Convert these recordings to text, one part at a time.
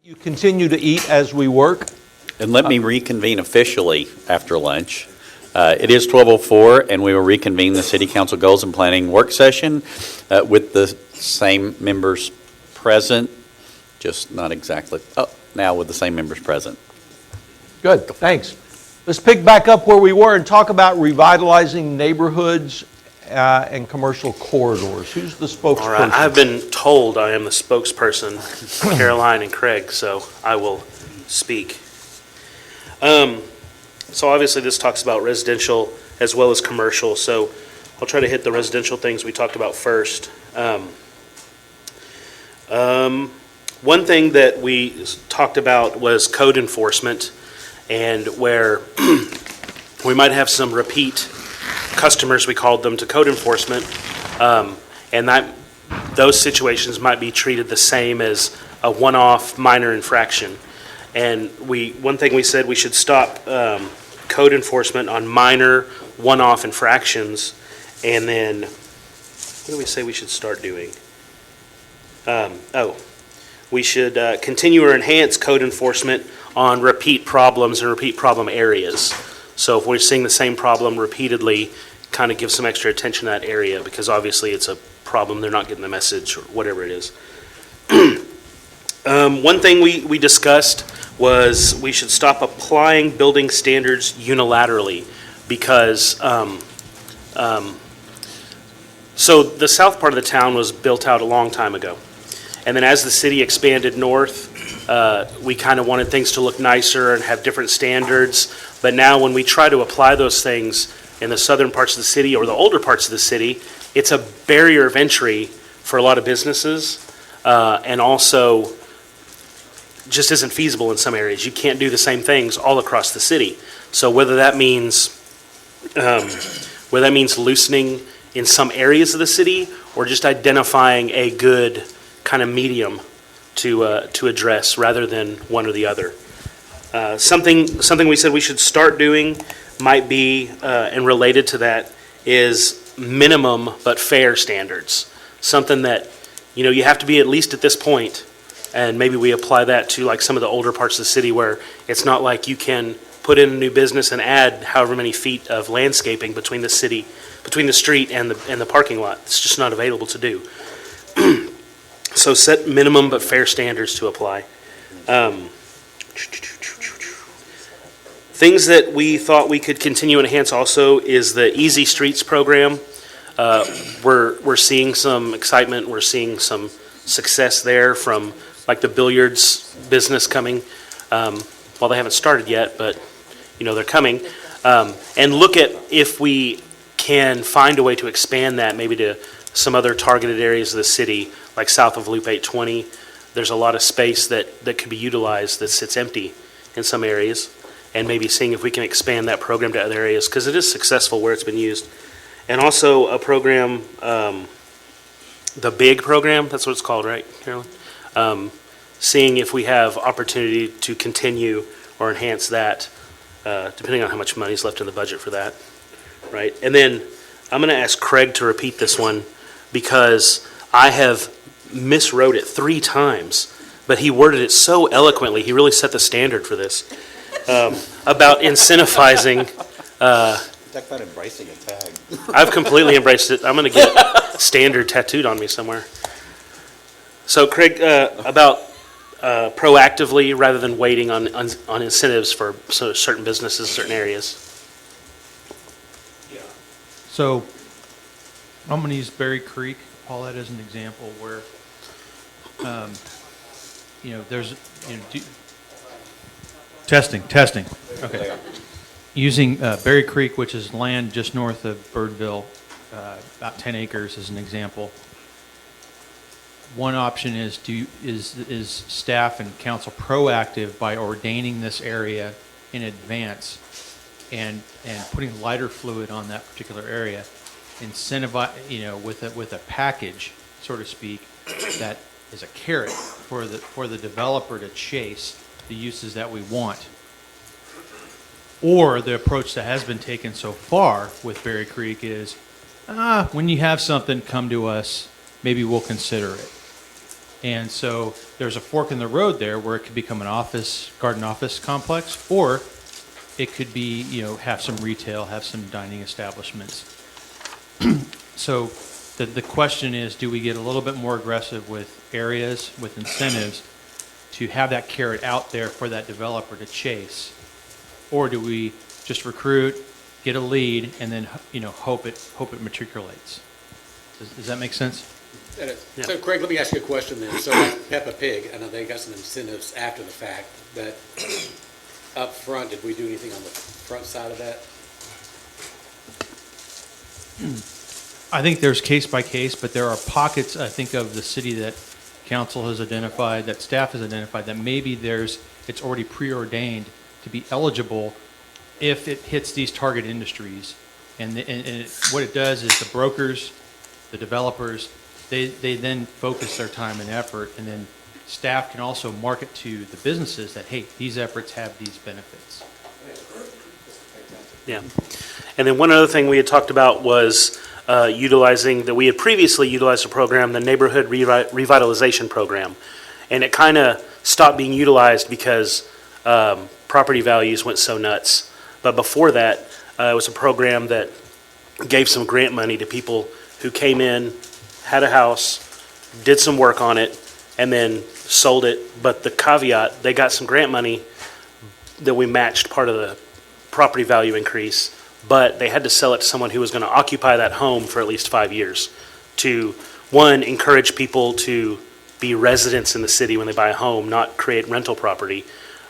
You continue to eat as we work. And let me reconvene officially after lunch. It is 12:04, and we will reconvene the City Council Goals and Planning Work Session with the same members present, just not exactly, now with the same members present. Good, thanks. Let's pick back up where we were and talk about revitalizing neighborhoods and commercial corridors. Who's the spokesperson? All right, I've been told I am the spokesperson, Caroline and Craig, so I will speak. So obviously this talks about residential as well as commercial, so I'll try to hit the residential things we talked about first. One thing that we talked about was code enforcement, and where we might have some repeat customers, we called them, to code enforcement, and those situations might be treated the same as a one-off minor infraction. And one thing we said, we should stop code enforcement on minor one-off infractions, and then what do we say we should start doing? We should continue or enhance code enforcement on repeat problems and repeat problem areas. So if we're seeing the same problem repeatedly, kind of give some extra attention to that area, because obviously it's a problem, they're not getting the message or whatever it is. One thing we discussed was we should stop applying building standards unilaterally, because so the south part of the town was built out a long time ago. And then as the city expanded north, we kind of wanted things to look nicer and have different standards. But now when we try to apply those things in the southern parts of the city or the older parts of the city, it's a barrier of entry for a lot of businesses, and also just isn't feasible in some areas. You can't do the same things all across the city. So whether that means loosening in some areas of the city, or just identifying a good kind of medium to address rather than one or the other. Something we said we should start doing might be, and related to that, is minimum but fair standards. Something that, you have to be at least at this point, and maybe we apply that to like some of the older parts of the city where it's not like you can put in a new business and add however many feet of landscaping between the street and the parking lot. It's just not available to do. So set minimum but fair standards to apply. Things that we thought we could continue and enhance also is the Easy Streets program. We're seeing some excitement. We're seeing some success there from like the billiards business coming. Well, they haven't started yet, but they're coming. And look at if we can find a way to expand that maybe to some other targeted areas of the city, like south of Loop 820. There's a lot of space that could be utilized that sits empty in some areas, and maybe seeing if we can expand that program to other areas, because it is successful where it's been used. And also a program, the BIG program, that's what it's called, right, Carolyn? Seeing if we have opportunity to continue or enhance that, depending on how much money is left in the budget for that, right? And then I'm going to ask Craig to repeat this one, because I have miswrote it 3 times, but he worded it so eloquently. He really set the standard for this, about incentivizing. Talk about embracing a tag. I've completely embraced it. I'm going to get standard tattooed on me somewhere. So Craig, about proactively rather than waiting on incentives for certain businesses, certain areas. Yeah. So I'm going to use Berry Creek, Paulette, as an example where, there's, testing. Okay. Using Berry Creek, which is land just north of Birdville, about 10 acres as an example. One option is staff and council proactive by ordaining this area in advance and putting lighter fluid on that particular area, incentivize, with a package, so to speak, that is a carrot for the developer to chase the uses that we want. Or the approach that has been taken so far with Berry Creek is, when you have something, come to us, maybe we'll consider it. And so there's a fork in the road there where it could become an office, garden office complex, or it could be, have some retail, have some dining establishments. So the question is, do we get a little bit more aggressive with areas, with incentives, to have that carrot out there for that developer to chase? Or do we just recruit, get a lead, and then, hope it matriculates? Does that make sense? Yeah. So Craig, let me ask you a question then. So like Peppa Pig, I know they got some incentives after the fact, but up front, did we do anything on the front side of that? I think there's case by case, but there are pockets, I think, of the city that council has identified, that staff has identified, that maybe it's already preordained to be eligible if it hits these target industries. And what it does is the brokers, the developers, they then focus their time and effort, and then staff can also market to the businesses that, hey, these efforts have these benefits. Yeah. And then one other thing we had talked about was we had previously utilized a program, the Neighborhood Revitalization Program. And it kind of stopped being utilized because property values went so nuts. But before that, it was a program that gave some grant money to people who came in, had a house, did some work on it, and then sold it. But the caveat, they got some grant money that we matched part of the property value increase, but they had to sell it to someone who was going to occupy that home for at least 5 years to, one, encourage people to be residents in the city when they buy a home, not create rental property,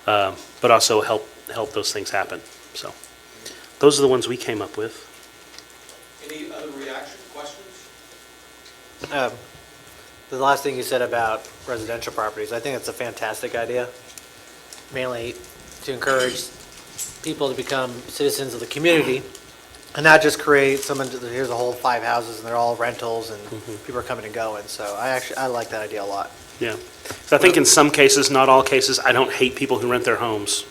but also help those things happen. So those are the ones we came up with. Any other reaction, questions? The last thing you said about residential properties, I think it's a fantastic idea, mainly to encourage people to become citizens of the community and not just create here's a whole 5 houses and they're all rentals and people are coming and going. So I like that idea a lot. Yeah. So I think in some cases, not all cases, I don't hate people who rent their homes.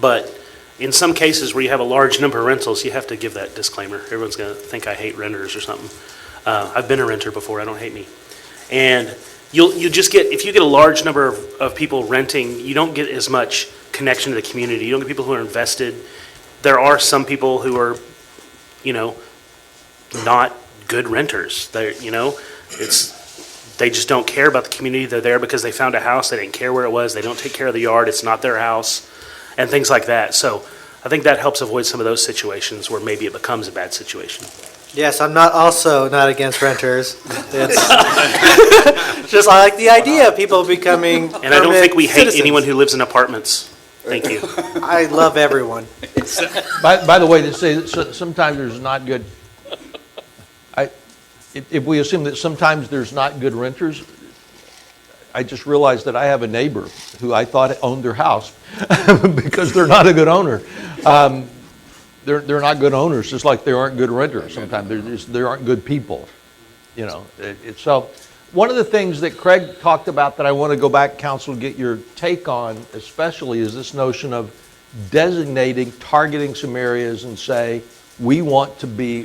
But in some cases where you have a large number of rentals, you have to give that disclaimer. Everyone's going to think I hate renters or something. I've been a renter before. I don't hate me. And you just get, if you get a large number of people renting, you don't get as much connection to the community. You don't get people who are invested. There are some people who are, not good renters. They just don't care about the community. They're there because they found a house. They didn't care where it was. They don't take care of the yard. It's not their house, and things like that. So I think that helps avoid some of those situations where maybe it becomes a bad situation. Yes, I'm also not against renters. It's just I like the idea of people becoming And I don't think we hate citizens. anyone who lives in apartments. Thank you. I love everyone. By the way, to say that sometimes there's not good, if we assume that sometimes there's not good renters, I just realized that I have a neighbor who I thought owned their house because they're not a good owner. They're not good owners, just like they aren't good renters sometimes. They aren't good people, So one of the things that Craig talked about that I want to go back, council, to get your take on especially is this notion of targeting some areas and say, we want to be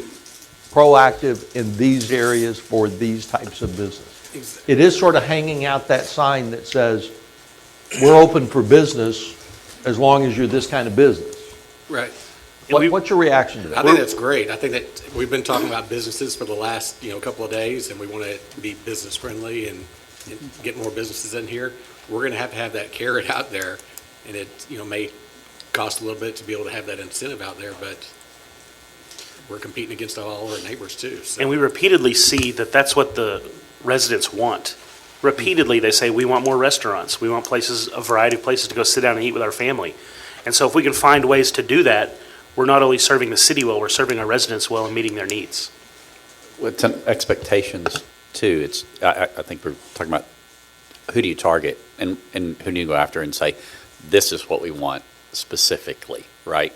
proactive in these areas for these types of business. It is sort of hanging out that sign that says, we're open for business as long as you're this kind of business. Right. What's your reaction to that? I think that's great. I think that we've been talking about businesses for the last, couple of days, and we want to be business friendly and get more businesses in here. We're going to have that carrot out there, and it, may cost a little bit to be able to have that incentive out there, but we're competing against all our neighbors too. So. And we repeatedly see that that's what the residents want. Repeatedly, they say, we want more restaurants. We want a variety of places to go sit down and eat with our family. And so if we can find ways to do that, we're not only serving the city well, we're serving our residents well and meeting their needs. With expectations too, I think we're talking about who do you target and who do you go after and say, this is what we want specifically, right?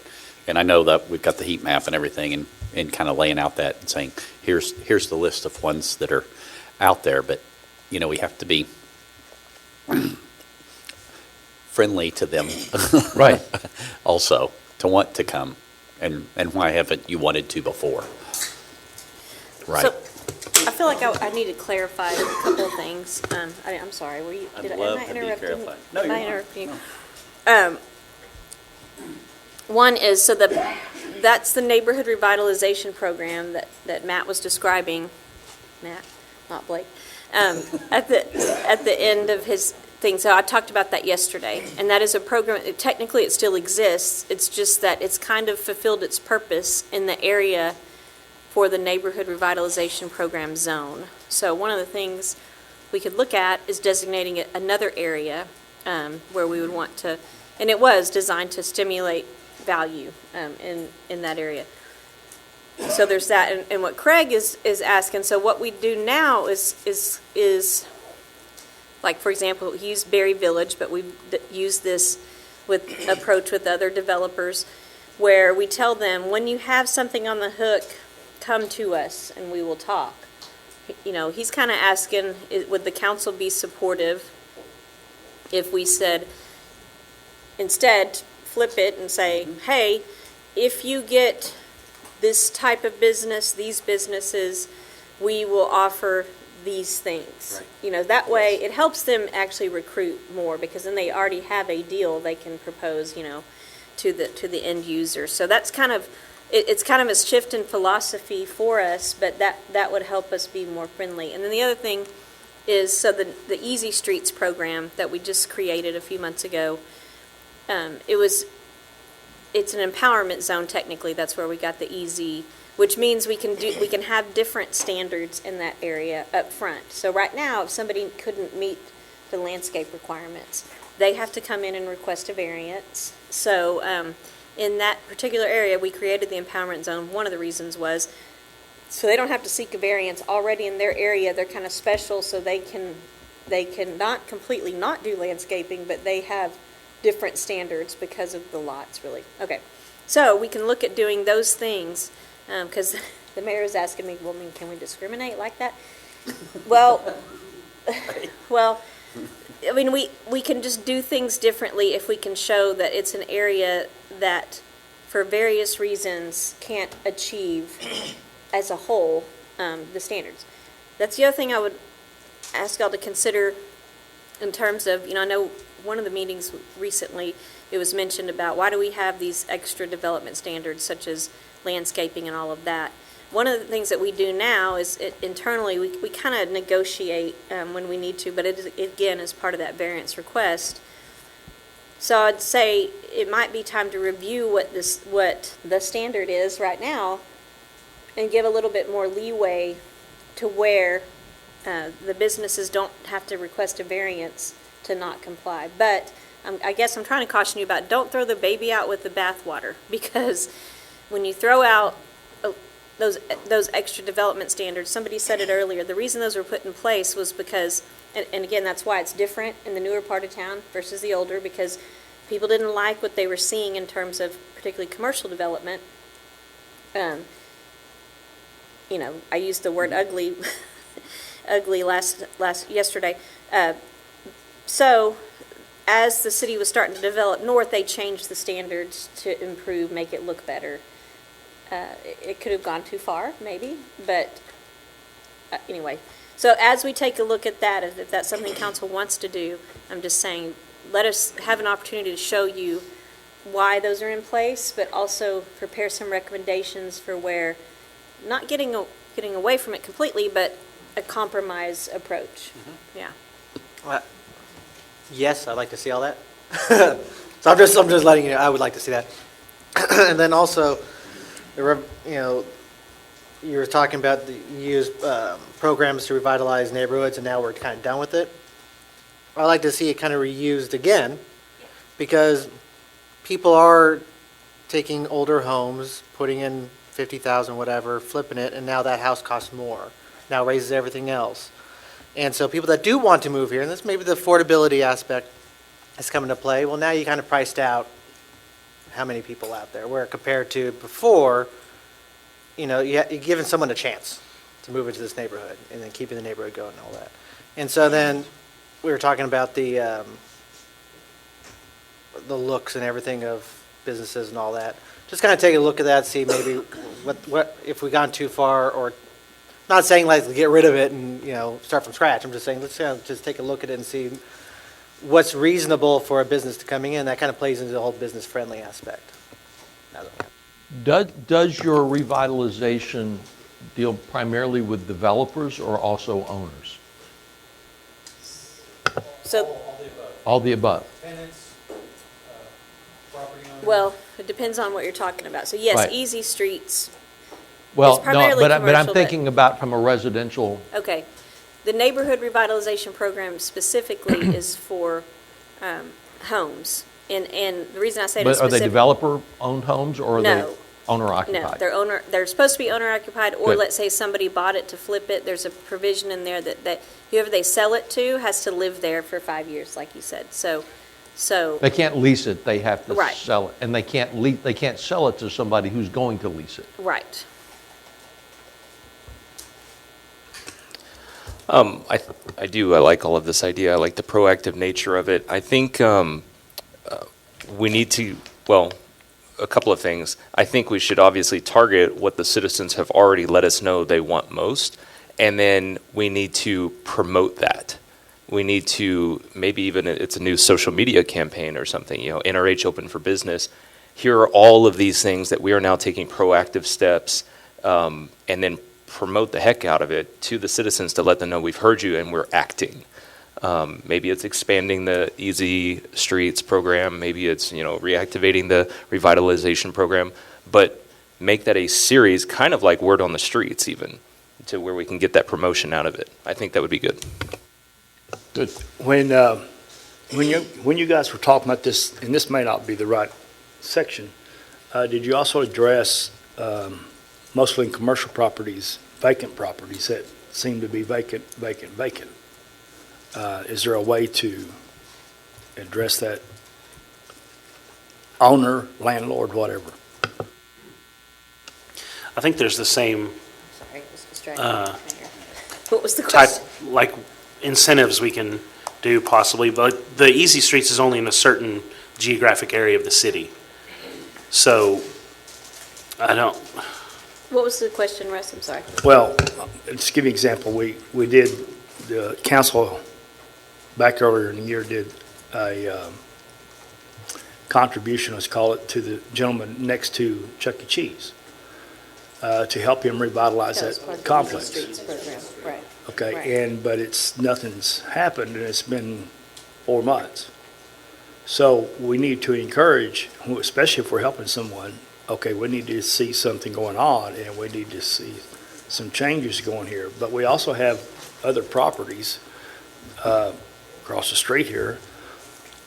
And I know that we've got the heat map and everything and kind of laying out that and saying, here's the list of ones that are out there, but we have to be friendly to them. Right. Also, to want to come. And why haven't you wanted to before? Right. So, I feel like I need to clarify a couple of things. I'm sorry, were you, I'd am love I to be interrupting? clarified. No, Am you're I not. interrupting you? One is, so that's the neighborhood revitalization program that Matt was describing. Matt, not Blake. At the end of his thing. So I talked about that yesterday, and that is a program, technically it still exists, it's just that it's kind of fulfilled its purpose in the area for the neighborhood revitalization program zone. So one of the things we could look at is designating another area where we would want to, and it was designed to stimulate value in that area. So there's that, and what Craig is asking, so what we do now is like, for example, he used Berry Village, but we've used this approach with other developers, where we tell them, when you have something on the hook, come to us and we will talk. You know, he's kind of asking, would the council be supportive if we said, instead, flip it and say, hey, if you get this type of business, these businesses, we will offer these things. Right. You know, that way it helps them actually recruit more, because then they already have a deal they can propose, you know, to the end user. So that's kind of, it's kind of a shift in philosophy for us, but that would help us be more friendly. And then the other thing is, so the Easy Streets program that we just created a few months ago, it's an empowerment zone technically. That's where we got the easy, which means we can have different standards in that area up front. So right now, if somebody couldn't meet the landscape requirements, they have to come in and request a variance. So in that particular area, we created the empowerment zone. One of the reasons was so they don't have to seek a variance already in their area. They're kind of special, so they can not completely not do landscaping, but they have different standards because of the lots, really. Okay, so we can look at doing those things, because the mayor is asking me, well, I mean, can we discriminate like that? Well, I mean, we can just do things differently if we can show that it's an area that, for various reasons, can't achieve, as a whole, the standards. That's the other thing I would ask y'all to consider in terms of, you know, I know one of the meetings recently, it was mentioned about why do we have these extra development standards such as landscaping and all of that. One of the things that we do now is internally we kind of negotiate when we need to, but it again is part of that variance request. So I'd say it might be time to review what the standard is right now and give a little bit more leeway to where the businesses don't have to request a variance to not comply. But I guess I'm trying to caution you about, don't throw the baby out with the bathwater, because when you throw out those extra development standards, somebody said it earlier, the reason those were put in place was because, and again, that's why it's different in the newer part of town versus the older, because people didn't like what they were seeing in terms of particularly commercial development. You know, I used the word ugly ugly yesterday. So as the city was starting to develop north, they changed the standards to improve, make it look better. It could have gone too far, maybe, but anyway. So as we take a look at that, if that's something council wants to do, I'm just saying, let us have an opportunity to show you why those are in place, but also prepare some recommendations for where, not getting away from it completely, but a compromise approach. Mm-hmm. Yeah. Yes, I'd like to see all that. So I'm just letting you know, I would like to see that. And then also, you know, you were talking about use programs to revitalize neighborhoods, and now we're kind of done with it. I'd like to see it kind of reused again, because people are taking older homes, putting in 50,000, whatever, flipping it, and now that house costs more. Now raises everything else. And so people that do want to move here, and this may be the affordability aspect that's coming to play, well, now you kind of priced out how many people out there, where compared to before, you know, you're giving someone a chance to move into this neighborhood and then keeping the neighborhood going and all that. And so then we were talking about the looks and everything of businesses and all that. Just kind of take a look at that, see maybe what if we gone too far, or Not saying like get rid of it and, start from scratch. I'm just saying, let's just take a look at it and see what's reasonable for a business to coming in. That kind of plays into the whole business-friendly aspect. Does your revitalization deal primarily with developers or also owners? So, All the above? Tenants, property owners. well, it depends on what you're talking about. So yes, Right. Easy Streets, Well, no, primarily but I'm commercial, but- thinking about from a residential, okay. The neighborhood revitalization program specifically is for homes. And the reason I say it but are they specific. developer-owned homes or are they No. owner-occupied? No, they're supposed to be owner-occupied, or Good. let's say somebody bought it to flip it, there's a provision in there that whoever they sell it to has to live there for 5 years, like you said. So, They can't lease it, they have to Right. sell it. And they can't sell it to somebody who's going to lease it. right. I do. I like all of this idea. I like the proactive nature of it. I think we need to, well, a couple of things. I think we should obviously target what the citizens have already let us know they want most, and then we need to promote that. We need to, maybe even it's a new social media campaign or something, NRH Open for Business. Here are all of these things that we are now taking proactive steps, and then promote the heck out of it to the citizens to let them know we've heard you and we're acting. Maybe it's expanding the Easy Streets program. Maybe it's, reactivating the revitalization program. But make that a series, kind of like Word on the Streets even, to where we can get that promotion out of it. I think that would be good. Good. When you guys were talking about this, and this may not be the right section, did you also address mostly in commercial properties, vacant properties that seem to be vacant? Is there a way to address that? Owner, landlord, whatever. I think there's the same Sorry, it was distracting. Uh, What was the type, question? like incentives we can do possibly, but the Easy Streets is only in a certain geographic area of the city. So, I don't, What was the question, Russ? I'm sorry. Well, just give you an example. We did, the council back earlier in the year did a contribution, let's call it, to the gentleman next to Chuck E. Cheese to help him revitalize That was part of that the complex. Easy Streets program, right. Okay, Right. but nothing's happened, and it's been 4 months. So we need to encourage, especially if we're helping someone, okay, we need to see something going on, and we need to see some changes going here. But we also have other properties across the street here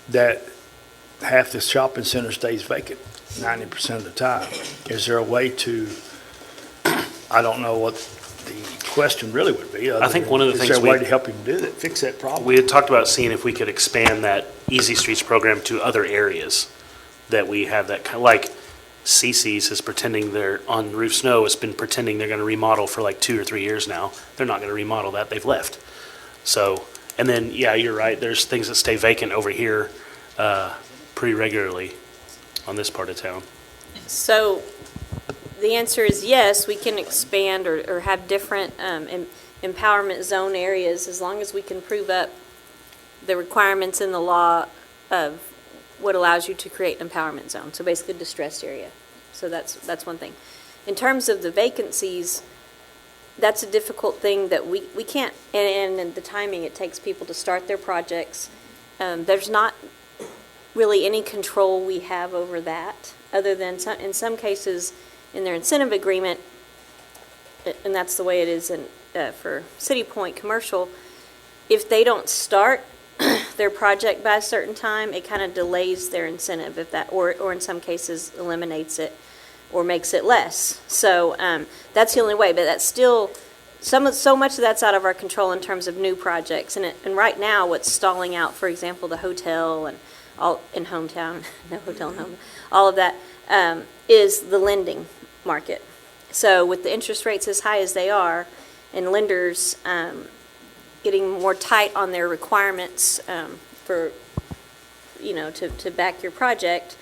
that half the shopping center stays vacant 90% of the time. Is there a way to, I don't know what the question really would be. I think one of the Is things there a way we- to help him do that, fix that problem? we had talked about seeing if we could expand that Easy Streets program to other areas that we have that kind, like CC's is pretending they're, on Roof Snow, has been pretending they're gonna remodel for like 2 or 3 years now. They're not gonna remodel that, they've left. So, and then, yeah, you're right, there's things that stay vacant over here, pretty regularly on this part of town. So the answer is yes, we can expand or have different empowerment zone areas as long as we can prove up the requirements in the law of what allows you to create an empowerment zone. So basically a distressed area. So that's one thing. In terms of the vacancies, that's a difficult thing that we can't, and the timing it takes people to start their projects. There's not really any control we have over that, other than in some cases in their incentive agreement, and that's the way it is for City Point Commercial, if they don't start their project by a certain time, it kind of delays their incentive, or in some cases eliminates it or makes it less. So that's the only way, but that's still, so much of that's out of our control in terms of new projects. And right now, what's stalling out, for example, the hotel and all in hometown, no hotel in home, all of that, is the lending market. So with the interest rates as high as they are, and lenders getting more tight on their requirements for, to back your project,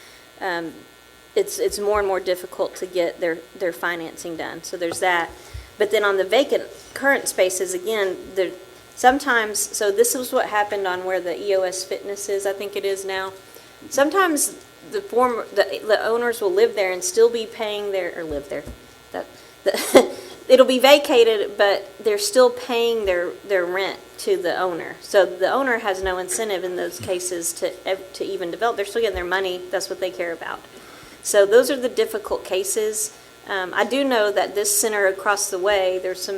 it's more and more difficult to get their financing done. So there's that. But then on the vacant current spaces, again, sometimes, so this is what happened on where the EOS Fitness is, I think it is now. Sometimes the owners will live there and still be paying or live there. It'll be vacated, but they're still paying their rent to the owner. So the owner has no incentive in those cases to even develop. They're still getting their money. That's what they care about. So those are the difficult cases. I do know that this center across the way, there's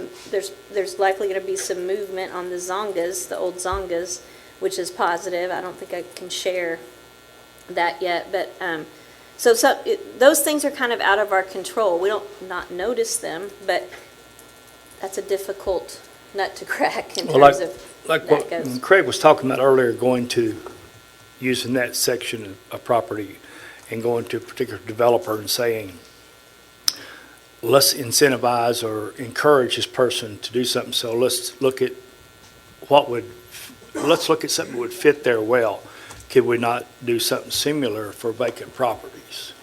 likely going to be some movement on the Zongas, the old Zongas, which is positive. I don't think I can share that yet, but those things are kind of out of our control. We don't not notice them, but that's a difficult nut to crack in terms of Like that what goes. Craig was talking about earlier, using that section of property and going to a particular developer and saying, let's incentivize or encourage this person to do something. So let's look at something that would fit there well. Could we not do something similar for vacant properties?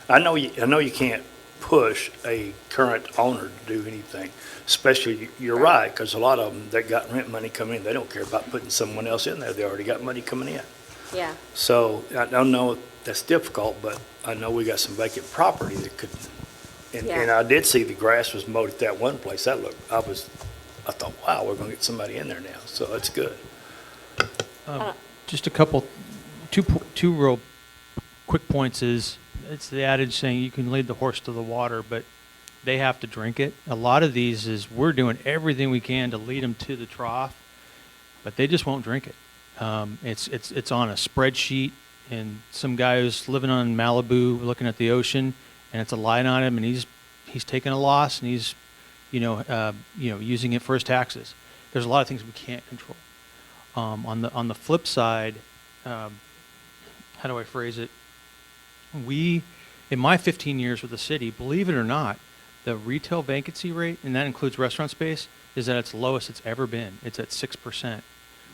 I know you can't push a current owner to do anything, especially, you're right, because a lot of them that got rent money coming in, they don't care about putting someone else in there. They already got money coming in. Yeah, So I don't know, that's difficult, but I know we got some vacant property that could, and Yeah. I did see the grass was mowed at that one place. I thought, wow, we're gonna get somebody in there now, so that's good. Just two real quick points is, it's the adage saying you can lead the horse to the water, but they have to drink it. A lot of these is we're doing everything we can to lead them to the trough, but they just won't drink it. It's on a spreadsheet, and some guy who's living on Malibu looking at the ocean, and it's a line on him, and he's taking a loss, and he's using it for his taxes. There's a lot of things we can't control. On the flip side, how do I phrase it? In my 15 years with the city, believe it or not, the retail vacancy rate, and that includes restaurant space, is at its lowest it's ever been. It's at 6%.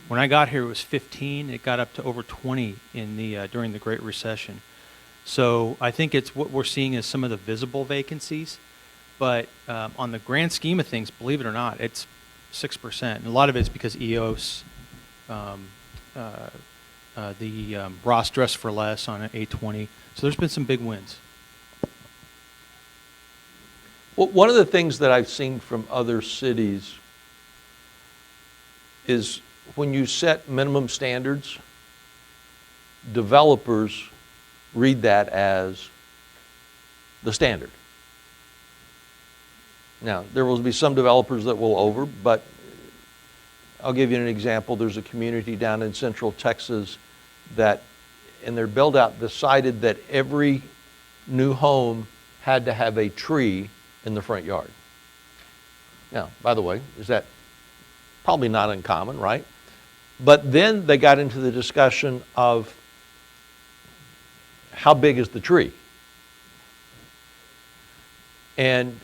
When I got here, it was 15. It got up to over 20 during the Great Recession. So I think it's what we're seeing is some of the visible vacancies, but on the grand scheme of things, believe it or not, it's 6%. And a lot of it's because EOS, Ross Dress for Less on an A20. So there's been some big wins. Well, one of the things that I've seen from other cities is when you set minimum standards, developers read that as the standard. Now, there will be some developers that will over, but I'll give you an example. There's a community down in central Texas that, in their build-out, decided that every new home had to have a tree in the front yard. Now, by the way, is that probably not uncommon, right? But then they got into the discussion of how big is the tree? And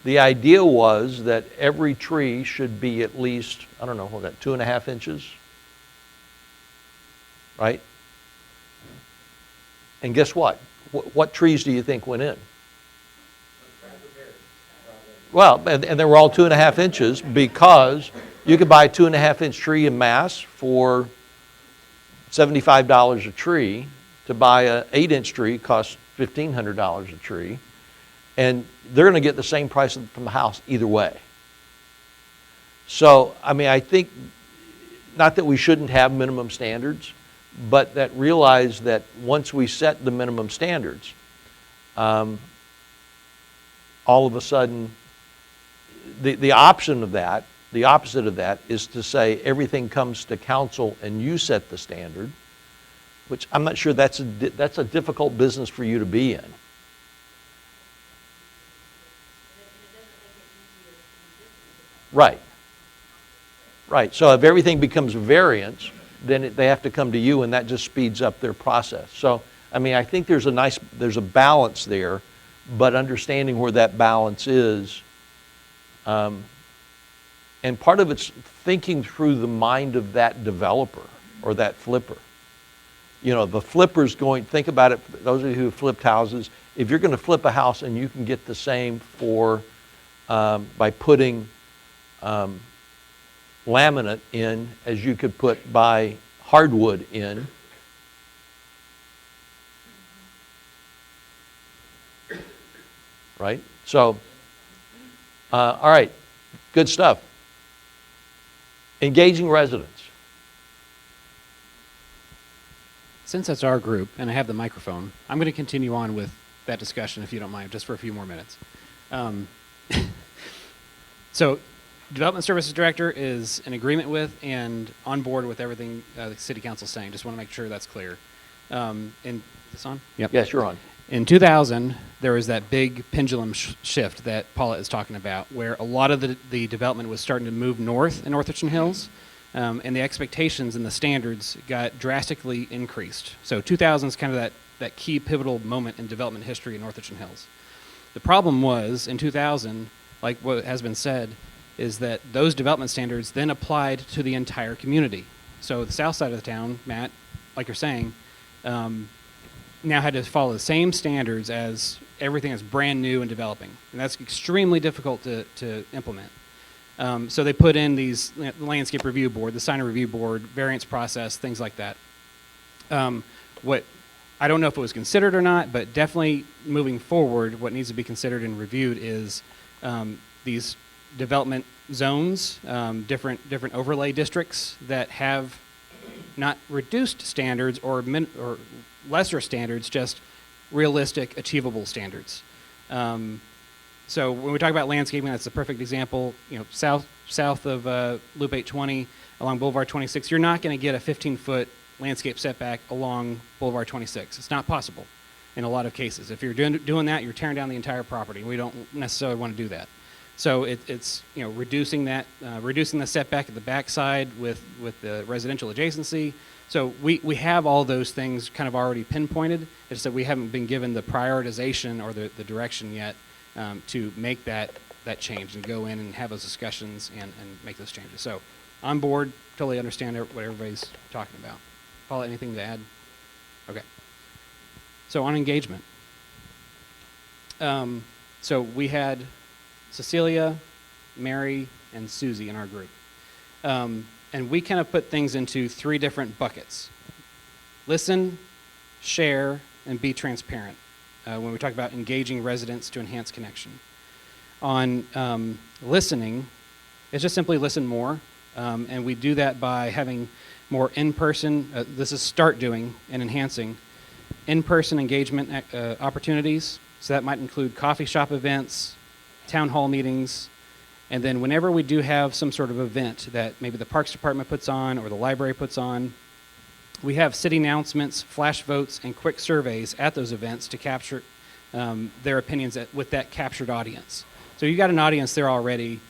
the idea was that every tree should be at least, 2.5 inches, right? And guess what? What trees do you think went in? Well, and they were all 2.5 inches because you could buy a 2.5-inch tree in mass for $75 a tree. To buy an 8-inch tree costs $1,500 a tree. And they're going to get the same price from the house either way. So, I think, not that we shouldn't have minimum standards, but that realize that once we set the minimum standards, all of a sudden, the option of that, the opposite of that, is to say everything comes to council and you set the standard, which I'm not sure that's a difficult business for you to be in. Right. Right. So if everything becomes variance, then they have to come to you, and that just speeds up their process. So, I think there's a balance there, but understanding where that balance is, and part of it's thinking through the mind of that developer or that flipper. The flipper's think about it, those of you who have flipped houses, if you're going to flip a house and you can get the same for by putting laminate in as you could put by hardwood in. Right? So, all right, good stuff. Engaging residents. Since that's our group, and I have the microphone, I'm going to continue on with that discussion, if you don't mind, just for a few more minutes. So, Development Services Director is in agreement with and on board with everything the City Council's saying. Just want to make sure that's clear. And is this on? Yep. Yes, you're on. In 2000, there was that big pendulum shift that Paula is talking about, where a lot of the development was starting to move north in North Richland Hills, and the expectations and the standards got drastically increased. So 2000 is kind of that key pivotal moment in development history in North Richland Hills. The problem was, in 2000, like what has been said, is that those development standards then applied to the entire community. So the south side of the town, Matt, like you're saying, now had to follow the same standards as everything that's brand new and developing. And that's extremely difficult to implement. So they put in these landscape review board, the sign review board, variance process, things like that. What I don't know if it was considered or not, but definitely moving forward, what needs to be considered and reviewed is these development zones, different overlay districts that have not reduced standards or lesser standards, just realistic, achievable standards. So when we talk about landscaping, that's a perfect example. You know, south of Loop 820 along Boulevard 26, you're not going to get a 15-foot landscape setback along Boulevard 26. It's not possible in a lot of cases. If you're doing that, you're tearing down the entire property. We don't necessarily want to do that. So it's reducing the setback at the backside with the residential adjacency. So we have all those things kind of already pinpointed. It's that we haven't been given the prioritization or the direction yet to make that change and go in and have those discussions and make those changes. So on board, totally understand what everybody's talking about. Paula, anything to add? Okay. So on engagement. So we had Cecilia, Mary, and Susie in our group. And we kind of put things into 3 different buckets. Listen, share, and be transparent when we talk about engaging residents to enhance connection. On listening, it's just simply listen more. And we do that by having more in-person, this is start doing and enhancing, in-person engagement opportunities. So that might include coffee shop events, town hall meetings, and then whenever we do have some sort of event that maybe the Parks Department puts on or the library puts on, we have city announcements, flash votes, and quick surveys at those events to capture their opinions with that captured audience. So you got an audience there already.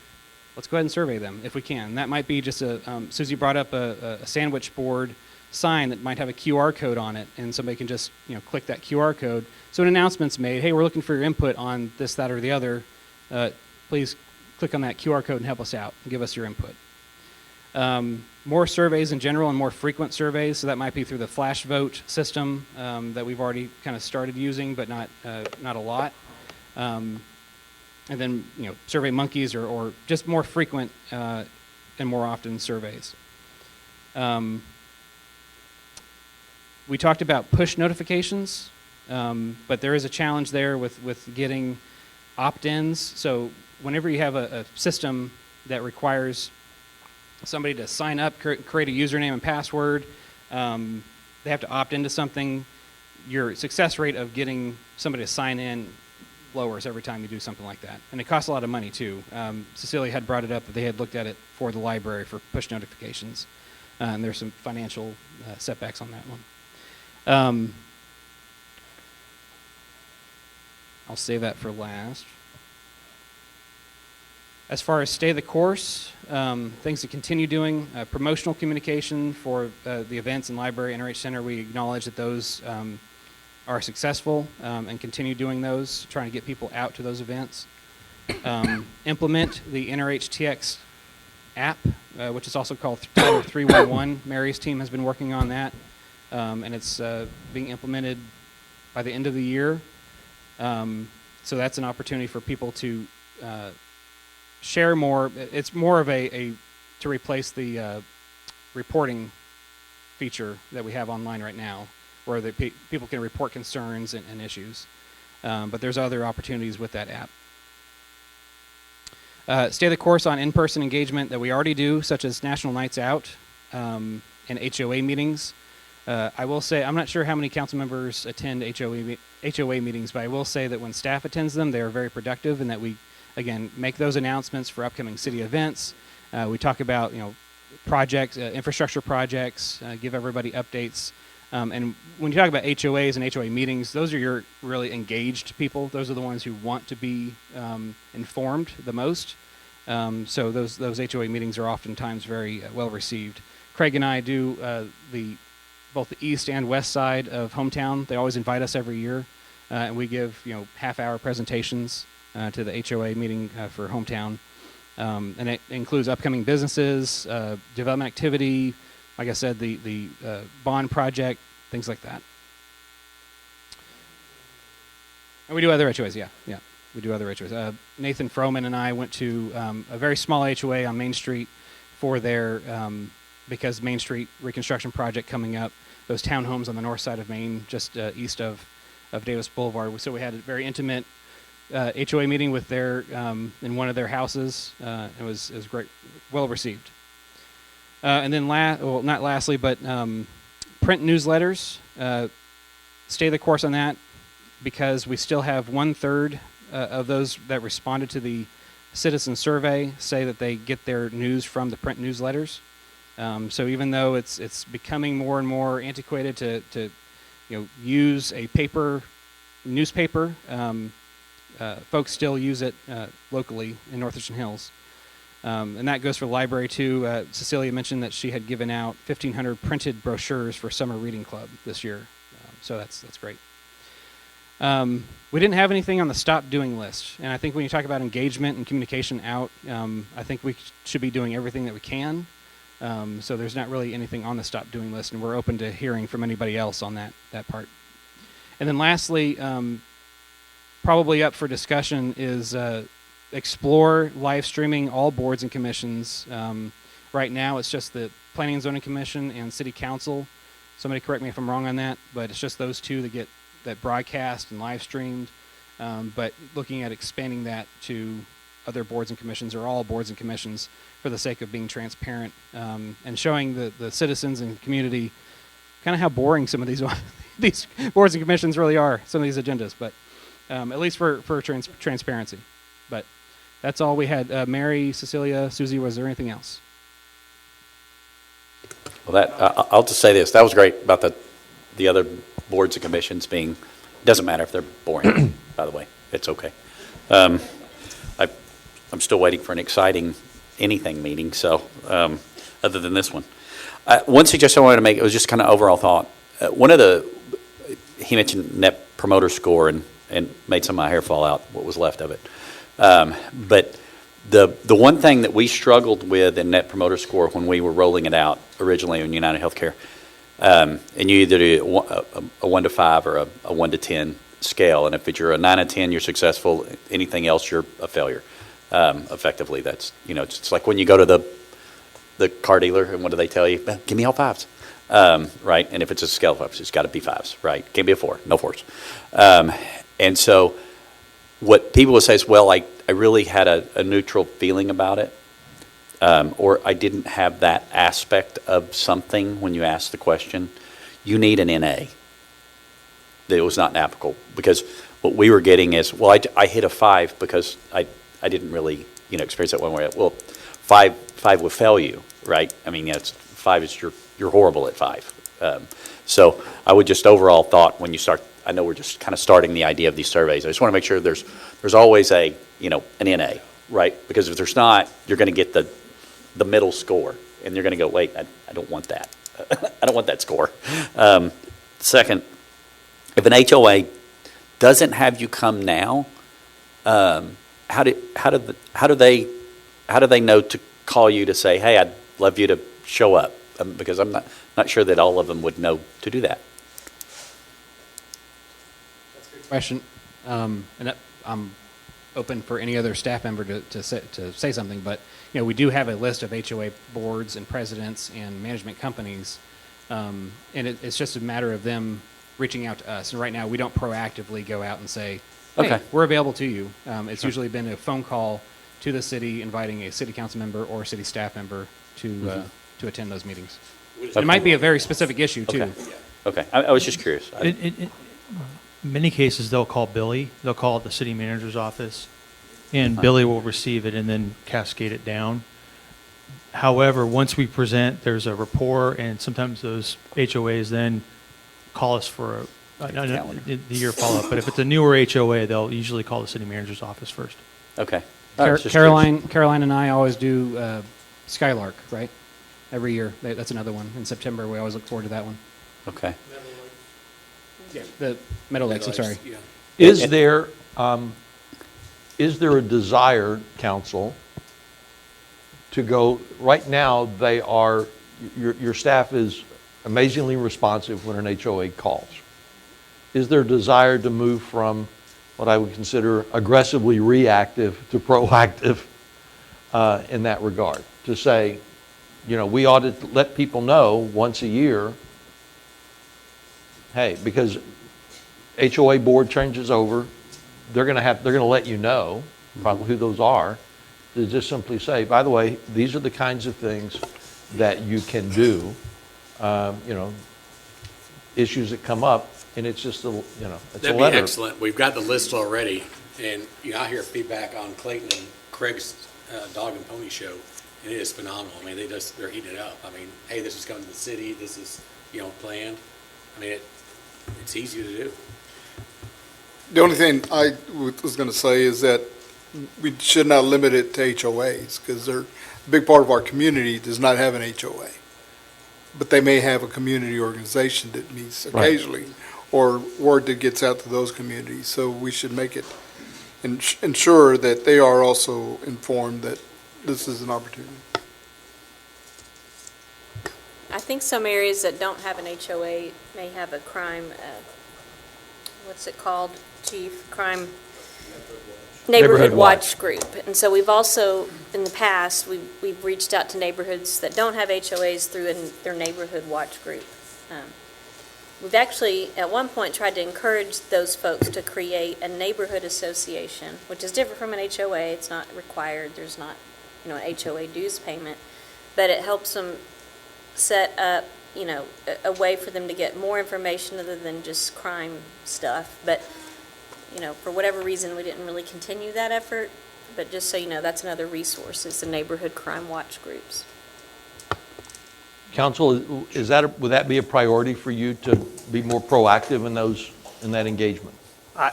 Let's go ahead and survey them if we can. That might be just Susie brought up a sandwich board sign that might have a QR code on it, and somebody can just click that QR code. So an announcement's made, hey, we're looking for your input on this, that, or the other. Please click on that QR code and help us out and give us your input. More surveys in general and more frequent surveys, so that might be through the flash vote system that we've already kind of started using, but not a lot. And then, Survey Monkeys or just more frequent and more often surveys. We talked about push notifications, but there is a challenge there with getting opt-ins. So whenever you have a system that requires somebody to sign up, create a username and password, they have to opt into something, your success rate of getting somebody to sign in lowers every time you do something like that. And it costs a lot of money too. Cecilia had brought it up that they had looked at it for the library for push notifications. And there's some financial setbacks on that one. I'll save that for last. As far as stay the course, things to continue doing, promotional communication for the events in library, NRH Center, we acknowledge that those are successful and continue doing those, trying to get people out to those events. Implement the NRHTX app, which is also called Tyler 311. Mary's team has been working on that, and it's being implemented by the end of the year. So that's an opportunity for people to share more. It's more of a to replace the reporting feature that we have online right now, where the people can report concerns and issues. But there's other opportunities with that app. Stay the course on in-person engagement that we already do, such as National Nights Out and HOA meetings. I will say, I'm not sure how many council members attend HOA meetings, but I will say that when staff attends them, they are very productive, and that we, again, make those announcements for upcoming city events. We talk about, projects, infrastructure projects, give everybody updates. And when you talk about HOAs and HOA meetings, those are your really engaged people. Those are the ones who want to be informed the most. So those HOA meetings are oftentimes very well received. Craig and I do both the east and west side of Hometown. They always invite us every year, and we give half-hour presentations to the HOA meeting for Hometown. And it includes upcoming businesses, development activity, like I said, the bond project, things like that. And we do other HOAs, yeah. We do other HOAs. Nathan Froman and I went to a very small HOA on Main Street for their, because Main Street reconstruction project coming up, those townhomes on the north side of Maine, just east of Davis Boulevard. So we had a very intimate HOA meeting with their in one of their houses. It was great, well received. And then not lastly, but print newsletters. Stay the course on that, because we still have 1/3 of those that responded to the citizen survey say that they get their news from the print newsletters. So even though it's becoming more and more antiquated to use a paper newspaper, folks still use it locally in North Richland Hills. And that goes for the library too. Cecilia mentioned that she had given out 1,500 printed brochures for Summer Reading Club this year. So that's great. We didn't have anything on the stop doing list. And I think when you talk about engagement and communication out, I think we should be doing everything that we can. So there's not really anything on the stop doing list, and we're open to hearing from anybody else on that part. And then lastly, probably up for discussion is explore live streaming all boards and commissions. Right now it's just the Planning and Zoning Commission and City Council. Somebody correct me if I'm wrong on that, but it's just those two that get that broadcast and live streamed. But looking at expanding that to other boards and commissions, or all boards and commissions, for the sake of being transparent and showing the citizens and community kind of how boring some of these these boards and commissions really are, some of these agendas, but at least for transparency. But that's all we had. Mary, Cecilia, Susie, was there anything else? Well, I'll just say this. That was great about the other boards and commissions being, doesn't matter if they're boring, by the way. It's okay. I'm still waiting for an exciting anything meeting, so other than this one. One suggestion I wanted to make, it was just kind of overall thought. He mentioned Net Promoter Score and made some of my hair fall out, what was left of it. But the one thing that we struggled with in Net Promoter Score when we were rolling it out originally in United Healthcare, and you either do a 1 to 5 or a 1 to 10 scale, and if you're a 9 to 10, you're successful. Anything else, you're a failure. Effectively, that's it's like when you go to the car dealer, and what do they tell you? Give me all 5s, right? And if it's a scale of 5s, it's got to be 5s, right? Can't be a 4, no 4s. And so what people would say is, well, I really had a neutral feeling about it, or I didn't have that aspect of something when you asked the question. You need an NA. That it was not applicable, because what we were getting is, well, I hit a 5 because I didn't really experience that one way. Well, 5 will fail you, right? I mean, it's 5 is you're horrible at 5. So I would just overall thought when you start. I know we're just kind of starting the idea of these surveys. I just want to make sure there's always an NA, right? Because if there's not, you're going to get the middle score, and you're going to go, wait, I don't want that. I don't want that score. Second, if an HOA doesn't have you come now, how do they know to call you to say, hey, I'd love you to show up? Because I'm not sure that all of them would know to do that. Question, and I'm open for any other staff member to say something, but, we do have a list of HOA boards and presidents and management companies, and it's just a matter of them reaching out to us. And right now, we don't proactively go out and say, hey, Okay. we're available to you. It's usually been a phone call to the city inviting a city council member or a city staff member to attend those meetings. It might be a very specific issue, too. Okay. Okay, I was just curious. In many cases, they'll call Billy, they'll call the city manager's office, and Billy will receive it and then cascade it down. However, once we present, there's a rapport, and sometimes those HOAs then call us for the year follow-up. But if it's a newer HOA, they'll usually call the city manager's office first. Okay. I was just Caroline and I always do Skylark, right? Every year. That's another one. In September, we always look forward to that one. curious. Okay. Yeah, the Meadow Lakes, I'm sorry. Yeah. Is there a desire, council, to go, right now, your staff is amazingly responsive when an HOA calls. Is there a desire to move from what I would consider aggressively reactive to proactive in that regard? To say, we ought to let people know once a year, hey, because HOA board changes over, they're going to let you know probably who those are, to just simply say, by the way, these are the kinds of things that you can do, issues that come up, and it's just it's a That'd be letter. excellent. We've got the list already, and, I hear feedback on Clayton and Craig's Dog and Pony Show, and it is phenomenal. I mean, they're eating it up. I mean, hey, this is coming to the city, this is, planned. I mean, it's easy to do. The only thing I was going to say is that we should not limit it to HOAs, because they're, a big part of our community does not have an HOA. But they may have a community organization that meets occasionally, or word that gets out to those communities. So we should make it, ensure that they are also informed that this is an opportunity. I think some areas that don't have an HOA may have a crime, what's it called, Chief? Crime? Neighborhood Watch Group. And so we've also, in the past, we've reached out to neighborhoods that don't have HOAs through their Neighborhood Watch Group. We've actually, at one point, tried to encourage those folks to create a neighborhood association, which is different from an HOA. It's not required. There's not, an HOA dues payment. But it helps them set up, a way for them to get more information other than just crime stuff. But, for whatever reason, we didn't really continue that effort. But just so you know, that's another resource, is the neighborhood crime watch groups. Council, would that be a priority for you to be more proactive in that engagement? I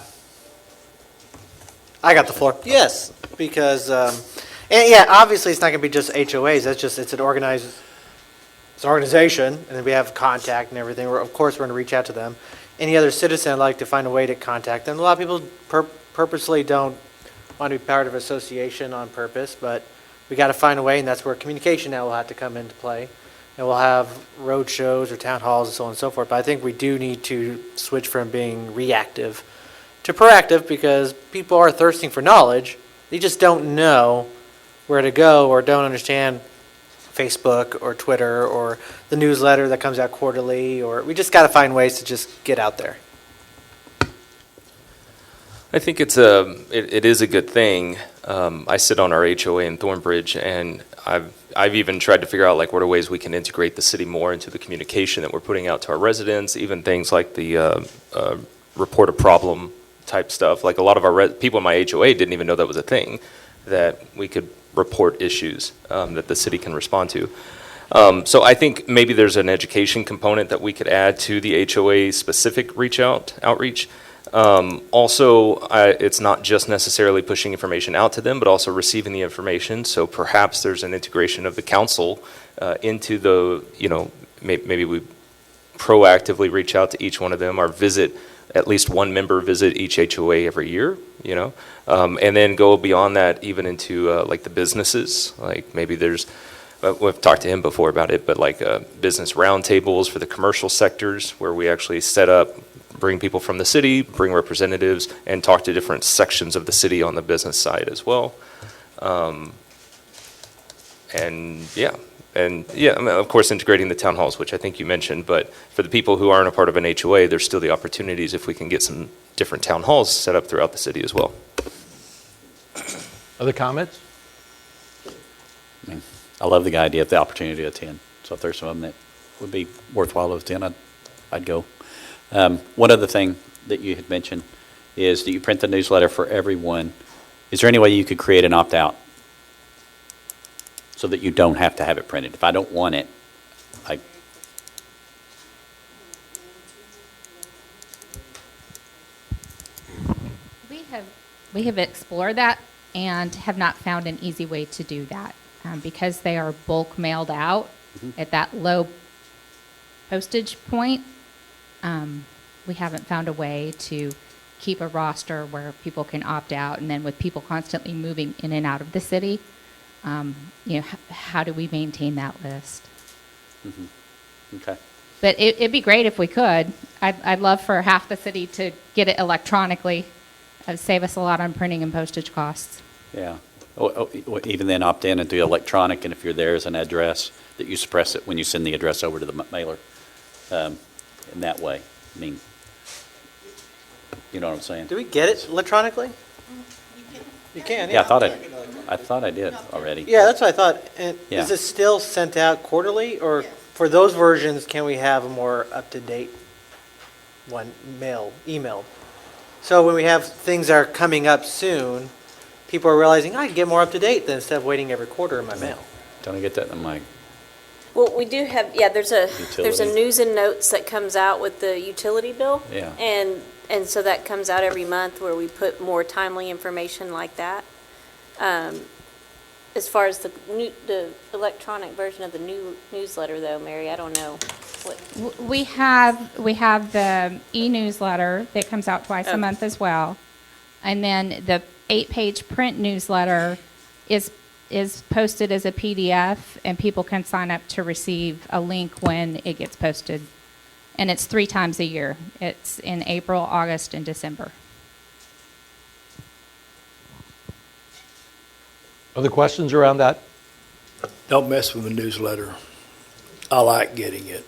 got the floor. Yes, because, and yeah, obviously it's not going to be just HOAs. It's an organization, and then we have contact and everything. Of course, we're going to reach out to them. Any other citizen, I'd like to find a way to contact them. A lot of people purposely don't want to be part of an association on purpose, but we got to find a way, and that's where communication now will have to come into play. And we'll have road shows or town halls and so on and so forth. But I think we do need to switch from being reactive to proactive, because people are thirsting for knowledge. They just don't know where to go, or don't understand Facebook or Twitter or the newsletter that comes out quarterly, or we just got to find ways to just get out there. I think it is a good thing. I sit on our HOA in Thornbridge, and I've even tried to figure out what are ways we can integrate the city more into the communication that we're putting out to our residents, even things like the report a problem type stuff. Like, a lot of our people in my HOA didn't even know that was a thing, that we could report issues that the city can respond to. So I think maybe there's an education component that we could add to the HOA specific outreach. Also, it's not just necessarily pushing information out to them, but also receiving the information. So perhaps there's an integration of the council into the, maybe we proactively reach out to each one of them, or at least one member visit each HOA every year, and then go beyond that even into the businesses. Like, maybe there's, we've talked to him before about it, but business roundtables for the commercial sectors, where we actually set up, bring people from the city, bring representatives, and talk to different sections of the city on the business side as well. And yeah, I mean, of course, integrating the town halls, which I think you mentioned, but for the people who aren't a part of an HOA, there's still the opportunities if we can get some different town halls set up throughout the city as well. Other comments? I love the idea of the opportunity to attend. So if there's some of them that would be worthwhile to attend, I'd go. One other thing that you had mentioned is that you print the newsletter for everyone. Is there any way you could create an opt-out so that you don't have to have it printed? If I don't want it, We have explored that and have not found an easy way to do that. Because they are bulk mailed out at that low postage point, we haven't found a way to keep a roster where people can opt out. And then with people constantly moving in and out of the city, how do we maintain that list? Okay. But it'd be great if we could. I'd love for half the city to get it electronically. It'd save us a lot on printing and postage costs. Yeah. Even then, opt in and do electronic, and if you're there as an address, that you suppress it when you send the address over to the mailer. In that way. I mean, you know what I'm saying? Do we get it electronically? You can, Yeah, I thought I did already. Yeah, that's what I thought. And Yeah. is it still sent out quarterly, or for those versions, can we have a more up-to-date one emailed? So when we have things that are coming up soon, people are realizing, I can get more up-to-date than instead of waiting every quarter in my mail. Don't I get that in my, Well, we do have, there's a Utility. news and notes that comes out with the utility bill. Yeah. And so that comes out every month where we put more timely information like that. As far as the electronic version of the new newsletter though, Mary, I don't know what. We have the e-newsletter that comes out twice a month as well. And then the 8-page print newsletter is posted as a PDF, and people can sign up to receive a link when it gets posted. And it's 3 times a year. It's in April, August, and December. Other questions around that? Don't mess with the newsletter. I like getting it.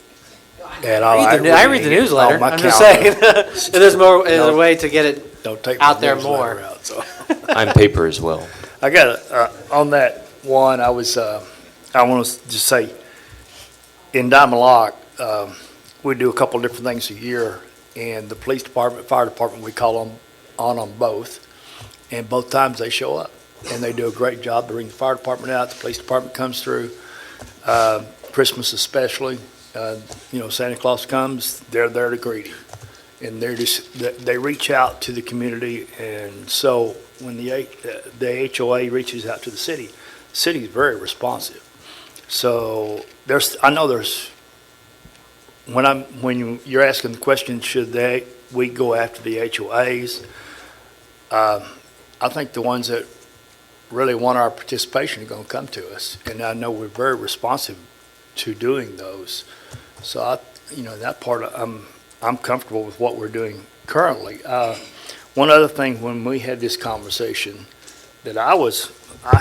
And I read the newsletter. on my I'm just calendar. saying, there's a way to get it. Don't take out my there newsletter more. out, so. I'm paper as well. I got on that one. I want to just say, in Diamond Lock, we do a couple different things a year, and the police department, fire department, we call them on both, and both times they show up, and they do a great job to bring the fire department out. The police department comes through, Christmas especially. Santa Claus comes, they're there to greet him, and they reach out to the community, and so when the HOA reaches out to the city is very responsive. So when you're asking the question, should we go after the HOAs? I think the ones that really want our participation are going to come to us, and I know we're very responsive to doing those. So that part I'm comfortable with what we're doing currently. One other thing, when we had this conversation that I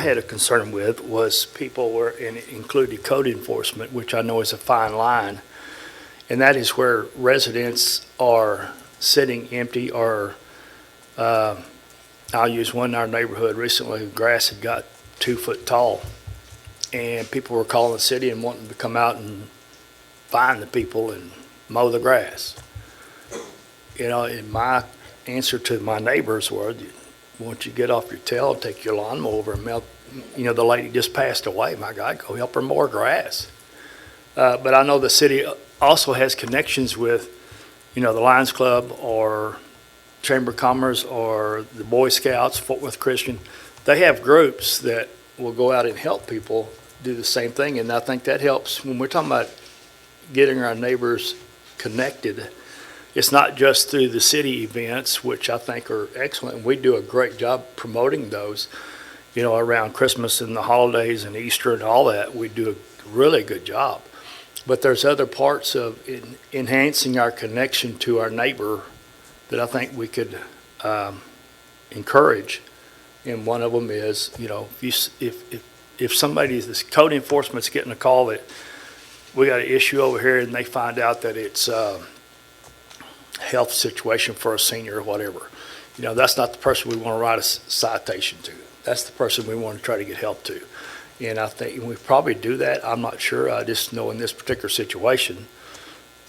had a concern with was people were, and it included code enforcement, which I know is a fine line, and that is where residents are sitting empty, or I'll use one in our neighborhood recently. The grass had got 2 foot tall, and people were calling the city and wanting to come out and find the people and mow the grass. And my answer to my neighbors was, once you get off your tail and take your lawnmower over and melt, the lady just passed away, my God, go help her mow grass. But I know the city also has connections with, the Lions Club or Chamber of Commerce or the Boy Scouts, Fort Worth Christian. They have groups that will go out and help people do the same thing, and I think that helps. When we're talking about getting our neighbors connected, it's not just through the city events, which I think are excellent, and we do a great job promoting those, around Christmas and the holidays and Easter and all that. We do a really good job. But there's other parts of enhancing our connection to our neighbor that I think we could encourage. And one of them is, if somebody's, this code enforcement's getting a call that we got an issue over here and they find out that it's a health situation for a senior or whatever, that's not the person we want to write a citation to. That's the person we want to try to get help to. And I think we probably do that. I'm not sure. I just know in this particular situation,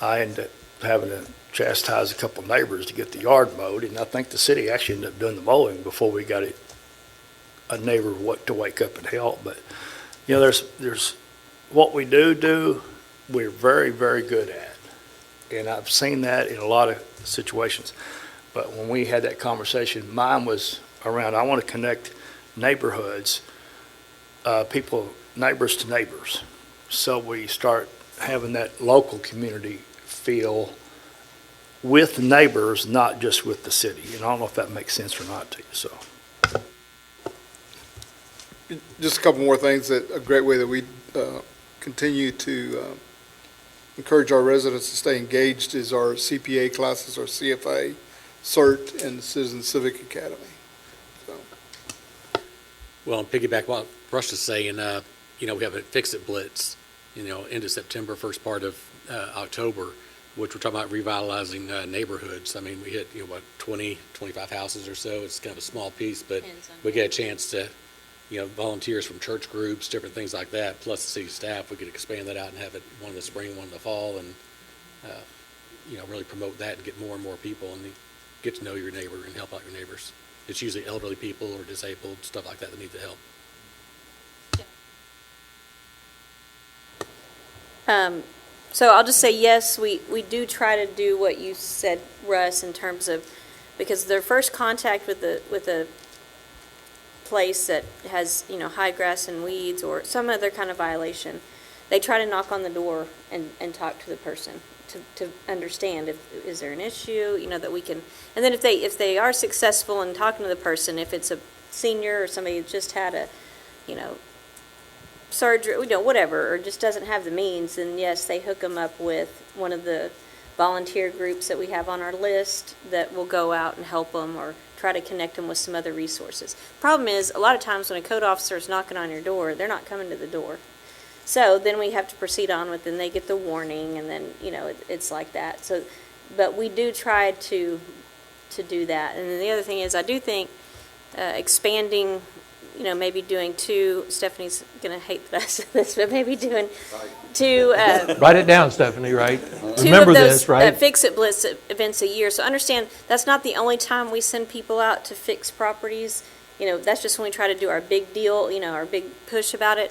I ended up having to chastise a couple of neighbors to get the yard mowed, and I think the city actually ended up doing the mowing before we got a neighbor to wake up and help. But, there's what we do, we're very, very good at. And I've seen that in a lot of situations. But when we had that conversation, mine was around, I want to connect neighborhoods, neighbors to neighbors. So we start having that local community feel with neighbors, not just with the city. And I don't know if that makes sense or not to you, so. Just a couple more things that, a great way that we continue to encourage our residents to stay engaged is our CPA classes, our CFA, CERT, and Citizen Civic Academy. So. Well, and piggyback what Rush is saying, we have a Fix-It Blitz, end of September, first part of October, which we're talking about revitalizing neighborhoods. I mean, we hit, 20, 25 houses or so. It's kind of a small piece, but we get a chance to, volunteers from church groups, different things like that, plus the city staff. We could expand that out and have it one in the spring, one in the fall, and, really promote that and get more and more people and get to know your neighbor and help out your neighbors. It's usually elderly people or disabled, stuff like that need the help. So I'll just say, yes, we do try to do what you said, Russ, in terms of, because their first contact with a place that has, high grass and weeds or some other kind of violation, they try to knock on the door and talk to the person to understand is there an issue, that we can, and then if they are successful in talking to the person, if it's a senior or somebody who just had a, surgery, whatever, or just doesn't have the means, then yes, they hook them up with one of the volunteer groups that we have on our list that will go out and help them or try to connect them with some other resources. Problem is, a lot of times when a code officer is knocking on your door, they're not coming to the door. So then we have to proceed on with, then they get the warning, and then, it's like that. So, but we do try to do that. And then the other thing is, I do think expanding, maybe doing two, Stephanie's going to hate that I said this, but maybe doing two. Write it down, Stephanie, right? Two Remember of those this, right? Fix-It Blitz events a year. So understand, that's not the only time we send people out to fix properties. That's just when we try to do our big deal, our big push about it.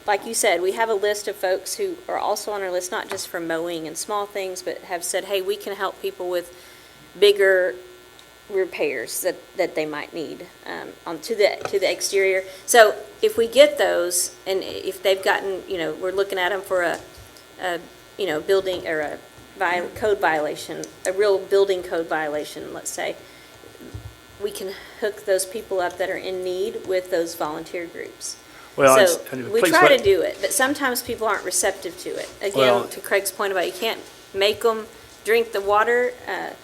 Like you said, we have a list of folks who are also on our list, not just for mowing and small things, but have said, hey, we can help people with bigger repairs that they might need to the exterior. So if we get those, and if they've gotten, we're looking at them for a building or a code violation, a real building code violation, let's say, we can hook those people up that are in need with those volunteer groups. Well, So we try to do it, but sometimes people aren't receptive to it. Again, to Craig's point about you can't make them drink the water.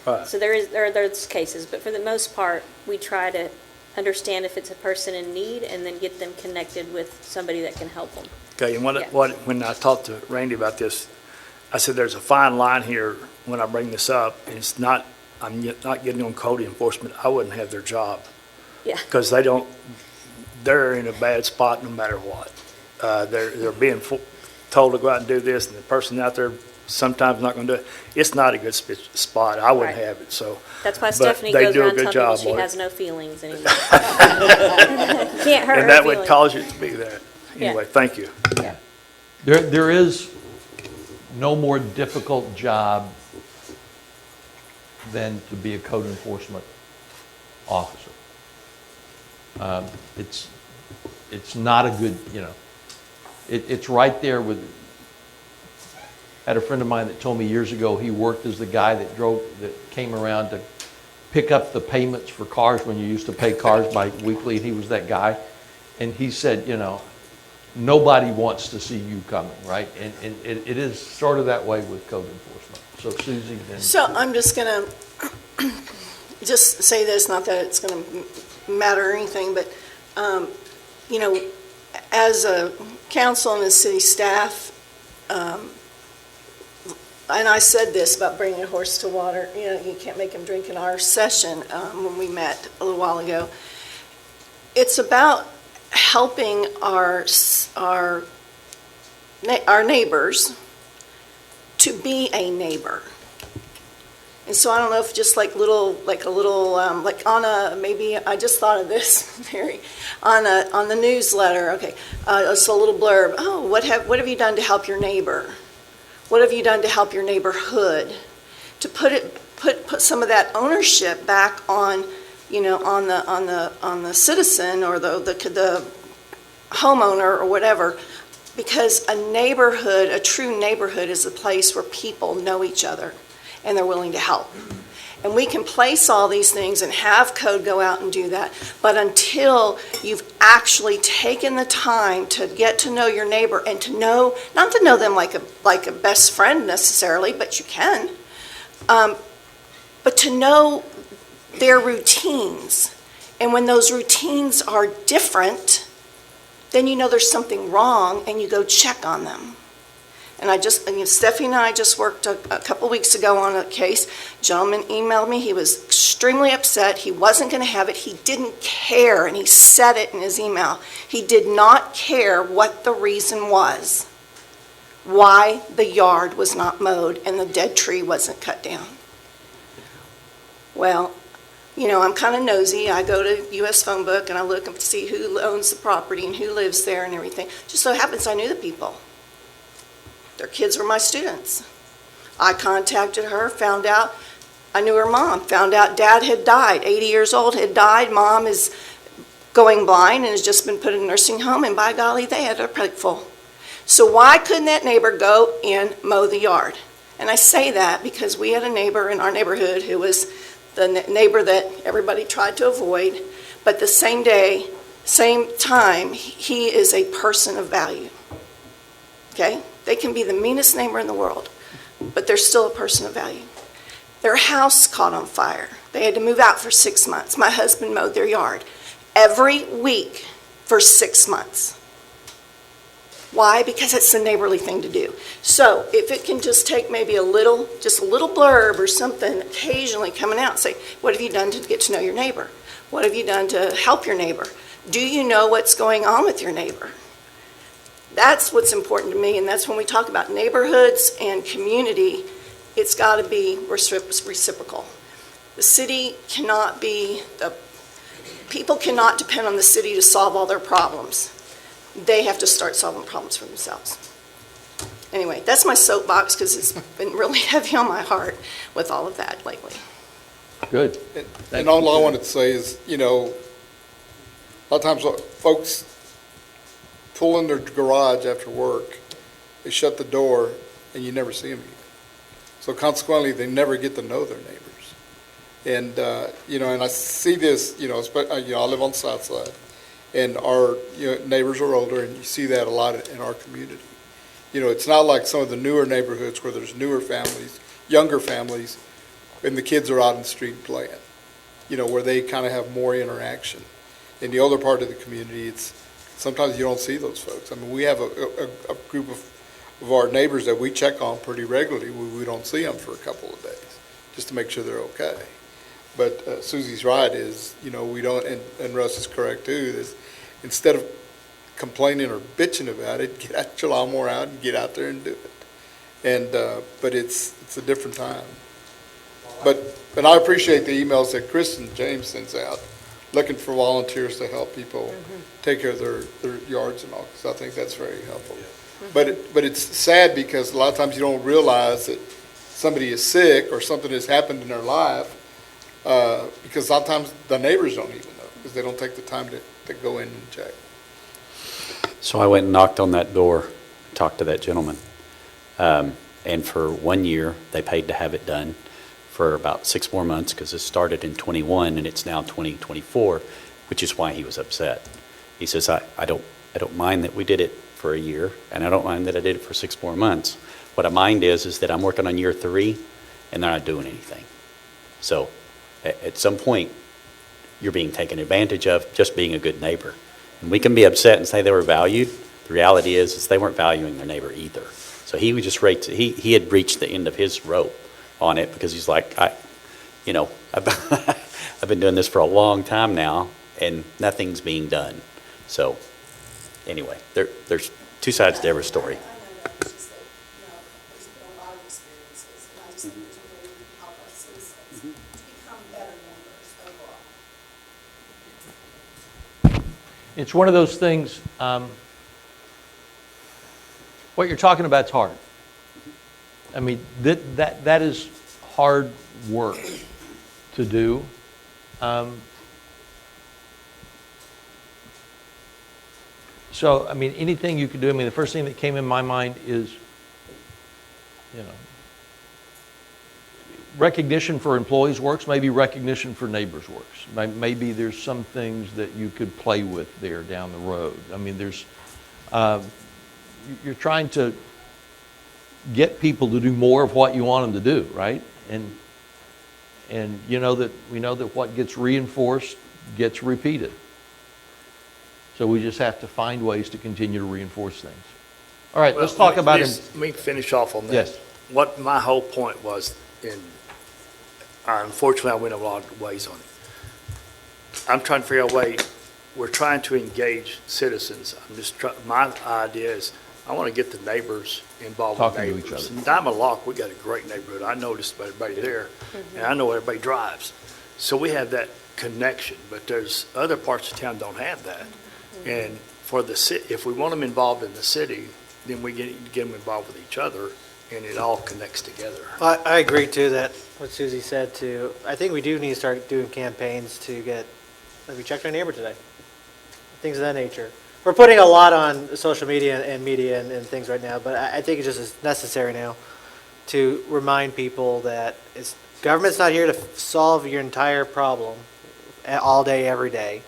Right. So there are those cases, but for the most part, we try to understand if it's a person in need and then get them connected with somebody that can help them. Okay, and Yeah. when I talked to Randy about this, I said there's a fine line here when I bring this up, and it's not, I'm not getting on code enforcement. I wouldn't have their job. Yeah. Because they're in a bad spot no matter what. They're being told to go out and do this, and the person out there sometimes not going to do it. It's not a good spot. I wouldn't Right. have it, so. That's why But Stephanie they goes do a around good telling people job she on it. has no feelings anymore. Can't hurt her And that would feelings. cause you to be that. Yeah. Anyway, thank you. Yeah. There is no more difficult job than to be a code enforcement officer. It's not a good, it's right there with, I had a friend of mine that told me years ago he worked as the guy that came around to pick up the payments for cars when you used to pay cars bi-weekly, and he was that guy. And he said, nobody wants to see you coming, right? And it is sort of that way with code enforcement. So Susie, then. So I'm just going to just say this, not that it's going to matter or anything, but, you know, as a council and as city staff, and I said this about bringing a horse to water, you know, you can't make him drink in our session when we met a little while ago. It's about helping our neighbors to be a neighbor. And so I don't know if just like a little, like on a, maybe, I just thought of this, Mary, on the newsletter, okay, it's a little blurb, oh, what have you done to help your neighbor? What have you done to help your neighborhood? To put some of that ownership back on, you know, on the citizen or the homeowner or whatever, because a neighborhood, a true neighborhood, is a place where people know each other and they're willing to help. And we can place all these things and have code go out and do that, but until you've actually taken the time to get to know your neighbor and to know, not to know them like a best friend necessarily, but you can, but to know their routines. And when those routines are different, then you know there's something wrong and you go check on them. And Stephanie and I just worked a couple weeks ago on a case. Gentleman emailed me. He was extremely upset. He wasn't going to have it. He didn't care, and he said it in his email. He did not care what the reason was, why the yard was not mowed and the dead tree wasn't cut down. Well, you know, I'm kind of nosy. I go to U.S. phone book and I look to see who owns the property and who lives there and everything. Just so happens I knew the people. Their kids were my students. I contacted her, found out, I knew her mom, found out dad had died, 80 years old, had died. Mom is going blind and has just been put in a nursing home, and by golly, they had a plate full. So why couldn't that neighbor go and mow the yard? And I say that because we had a neighbor in our neighborhood who was the neighbor that everybody tried to avoid, but the same day, same time, he is a person of value. Okay? They can be the meanest neighbor in the world, but they're still a person of value. Their house caught on fire. They had to move out for 6 months. My husband mowed their yard every week for 6 months. Why? Because it's the neighborly thing to do. So if it can just take maybe just a little blurb or something occasionally coming out and say, what have you done to get to know your neighbor? What have you done to help your neighbor? Do you know what's going on with your neighbor? That's what's important to me, and that's when we talk about neighborhoods and community, it's got to be reciprocal. The city cannot be, people cannot depend on the city to solve all their problems. They have to start solving problems for themselves. Anyway, that's my soapbox because it's been really heavy on my heart with all of that lately. Good. And all I wanted to say is, you know, a lot of times folks pull in their garage after work, they shut the door, and you never see them again. So consequently, they never get to know their neighbors. And, you know, and I see this, you know, I live on the south side, and our neighbors are older, and you see that a lot in our community. You know, it's not like some of the newer neighborhoods where there's newer families, younger families, and the kids are out in the street playing, you know, where they kind of have more interaction. In the older part of the community, sometimes you don't see those folks. I mean, we have a group of our neighbors that we check on pretty regularly. We don't see them for a couple of days just to make sure they're okay. But Susie's right is, you know, we don't, and Russ is correct too, is instead of complaining or bitching about it, get your lawnmower out and get out there and do it. And, but it's a different time. But I appreciate the emails that Chris and James sends out, looking for volunteers to help people take care of their yards and all, because I think that's very helpful. But it's sad because a lot of times you don't realize that somebody is sick or something has happened in their life, because a lot of times the neighbors don't even know because they don't take the time to go in and check. So I went and knocked on that door, talked to that gentleman. And for 1 year, they paid to have it done for about 6 more months because this started in 21 and it's now 2024, which is why he was upset. He says, I don't mind that we did it for a year, and I don't mind that I did it for 6 more months. What I mind is that I'm working on year 3, and they're not doing anything. So at some point, you're being taken advantage of just being a good neighbor. And we can be upset and say they were valued. The reality is they weren't valuing their neighbor either. So he was just he had reached the end of his rope on it because he's like, I've been doing this for a long time now, and nothing's being done. So anyway, there's two sides to every story. I know that, it's just that, there's been a lot of experiences, and I just think there's a way we can help our citizens to become better members overall. It's one of those things, what you're talking about is hard. I mean, that is hard work to do. So, I mean, anything you can do, I mean, the first thing that came in my mind is, recognition for employees works, maybe recognition for neighbors works. Maybe there's some things that you could play with there down the road. I mean, you're trying to get people to do more of what you want them to do, right? And we know that what gets reinforced gets repeated. So we just have to find ways to continue to reinforce things. All right, let's talk about him. Let me finish off on that. Yes. What my whole point was, unfortunately, I went a lot of ways on it. I'm trying to figure out a way, we're trying to engage citizens. My idea is, I want to get the neighbors involved with Talking to each neighbors. other. In Diamond Lock, we got a great neighborhood. I noticed everybody there, and I know everybody drives. So we have that connection, but there's other parts of town don't have that. And for the city, if we want them involved in the city, then we get them involved with each other, and it all connects together. I agree too, that what Susie said too. I think we do need to start doing campaigns to get, like we checked our neighbor today, things of that nature. We're putting a lot on social media and media and things right now, but I think it's just as necessary now to remind people that government's not here to solve your entire problem all day, every day.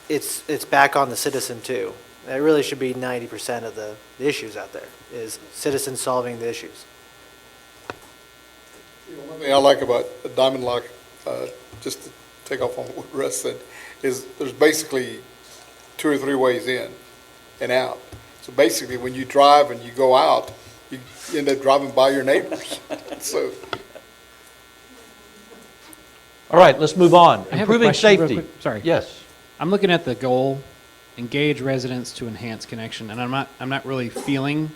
It's back on the citizen too. It really should be 90% of the issues out there, is citizens solving the issues. One thing I like about a Diamond Lock, just to take off on what Russ said, is there's basically 2 or 3 ways in and out. So basically, when you drive and you go out, you end up driving by your neighbors. So, All right, let's move on. I have a Improving question real safety. quick. Sorry. Yes. I'm looking at the goal, engage residents to enhance connection, and I'm not really feeling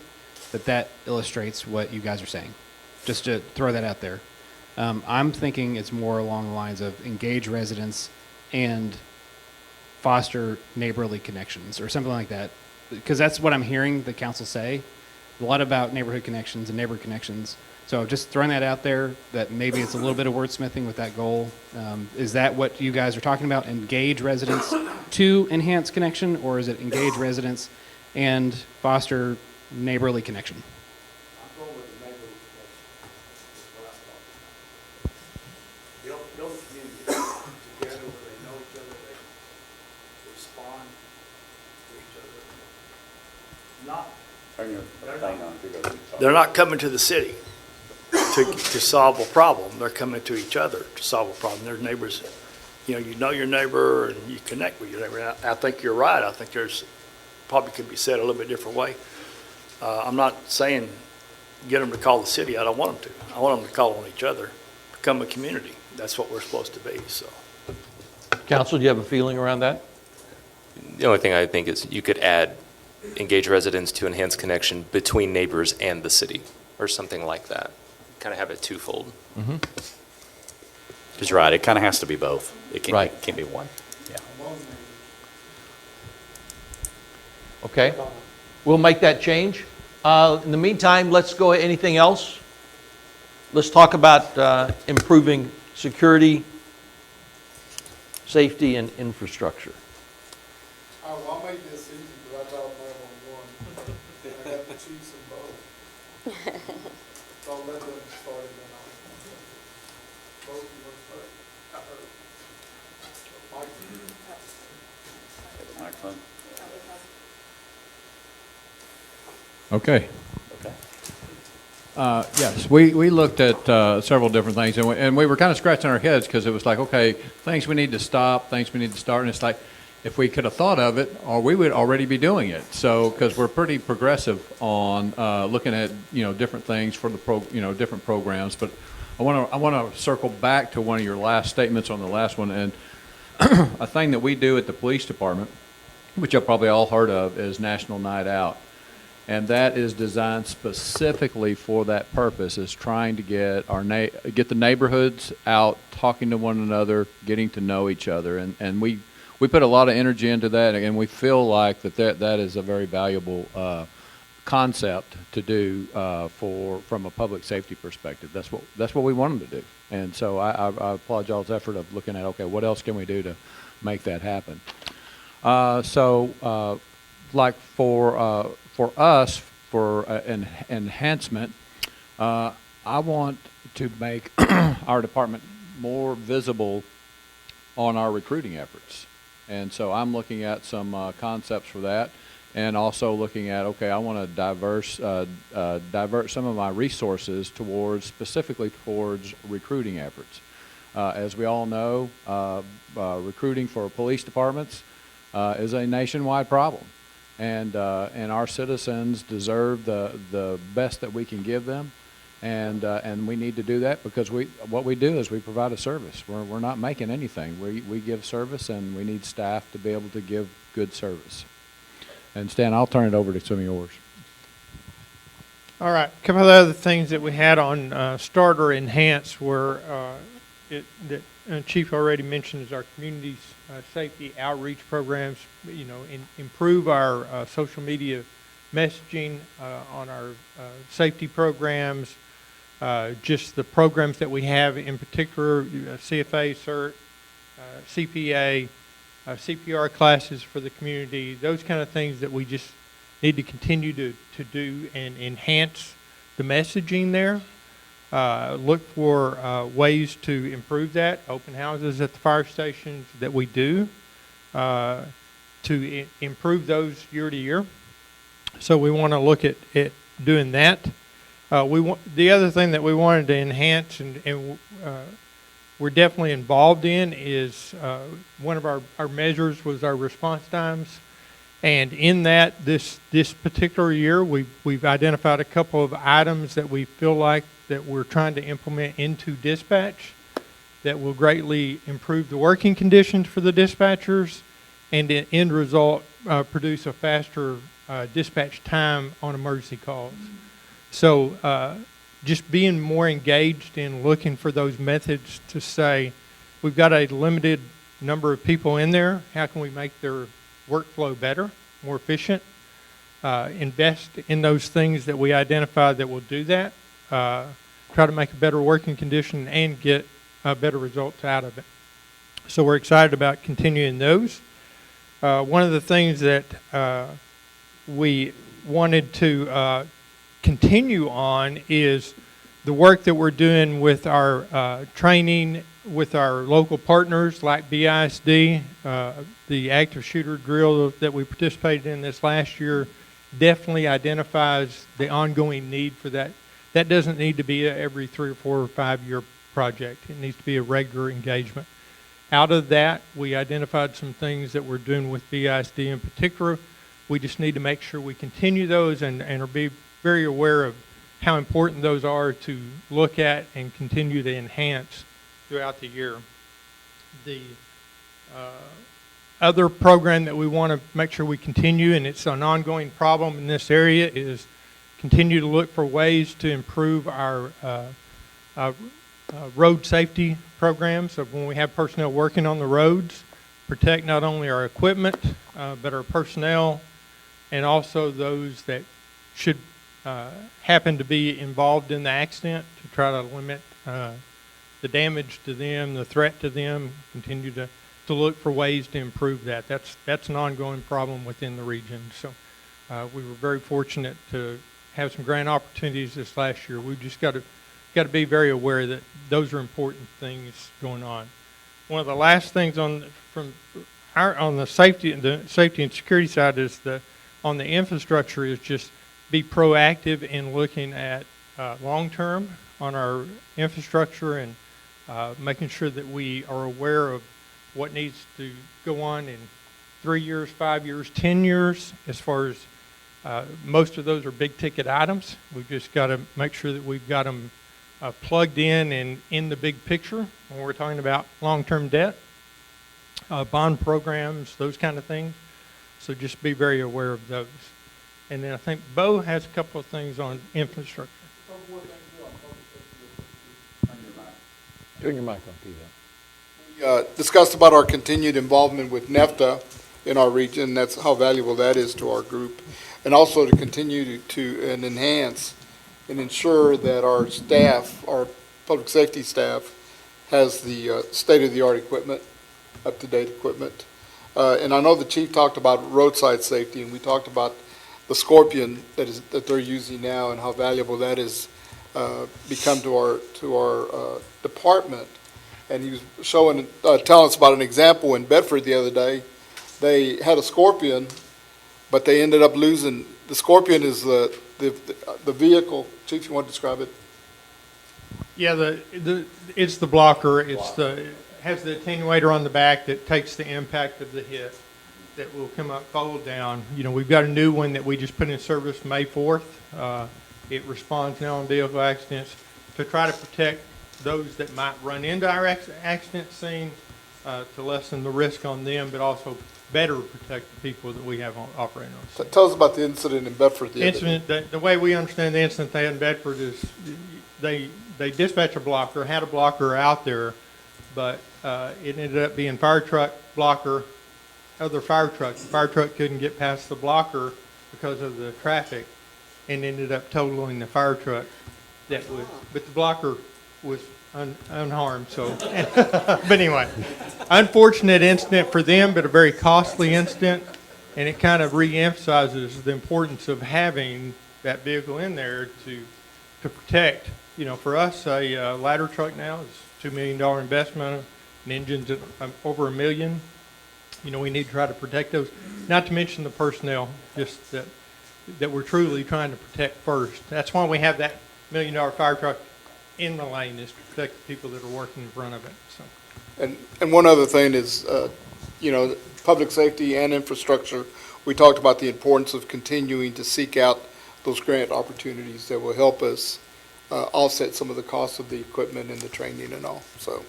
that illustrates what you guys are saying. Just to throw that out there. I'm thinking it's more along the lines of engage residents and foster neighborly connections or something like that. Because that's what I'm hearing the council say, a lot about neighborhood connections and neighbor connections. So just throwing that out there, that maybe it's a little bit of wordsmithing with that goal. Is that what you guys are talking about? Engage residents to enhance connection, or is it engage residents and foster neighborly connection? I'm going with the neighborhood connection. That's what I thought. Build communities together where they know each other, they respond to each other. They're not coming to the city to solve a problem. They're coming to each other to solve a problem. Their neighbors, you know your neighbor and you connect with your neighbor. And I think you're right. I think there's probably could be said a little bit different way. I'm not saying get them to call the city. I don't want them to. I want them to call on each other, become a community. That's what we're supposed to be. So, Council, do you have a feeling around that? The only thing I think is you could add engage residents to enhance connection between neighbors and the city, or something like that. Kind of have it twofold. Because you're right, it kind of has to be both. It can't, Right. it can't be one. Yeah. Okay. We'll make that change. In the meantime, let's go, anything else? Let's talk about improving security, safety, and infrastructure. I'll make this easy because I thought 911. I got the chiefs and both. So I'll let them start and then I'll. Both you want to start? I heard. Mike. Okay. Okay. Yes, we looked at several different things, and we were kind of scratching our heads because it was like, okay, things we need to stop, things we need to start, and it's like, if we could have thought of it, or we would already be doing it. So, because we're pretty progressive on looking at, different things for the different programs. But I want to circle back to one of your last statements on the last one, and a thing that we do at the police department, which you've probably all heard of, is National Night Out. And that is designed specifically for that purpose, is trying to get get the neighborhoods out, talking to one another, getting to know each other. And we put a lot of energy into that, and we feel like that is a very valuable concept to do from a public safety perspective. That's what we want them to do. And so I applaud y'all's effort of looking at, okay, what else can we do to make that happen? Like for us, for an enhancement, I want to make our department more visible on our recruiting efforts. And so I'm looking at some concepts for that, and also looking at, okay, I want to divert some of my resources specifically towards recruiting efforts. As we all know, recruiting for police departments is a nationwide problem. And our citizens deserve the best that we can give them, and we need to do that because what we do is we provide a service. We're not making anything. We give service, and we need staff to be able to give good service. And Stan, I'll turn it over to some of yours. All right, a couple of other things that we had on Start or Enhance were that Chief already mentioned is our community's safety outreach programs. Improve our social media messaging on our safety programs. Just the programs that we have, in particular, CFA, CERT, CPA, CPR classes for the community. Those kind of things that we just need to continue to do and enhance the messaging there. Look for ways to improve that. Open houses at the fire stations that we do to improve those year to year. So we want to look at doing that. The other thing that we wanted to enhance and we're definitely involved in is one of our measures was our response times. And in that, this particular year, we've identified a couple of items that we feel like that we're trying to implement into dispatch that will greatly improve the working conditions for the dispatchers and in end result produce a faster dispatch time on emergency calls. So just being more engaged in looking for those methods to say, we've got a limited number of people in there, how can we make their workflow better, more efficient? Invest in those things that we identify that will do that. Try to make a better working condition and get better results out of it. So we're excited about continuing those. One of the things that we wanted to continue on is the work that we're doing with our training with our local partners like BISD. The active shooter drill that we participated in this last year definitely identifies the ongoing need for that. That doesn't need to be every 3 or 4 or 5 year project. It needs to be a regular engagement. Out of that, we identified some things that we're doing with BISD in particular. We just need to make sure we continue those and are be very aware of how important those are to look at and continue to enhance throughout the year. The other program that we want to make sure we continue, and it's an ongoing problem in this area, is continue to look for ways to improve our road safety programs of when we have personnel working on the roads, protect not only our equipment, but our personnel, and also those that should happen to be involved in the accident to try to limit the damage to them, the threat to them, continue to look for ways to improve that. That's an ongoing problem within the region. So we were very fortunate to have some grant opportunities this last year. We've just got to be very aware that those are important things going on. One of the last things on the safety and security side is on the infrastructure is just be proactive in looking at long-term on our infrastructure and making sure that we are aware of what needs to go on in 3 years, 5 years, 10 years, as far as most of those are big-ticket items. We've just got to make sure that we've got them plugged in and in the big picture when we're talking about long-term debt, bond programs, those kind of things. So just be very aware of those. And then I think Bo has a couple of things on infrastructure. Turn your mic on, Peter. We discussed about our continued involvement with NEFTA in our region. That's how valuable that is to our group. And also to continue to enhance and ensure that our staff, our public safety staff, has the state-of-the-art equipment, up-to-date equipment. And I know the chief talked about roadside safety, and we talked about the Scorpion that they're using now and how valuable that has become to our department. And he was telling us about an example in Bedford the other day. They had a Scorpion, but they ended up losing. The Scorpion is the vehicle. Chief, you want to describe it? Yeah, it's the blocker. It has the attenuator on the back that takes the impact of the hit that will come up, fold down. You know, we've got a new one that we just put in service May 4th. It responds now on vehicle accidents to try to protect those that might run into our accident scene, to lessen the risk on them, but also better protect the people that we have operating on scene. Tell us about the incident in Bedford the other day. The way we understand the incident they had in Bedford is they dispatched a blocker, had a blocker out there, but it ended up being fire truck blocker, other fire truck. The fire truck couldn't get past the blocker because of the traffic and ended up totaling the fire truck. But the blocker was unharmed, so. But anyway, unfortunate incident for them, but a very costly incident, and it kind of reemphasizes the importance of having that vehicle in there to protect. You know, for us, a ladder truck now is $2 million investment, an engine's over $1 million. You know, we need to try to protect those, not to mention the personnel, just that we're truly trying to protect first. That's why we have that $1 million fire truck in the lane, is to protect the people that are working in front of it. So. And one other thing is, you know, public safety and infrastructure. We talked about the importance of continuing to seek out those grant opportunities that will help us offset some of the costs of the equipment and the training and all. So,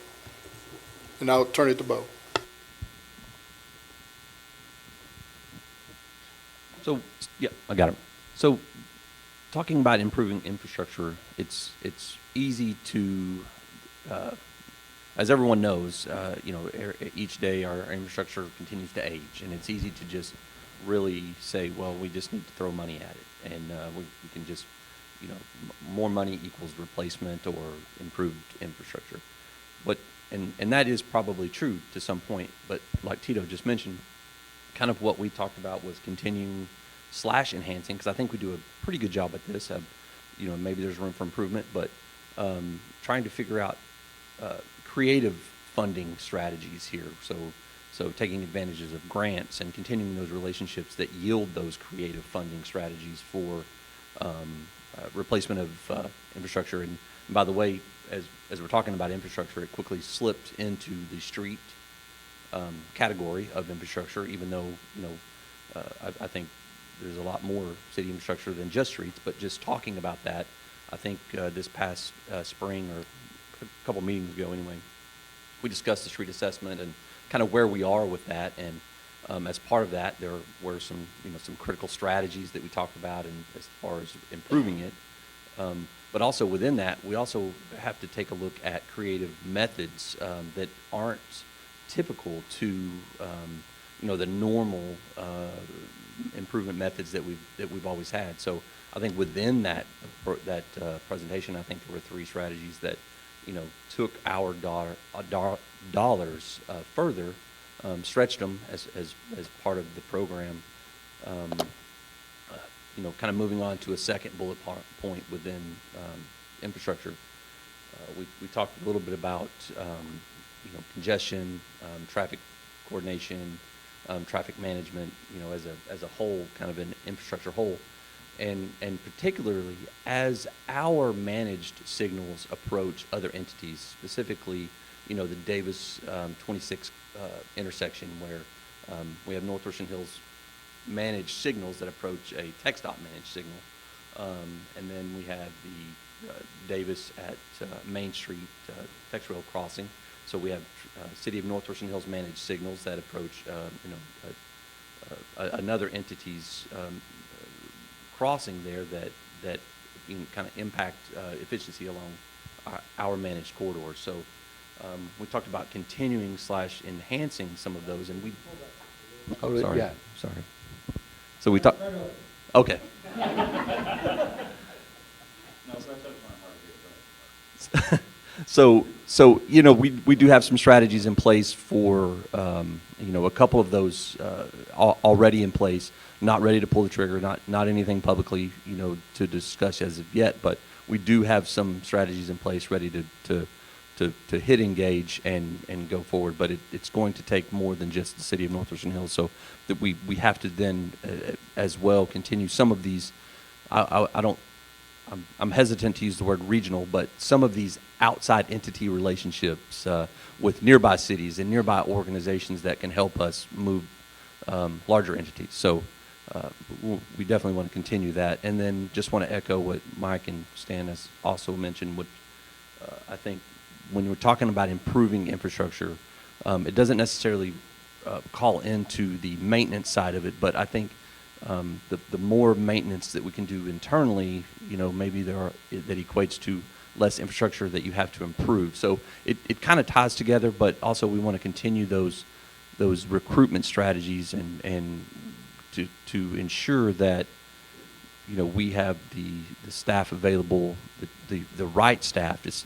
and I'll turn it to Bo. So, yeah, I got it. So, talking about improving infrastructure, it's easy to, as everyone knows, you know, each day our infrastructure continues to age, and it's easy to just really say, well, we just need to throw money at it, and we can just, you know, more money equals replacement or improved infrastructure. And that is probably true to some point, but like Tito just mentioned, kind of what we talked about was continuing / enhancing, because I think we do a pretty good job at this. You know, maybe there's room for improvement, but trying to figure out creative funding strategies here. So taking advantages of grants and continuing those relationships that yield those creative funding strategies for replacement of infrastructure. And by the way, as we're talking about infrastructure, it quickly slipped into the street category of infrastructure, even though, you know, I think there's a lot more city infrastructure than just streets, but just talking about that, I think this past spring, or a couple meetings ago anyway, we discussed the street assessment and kind of where we are with that. And as part of that, there were some critical strategies that we talked about, and as far as improving it. But also within that, we also have to take a look at creative methods that aren't typical to you know, the normal improvement methods that we've always had. So I think within that presentation, I think there were 3 strategies that, you know, took our dollars further, stretched them as part of the program. You know, kind of moving on to a second bullet point within infrastructure. We talked a little bit about you know, congestion, traffic coordination, traffic management, you know, as a whole, kind of an infrastructure whole. And particularly as our managed signals approach other entities, specifically, the Davis 26 intersection where we have North Richland Hills managed signals that approach a TxDOT managed signal. And then we have the Davis at Main Street Tex Rail crossing. So we have City of North Richland Hills managed signals that approach, another entity's crossing there that kind of impact efficiency along our managed corridors. So we talked about continuing / enhancing some of those, and we. Oh, Sorry. yeah. Sorry. So we talked. Okay. So we do have some strategies in place for a couple of those already in place. Not ready to pull the trigger. Not anything publicly to discuss as of yet. But we do have some strategies in place ready to hit engage and go forward. But it's going to take more than just the City of North Richland Hills. So that we have to then as well continue some of these. I'm hesitant to use the word regional, but some of these outside entity relationships with nearby cities and nearby organizations that can help us move larger entities. So we definitely want to continue that. And then just want to echo what Mike and Stan has also mentioned. What I think when we're talking about improving infrastructure, it doesn't necessarily call into the maintenance side of it, but I think the more maintenance that we can do internally, maybe that equates to less infrastructure that you have to improve. So it kind of ties together, but also we want to continue those recruitment strategies and to ensure that we have the staff available, the right staff is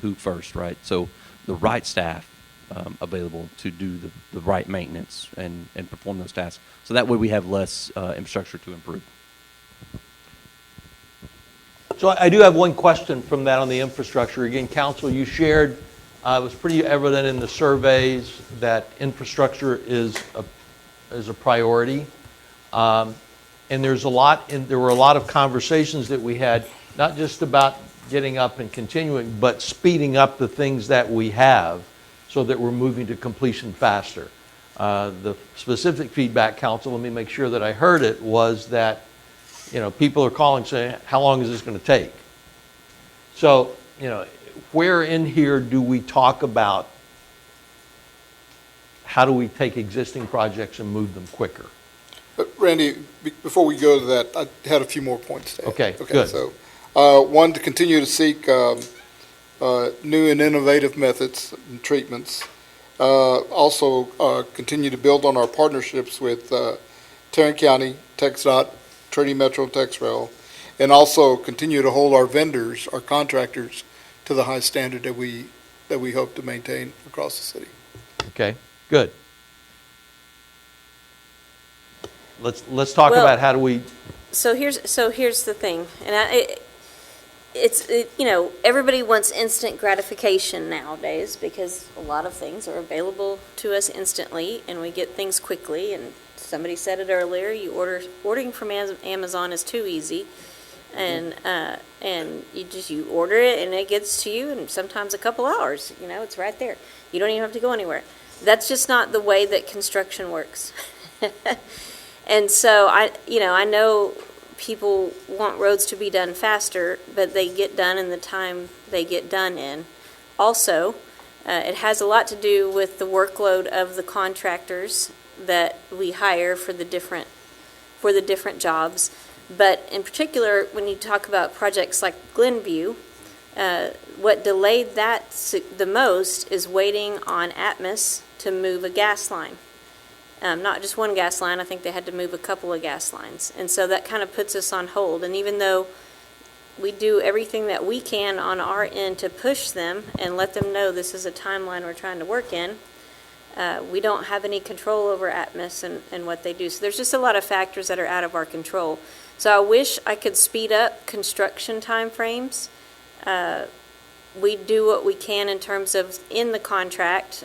who first, right? So the right staff available to do the right maintenance and perform those tasks. So that way we have less infrastructure to improve. So I do have one question from that on the infrastructure. Again, Council, you shared, it was pretty evident in the surveys that infrastructure is a priority. And there were a lot of conversations that we had, not just about getting up and continuing, but speeding up the things that we have so that we're moving to completion faster. The specific feedback, Council, let me make sure that I heard it, was that people are calling saying, how long is this going to take? So, where in here do we talk about how do we take existing projects and move them quicker? Randy, before we go to that, I had a few more points to add. Okay, good. So, one, to continue to seek new and innovative methods and treatments. Also, continue to build on our partnerships with Tarrant County, TxDOT, Trinity Metro, and Tex Rail, and also continue to hold our vendors, our contractors, to the high standard that we hope to maintain across the city. Okay, good. Let's talk Well, about how do we. So here's the thing, and everybody wants instant gratification nowadays because a lot of things are available to us instantly, and we get things quickly. And somebody said it earlier: ordering from Amazon is too easy, and you order it and it gets to you in sometimes a couple hours. It's right there. You don't even have to go anywhere. That's just not the way that construction works. And so I know people want roads to be done faster, but they get done in the time they get done in. Also, it has a lot to do with the workload of the contractors that we hire for the different jobs. But in particular, when you talk about projects like Glenview, what delayed that the most is waiting on Atmos to move a gas line. Not just one gas line, I think they had to move a couple of gas lines. And so that kind of puts us on hold. And even though we do everything that we can on our end to push them and let them know this is a timeline we're trying to work in, we don't have any control over Atmos and what they do. So there's just a lot of factors that are out of our control. So I wish I could speed up construction timeframes. We do what we can in terms of in the contract,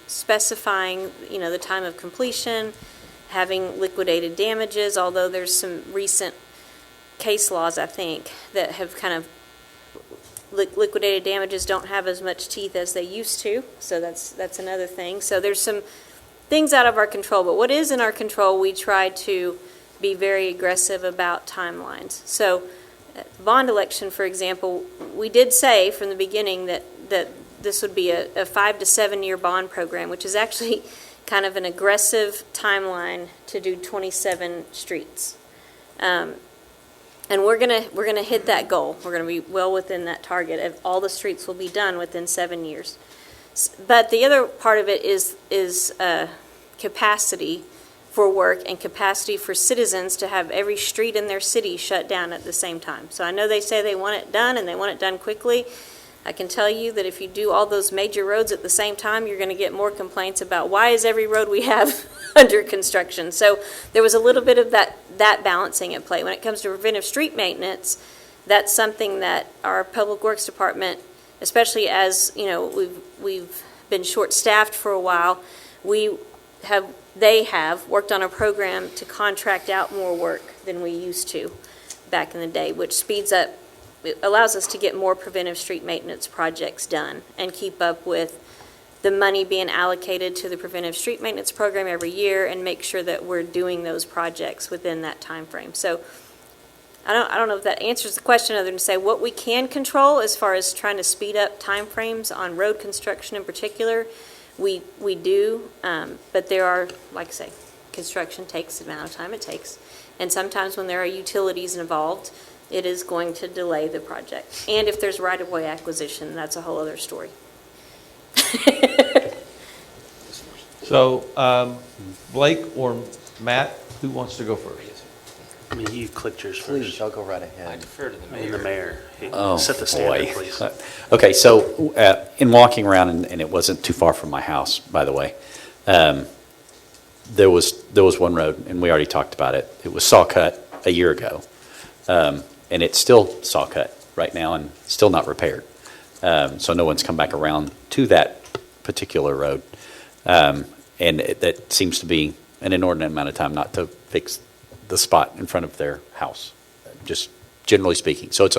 specifying, the time of completion, having liquidated damages, although there's some recent case laws, I think, that have kind of liquidated damages don't have as much teeth as they used to, so that's another thing. So there's some things out of our control, but what is in our control, we try to be very aggressive about timelines. So at the bond election, for example, we did say from the beginning that this would be a 5 to 7 year bond program, which is actually kind of an aggressive timeline to do 27 streets. And we're gonna hit that goal. We're gonna be well within that target of all the streets will be done within 7 years. But the other part of it is capacity for work and capacity for citizens to have every street in their city shut down at the same time. So I know they say they want it done and they want it done quickly. I can tell you that if you do all those major roads at the same time, you're going to get more complaints about why is every road we have under construction. So there was a little bit of that balancing at play. When it comes to preventive street maintenance, that's something that our Public Works Department, especially as we've been short-staffed for a while, they have worked on a program to contract out more work than we used to back in the day, which speeds up, it allows us to get more preventive street maintenance projects done and keep up with the money being allocated to the preventive street maintenance program every year and make sure that we're doing those projects within that time frame. So I don't know if that answers the question other than to say what we can control as far as trying to speed up time frames on road construction in particular. We do, but there are, like I say, construction takes the amount of time it takes. And sometimes when there are utilities involved, it is going to delay the project. And if there's right-of-way acquisition, that's a whole other story. So, Blake or Matt, who wants to go first? I mean, you clicked yours first. Please, I'll go right ahead. I defer to the mayor. And the mayor. Oh, Set the standard, boy. please. Okay, so in walking around, and it wasn't too far from my house, by the way, there was one road, and we already talked about it. It was saw cut a year ago, and it's still saw cut right now and still not repaired. So no one's come back around to that particular road, and that seems to be an inordinate amount of time not to fix the spot in front of their house, just generally speaking. So it's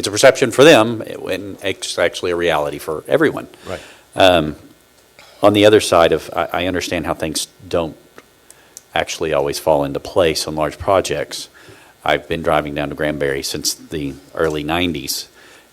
a perception for them, and it's actually a reality for everyone. Right. On the other side of, I understand how things don't actually always fall into place on large projects. I've been driving down to Granbury since the early 90s,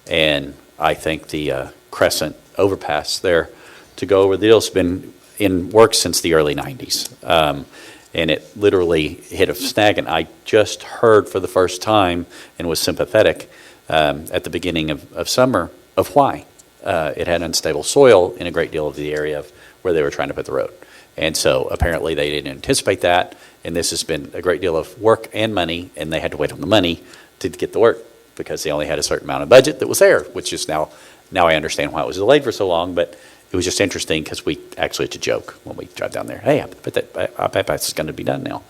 and I think the Crescent overpass there to go over the hill's been in work since the early 90s. And it literally hit a snag, and I just heard for the first time and was sympathetic at the beginning of summer of why. It had unstable soil in a great deal of the area of where they were trying to put the road. And so apparently they didn't anticipate that, and this has been a great deal of work and money, and they had to wait on the money to get the work because they only had a certain amount of budget that was there, which is now I understand why it was delayed for so long, but it was just interesting because it's a joke when we drive down there. Hey, I bet that's going to be done now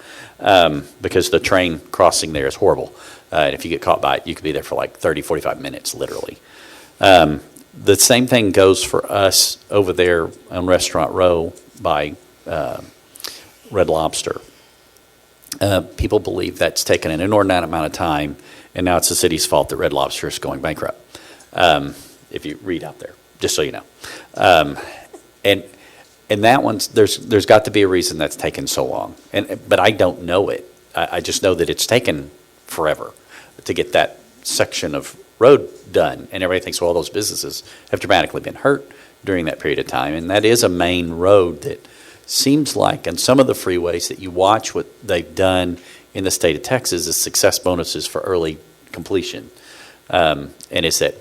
because the train crossing there is horrible. And if you get caught by it, you could be there for like 30, 45 minutes, literally. The same thing goes for us over there on Restaurant Row by Red Lobster. People believe that's taken an inordinate amount of time, and now it's the city's fault that Red Lobster is going bankrupt. If you read out there, just so you know. And that one's, there's got to be a reason that's taken so long. But I don't know it. I just know that it's taken forever to get that section of road done. And everybody thinks, well, those businesses have dramatically been hurt during that period of time. And that is a main road that seems like, on some of the freeways that you watch what they've done in the state of Texas, is success bonuses for early completion. And is that,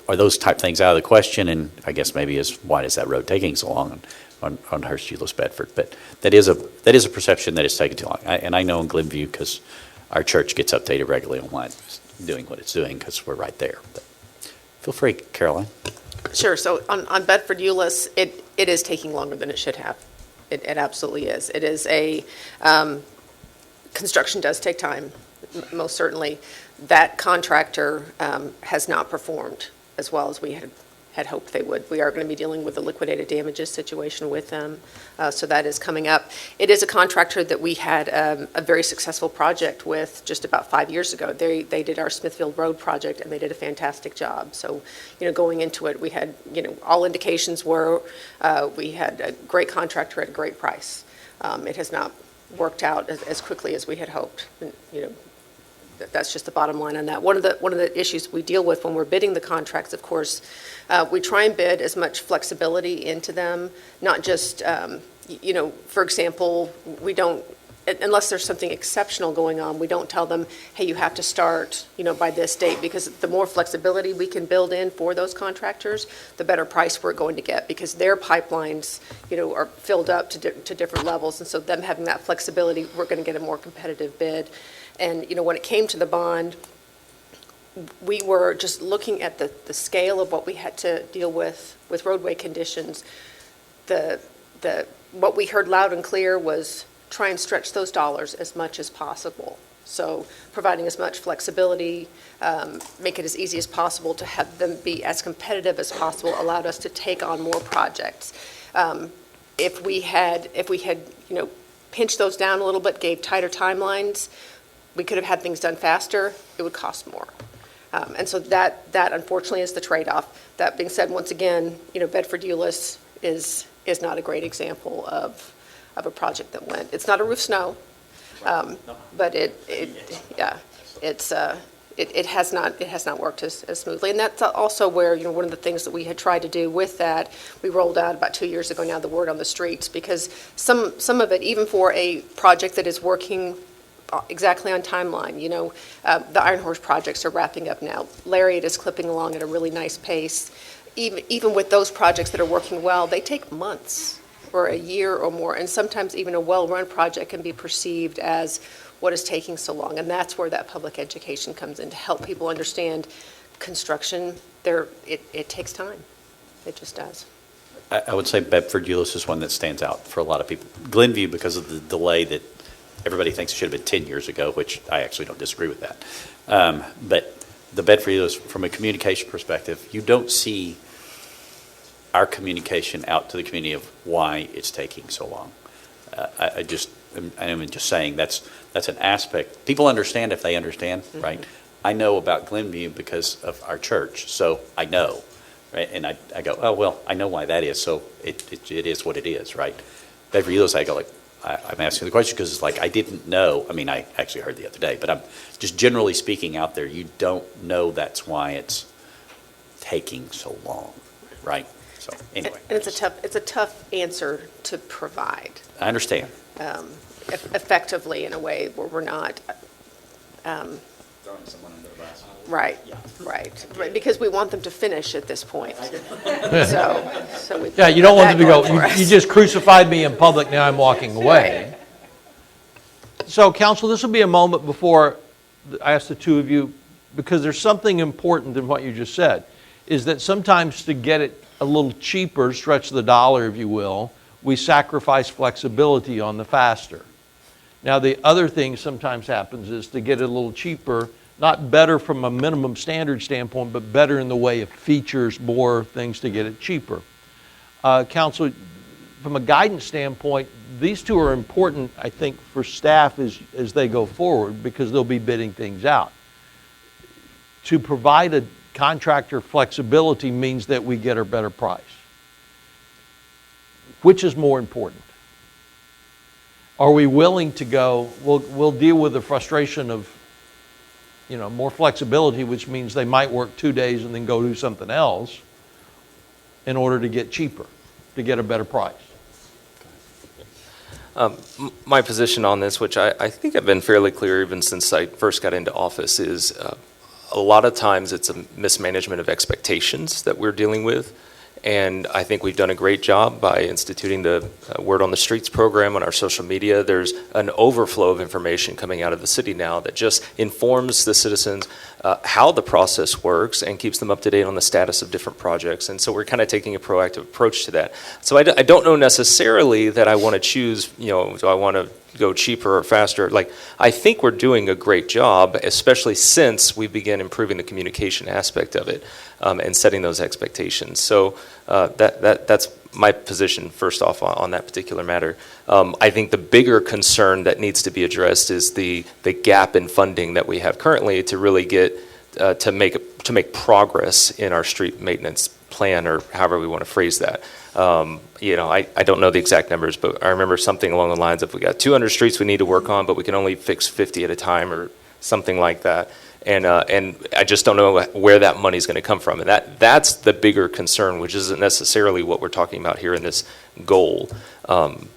are those type things out of the question? And I guess maybe is why is that road taking so long on Hurst, Euless, Bedford? But that is a perception that it's taking too long. And I know in Glenview, because our church gets updated regularly on why it's doing what it's doing, because we're right there. But feel free, Caroline. Sure. So on Bedford, Euless, it is taking longer than it should have. It absolutely is. It is construction does take time, most certainly. That contractor has not performed as well as we had had hoped they would. We are going to be dealing with a liquidated damages situation with them, so that is coming up. It is a contractor that we had a very successful project with just about 5 years ago. They did our Smithfield Road project, and they did a fantastic job. So, going into it, we had, all indications were we had a great contractor at a great price. It has not worked out as quickly as we had hoped. And, that's just the bottom line on that. One of the issues we deal with when we're bidding the contracts, of course, we try and bid as much flexibility into them, not just, for example, we don't, unless there's something exceptional going on, we don't tell them, hey, you have to start, by this date, because the more flexibility we can build in for those contractors, the better price we're going to get, because their pipelines, are filled up to different levels, and so them having that flexibility, we're going to get a more competitive bid. And, when it came to the bond, we were just looking at the scale of what we had to deal with roadway conditions. What we heard loud and clear was try and stretch those dollars as much as possible. So providing as much flexibility, make it as easy as possible to have them be as competitive as possible, allowed us to take on more projects. If we had, pinched those down a little bit, gave tighter timelines, we could have had things done faster. It would cost more. And so that unfortunately is the trade-off. That being said, once again, Bedford Euless is not a great example of a project that went. It's not a roof snow, but it has not worked as smoothly. And that's also where, one of the things that we had tried to do with that, we rolled out about 2 years ago now, the word on the streets, because some of it, even for a project that is working exactly on timeline, the Iron Horse projects are wrapping up now. Lariat is clipping along at a really nice pace. Even with those projects that are working well, they take months or a year or more, and sometimes even a well-run project can be perceived as what is taking so long, and that's where that public education comes in, to help people understand construction. It takes time. It just does. I would say Bedford Euless is one that stands out for a lot of people. Glenview, because of the delay that everybody thinks it should have been 10 years ago, which I actually don't disagree with that. But the Bedford Euless, from a communication perspective, you don't see our communication out to the community of why it's taking so long. I'm just saying that's an aspect. People understand if they understand, right? I know about Glenview because of our church, so I know, right? And I go, oh, well, I know why that is, so it is what it is, right? Bedford Euless, I go like, I'm asking the question because it's like I didn't know. I mean, I actually heard the other day, but I'm just generally speaking out there, you don't know that's why it's taking so long, right? So anyway. And it's a tough answer to provide. I understand. Effectively in a way where we're not Throwing someone under the bus. Right, because we want them to finish at this point. So we Yeah, you don't want them to go, you just crucified me in public, now I'm walking away. So, council, this will be a moment before I ask the two of you, because there's something important in what you just said, is that sometimes to get it a little cheaper, stretch the dollar, if you will, we sacrifice flexibility on the faster. Now, the other thing sometimes happens is to get it a little cheaper, not better from a minimum standard standpoint, but better in the way of features, more things to get it cheaper. Council, from a guidance standpoint, these two are important, I think, for staff as they go forward, because they'll be bidding things out. To provide a contractor flexibility means that we get a better price. Which is more important? Are we willing to go, we'll deal with the frustration of, more flexibility, which means they might work 2 days and then go do something else in order to get cheaper, to get a better price? My position on this, which I think I've been fairly clear even since I first got into office, is a lot of times it's a mismanagement of expectations that we're dealing with. And I think we've done a great job by instituting the Word on the Streets program on our social media. There's an overflow of information coming out of the city now that just informs the citizens how the process works and keeps them up to date on the status of different projects. And so we're kind of taking a proactive approach to that. So I don't know necessarily that I want to choose, do I want to go cheaper or faster. Like, I think we're doing a great job, especially since we began improving the communication aspect of it, and setting those expectations. So that's my position, first off, on that particular matter. I think the bigger concern that needs to be addressed is the gap in funding that we have currently to really get to make progress in our street maintenance plan, or however we want to phrase that. I don't know the exact numbers, but I remember something along the lines of, we got 200 streets we need to work on, but we can only fix 50 at a time, or something like that. And I just don't know where that money's going to come from. And that's the bigger concern, which isn't necessarily what we're talking about here in this goal. And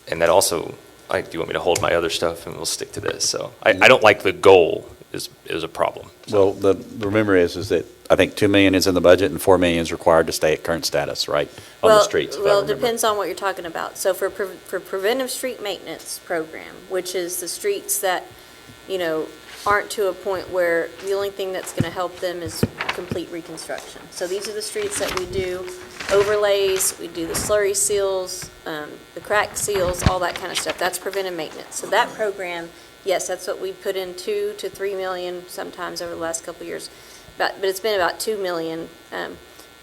that also, do you want me to hold my other stuff and we'll stick to this? So I don't like the goal is a problem. Well, the rumor is that I think 2 million is in the budget and 4 million is required to stay at current status, right? On the streets. if I Well, it remember. depends on what you're talking about. So for preventive street maintenance program, which is the streets that, aren't to a point where the only thing that's going to help them is complete reconstruction. So these are the streets that we do overlays, we do the slurry seals, the crack seals, all that kind of stuff. That's preventive maintenance. So that program, yes, that's what we put in 2 to 3 million sometimes over the last couple of years. But it's been about 2 million.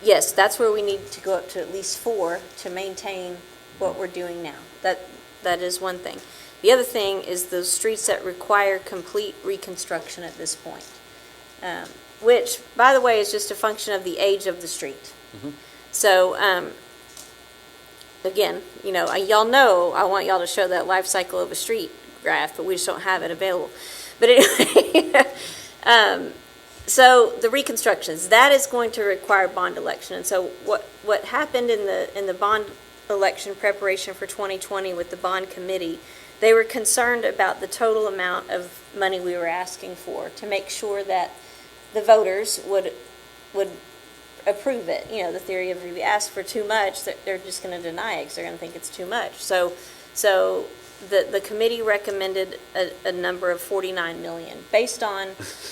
Yes, that's where we need to go up to at least 4 to maintain what we're doing now. That is one thing. The other thing is those streets that require complete reconstruction at this point, which, by the way, is just a function of the age of the street. So, again, y'all know I want y'all to show that life cycle of a street graph, but we just don't have it available. But anyway, so the reconstructions, that is going to require bond election. And so what happened in the bond election preparation for 2020 with the bond committee, they were concerned about the total amount of money we were asking for to make sure that the voters would approve it. The theory of if you ask for too much, they're just going to deny it because they're going to think it's too much. So the committee recommended a number of 49 million based on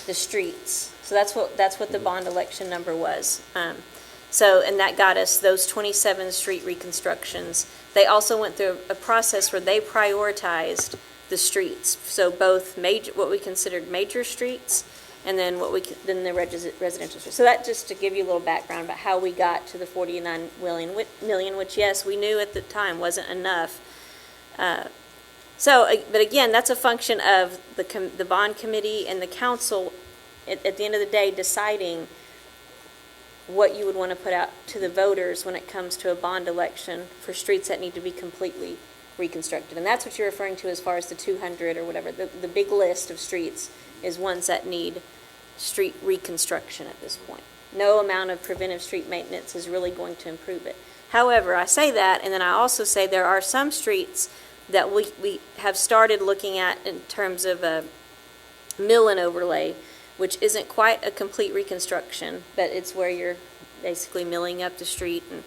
the streets. So that's what the bond election number was. And that got us those 27 street reconstructions. They also went through a process where they prioritized the streets. So both what we considered major streets, and then then the residential streets. So that just to give you a little background about how we got to the 49 million, which yes, we knew at the time wasn't enough. But again, that's a function of the bond committee and the council at the end of the day deciding what you would want to put out to the voters when it comes to a bond election for streets that need to be completely reconstructed. And that's what you're referring to as far as the 200 or whatever. The big list of streets is ones that need street reconstruction at this point. No amount of preventive street maintenance is really going to improve it. However, I say that, and then I also say there are some streets that we have started looking at in terms of a mill and overlay, which isn't quite a complete reconstruction, but it's where you're basically milling up the street and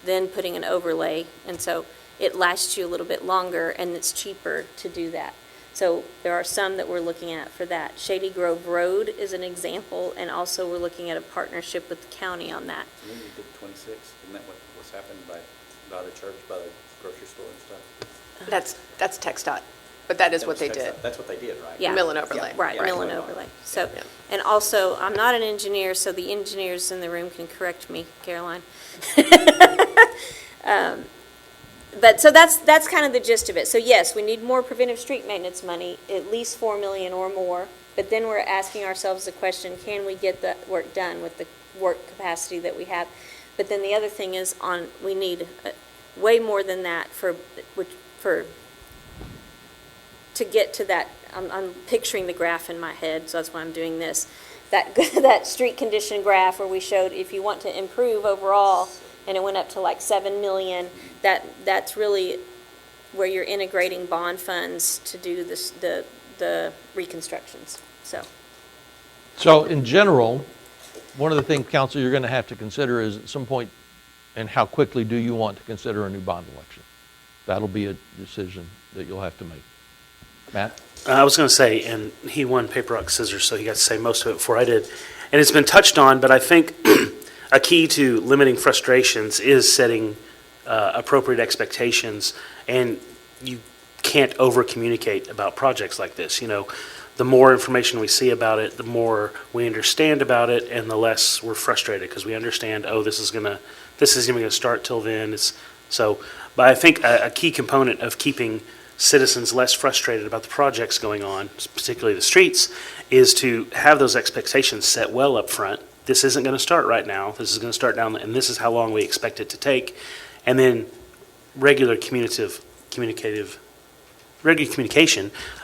then putting an overlay. And so it lasts you a little bit longer, and it's cheaper to do that. So there are some that we're looking at for that. Shady Grove Road is an example, and also we're looking at a partnership with the county on that. And then you did 26, isn't that what's happened by the church, by the grocery store and stuff? That's TxDOT, but that is what they did. That's what they did, right? Yeah. Mill and overlay. Right, mill and overlay. So, and also, I'm not an engineer, so the engineers in the room can correct me, Caroline. But so that's kind of the gist of it. So yes, we need more preventive street maintenance money, at least 4 million or more. But then we're asking ourselves the question, can we get the work done with the work capacity that we have? But then the other thing is we need way more than that to get to that. I'm picturing the graph in my head, so that's why I'm doing this. That street condition graph where we showed if you want to improve overall, and it went up to like 7 million, that's really where you're integrating bond funds to do this, the reconstructions. So in general, one of the things, Council, you're going to have to consider is at some point, and how quickly do you want to consider a new bond election? That'll be a decision that you'll have to make. Matt? I was going to say, and he won paper, rock, scissors, so he got to say most of it before I did. And it's been touched on, but I think a key to limiting frustrations is setting appropriate expectations. And you can't over-communicate about projects like this. The more information we see about it, the more we understand about it, and the less we're frustrated because we understand, this isn't even going to start till then. But I think a key component of keeping citizens less frustrated about the projects going on, particularly the streets, is to have those expectations set well up front. This isn't going to start right now. This is going to start down, and this is how long we expect it to take. And then regular communication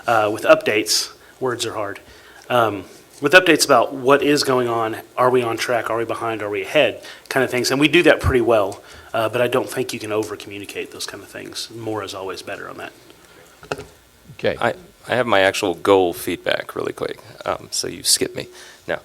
with updates. Words are hard. With updates about what is going on, are we on track, are we behind, are we ahead, kind of things. And we do that pretty well, but I don't think you can over-communicate those kind of things. More is always better on that. Okay. I have my actual goal feedback really quick, so you skip me. No.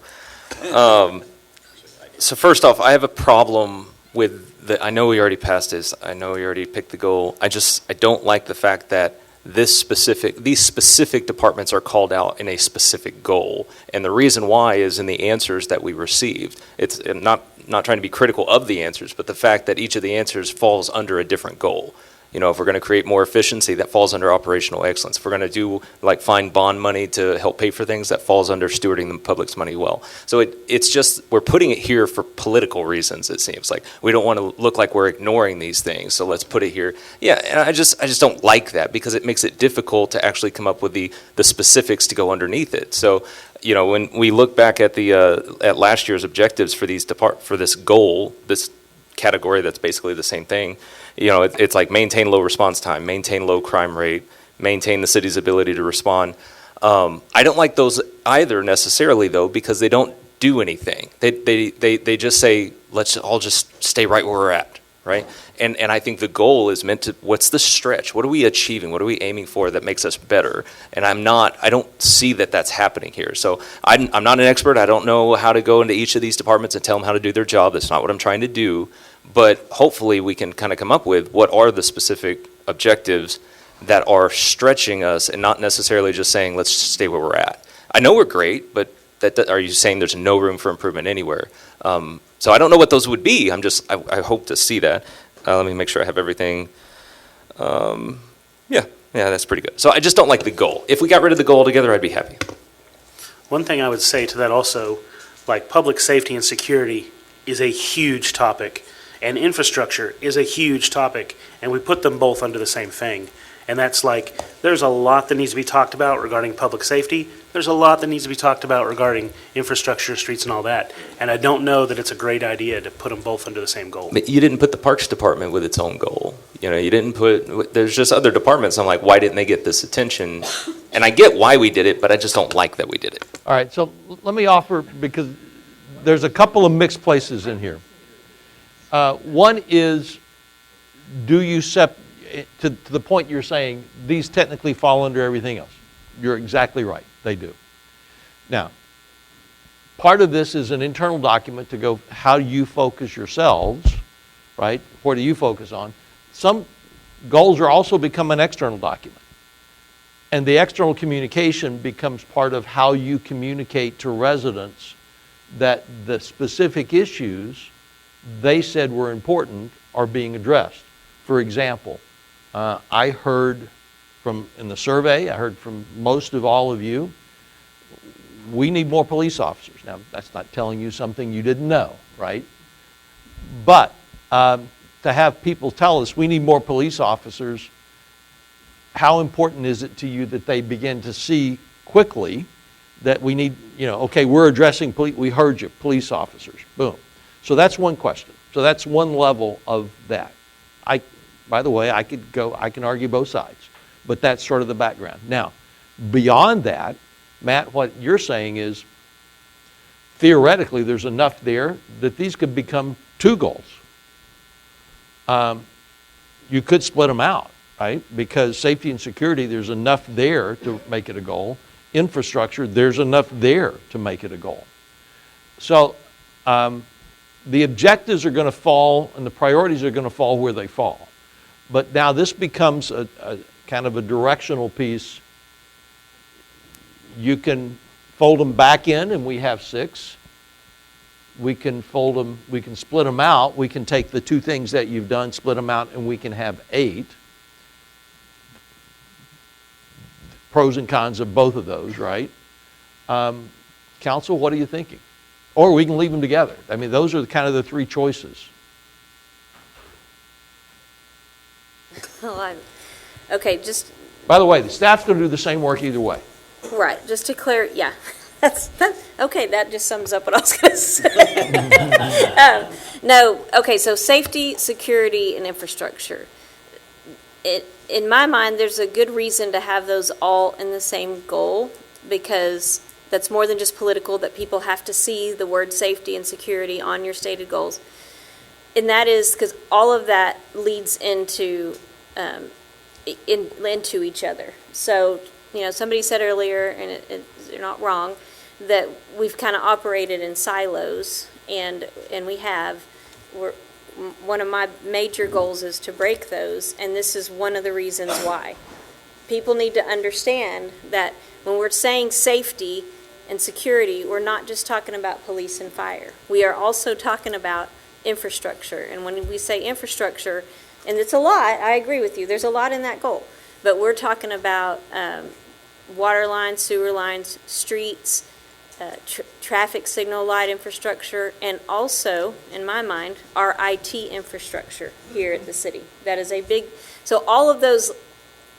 So first off, I have a problem with I know we already passed this. I know we already picked the goal. I don't like the fact that these specific departments are called out in a specific goal. And the reason why is in the answers that we received. It's not trying to be critical of the answers, but the fact that each of the answers falls under a different goal. If we're going to create more efficiency, that falls under operational excellence. If we're going to do find bond money to help pay for things, that falls under stewarding the public's money well. So it's just, we're putting it here for political reasons, it seems like. We don't want to look like we're ignoring these things, so let's put it here. Yeah, and I just don't like that because it makes it difficult to actually come up with the specifics to go underneath it. So, when we look back at at last year's objectives for for this goal, this category that's basically the same thing, it's like maintain low response time, maintain low crime rate, maintain the city's ability to respond. I don't like those either necessarily, though, because they don't do anything. They just say, let's all just stay right where we're at, right? And I think the goal is meant to, what's the stretch? What are we achieving? What are we aiming for that makes us better? And I don't see that that's happening here. So I'm not an expert. I don't know how to go into each of these departments and tell them how to do their job. That's not what I'm trying to do. But hopefully we can kind of come up with what are the specific objectives that are stretching us and not necessarily just saying, let's stay where we're at. I know we're great, but are you saying there's no room for improvement anywhere? So I don't know what those would be. I hope to see that. Let me make sure I have everything. Yeah, that's pretty good. So I just don't like the goal. If we got rid of the goal together, I'd be happy. One thing I would say to that also, public safety and security is a huge topic, and infrastructure is a huge topic, and we put them both under the same thing. And that's there's a lot that needs to be talked about regarding public safety. There's a lot that needs to be talked about regarding infrastructure, streets, and all that. And I don't know that it's a great idea to put them both under the same goal. But you didn't put the Parks Department with its own goal. You didn't there's just other departments. I'm like, why didn't they get this attention? And I get why we did it, but I just don't like that we did it. All right, so let me offer, because there's a couple of mixed places in here. One is, do you to the point you're saying, these technically fall under everything else. You're exactly right, they do. Now, part of this is an internal document to go, how do you focus yourselves, right? What do you focus on? Some goals are also become an external document. And the external communication becomes part of how you communicate to residents that the specific issues they said were important are being addressed. For example, I heard in the survey, I heard from most of all of you, we need more police officers. Now, that's not telling you something you didn't know, right? But to have people tell us we need more police officers, how important is it to you that they begin to see quickly that we need, okay, we're addressing we heard you, police officers, boom. So that's one question. So that's one level of that. By the way, I can argue both sides, but that's sort of the background. Now, beyond that, Matt, what you're saying is theoretically there's enough there that these could become two goals. You could split them out, right? Because safety and security, there's enough there to make it a goal. Infrastructure, there's enough there to make it a goal. So the objectives are going to fall and the priorities are going to fall where they fall. But now this becomes a kind of a directional piece. You can fold them back in and we have 6. We can fold them, we can split them out. We can take the 2 things that you've done, split them out, and we can have 8. pros and cons of both of those, right? Council, what are you thinking? Or we can leave them together. I mean, those are kind of the three choices. Well, okay, just, By the way, the staff's going to do the same work either way. right, just to clear, yeah. Okay, that just sums up what I was going to say. No, okay, so safety, security, and infrastructure. In my mind, there's a good reason to have those all in the same goal, because that's more than just political, that people have to see the word safety and security on your stated goals. And that is because all of that leads into into each other. So, somebody said earlier, and you're not wrong, that we've kind of operated in silos, and one of my major goals is to break those, and this is one of the reasons why. People need to understand that when we're saying safety and security, we're not just talking about police and fire. We are also talking about infrastructure, and when we say infrastructure, and it's a lot, I agree with you, there's a lot in that goal, but we're talking about water lines, sewer lines, streets, traffic signal light infrastructure, and also, in my mind, our IT infrastructure here at the city. That is a big, so all of those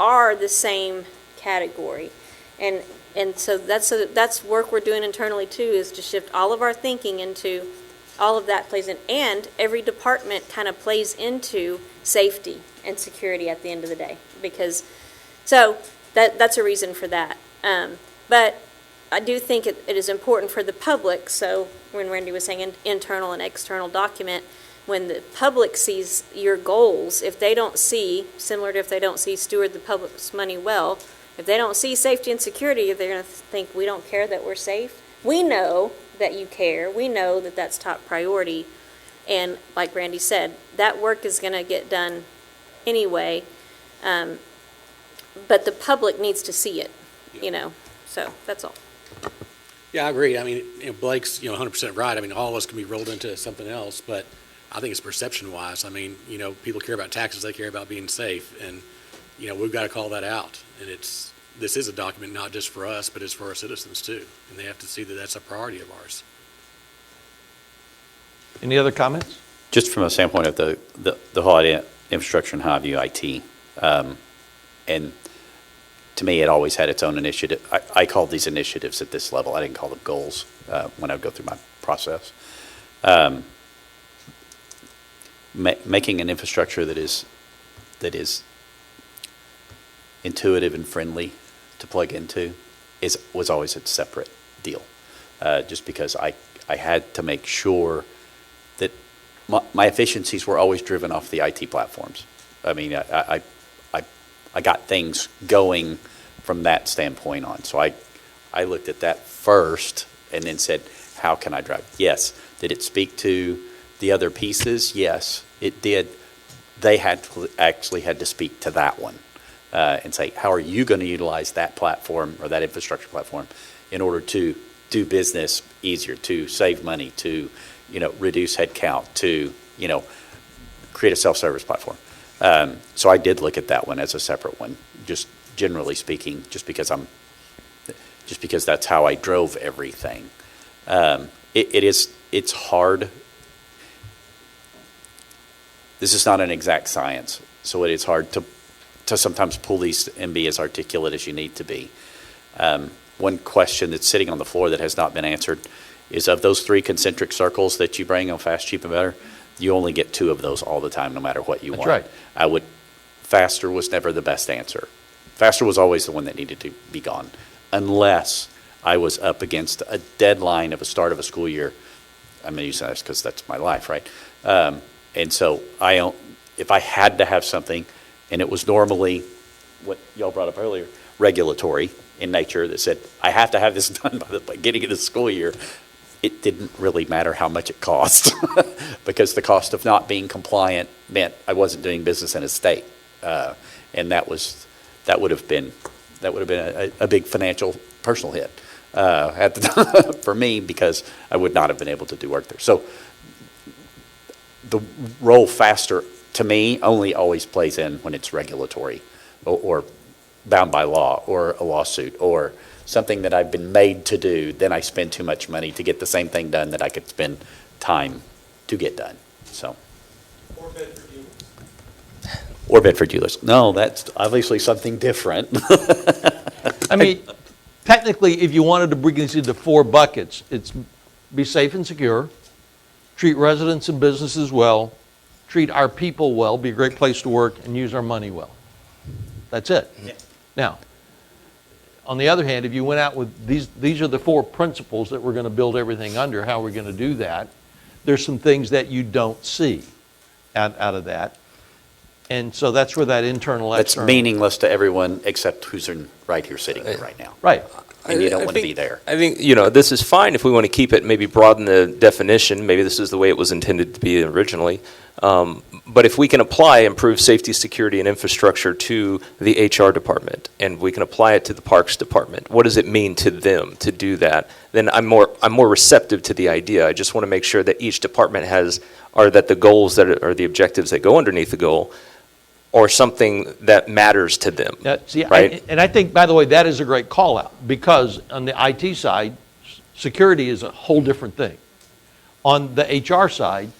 are the same category. And so that's work we're doing internally too, is to shift all of our thinking into all of that plays in, and every department kind of plays into safety and security at the end of the day, because, so that's a reason for that. But I do think it is important for the public, so when Randy was saying internal and external document, when the public sees your goals, if they don't see, similar to if they don't see steward the public's money well, if they don't see safety and security, they're going to think we don't care that we're safe. We know that you care. We know that that's top priority. And like Randy said, that work is going to get done anyway. But the public needs to see it, so that's all. Yeah, I agree. I mean, Blake's, 100% right. I mean, all of us can be rolled into something else, but I think it's perception-wise. I mean, people care about taxes, they care about being safe, and, we've got to call that out. And this is a document not just for us, but it's for our citizens too, and they have to see that that's a priority of ours. Any other comments? Just from a standpoint of the whole idea, infrastructure and how I view IT, and to me, it always had its own initiative. I called these initiatives at this level. I didn't call them goals when I would go through my process. Making an infrastructure that is intuitive and friendly to plug into was always a separate deal. Just because I had to make sure that my efficiencies were always driven off the IT platforms. I mean, I got things going from that standpoint on. So I looked at that first and then said, how can I drive? Yes. Did it speak to the other pieces? Yes, it did. They actually had to speak to that one and say, how are you going to utilize that platform or that infrastructure platform in order to do business easier, to save money, to reduce headcount, to create a self-service platform. So I did look at that one as a separate one, just generally speaking, just because that's how I drove everything. It's hard. This is not an exact science, so it is hard to sometimes pull these and be as articulate as you need to be. One question that's sitting on the floor that has not been answered is, of those 3 concentric circles that you bring on fast, cheap, and better, you only get 2 of those all the time, no matter what you want. That's right. Faster was never the best answer. Faster was always the one that needed to be gone, unless I was up against a deadline of a start of a school year. I'm going to use that because that's my life, right? And so if I had to have something, and it was normally what y'all brought up earlier, regulatory in nature, that said, I have to have this done by the beginning of the school year, it didn't really matter how much it cost because the cost of not being compliant meant I wasn't doing business in a state. And that would have been a big financial personal hit at the time for me, because I would not have been able to do work there. So the role faster, to me, only always plays in when it's regulatory or bound by law or a lawsuit or something that I've been made to do, then I spend too much money to get the same thing done that I could spend time to get done, so. Or Bedford Dealers. No, that's obviously something different. I mean, technically, if you wanted to bring these into 4 buckets, it's be safe and secure, treat residents and businesses well, treat our people well, be a great place to work, and use our money well. That's it. Yeah. Now, on the other hand, if you went out with these are the 4 principles that we're going to build everything under, how we're going to do that, there's some things that you don't see out of that. And so that's where that internal, That's external. meaningless to everyone except who's right here sitting here right now. Right. And you don't I want to think- be there. I think, this is fine if we want to keep it, maybe broaden the definition. Maybe this is the way it was intended to be originally. But if we can apply improved safety, security, and infrastructure to the HR department, and we can apply it to the Parks Department, what does it mean to them to do that? Then I'm more receptive to the idea. I just want to make sure that each department or that the goals that are the objectives that go underneath the goal or something that matters to them. Right? And I think, by the way, that is a great call out, because on the IT side, security is a whole different thing. On the HR side,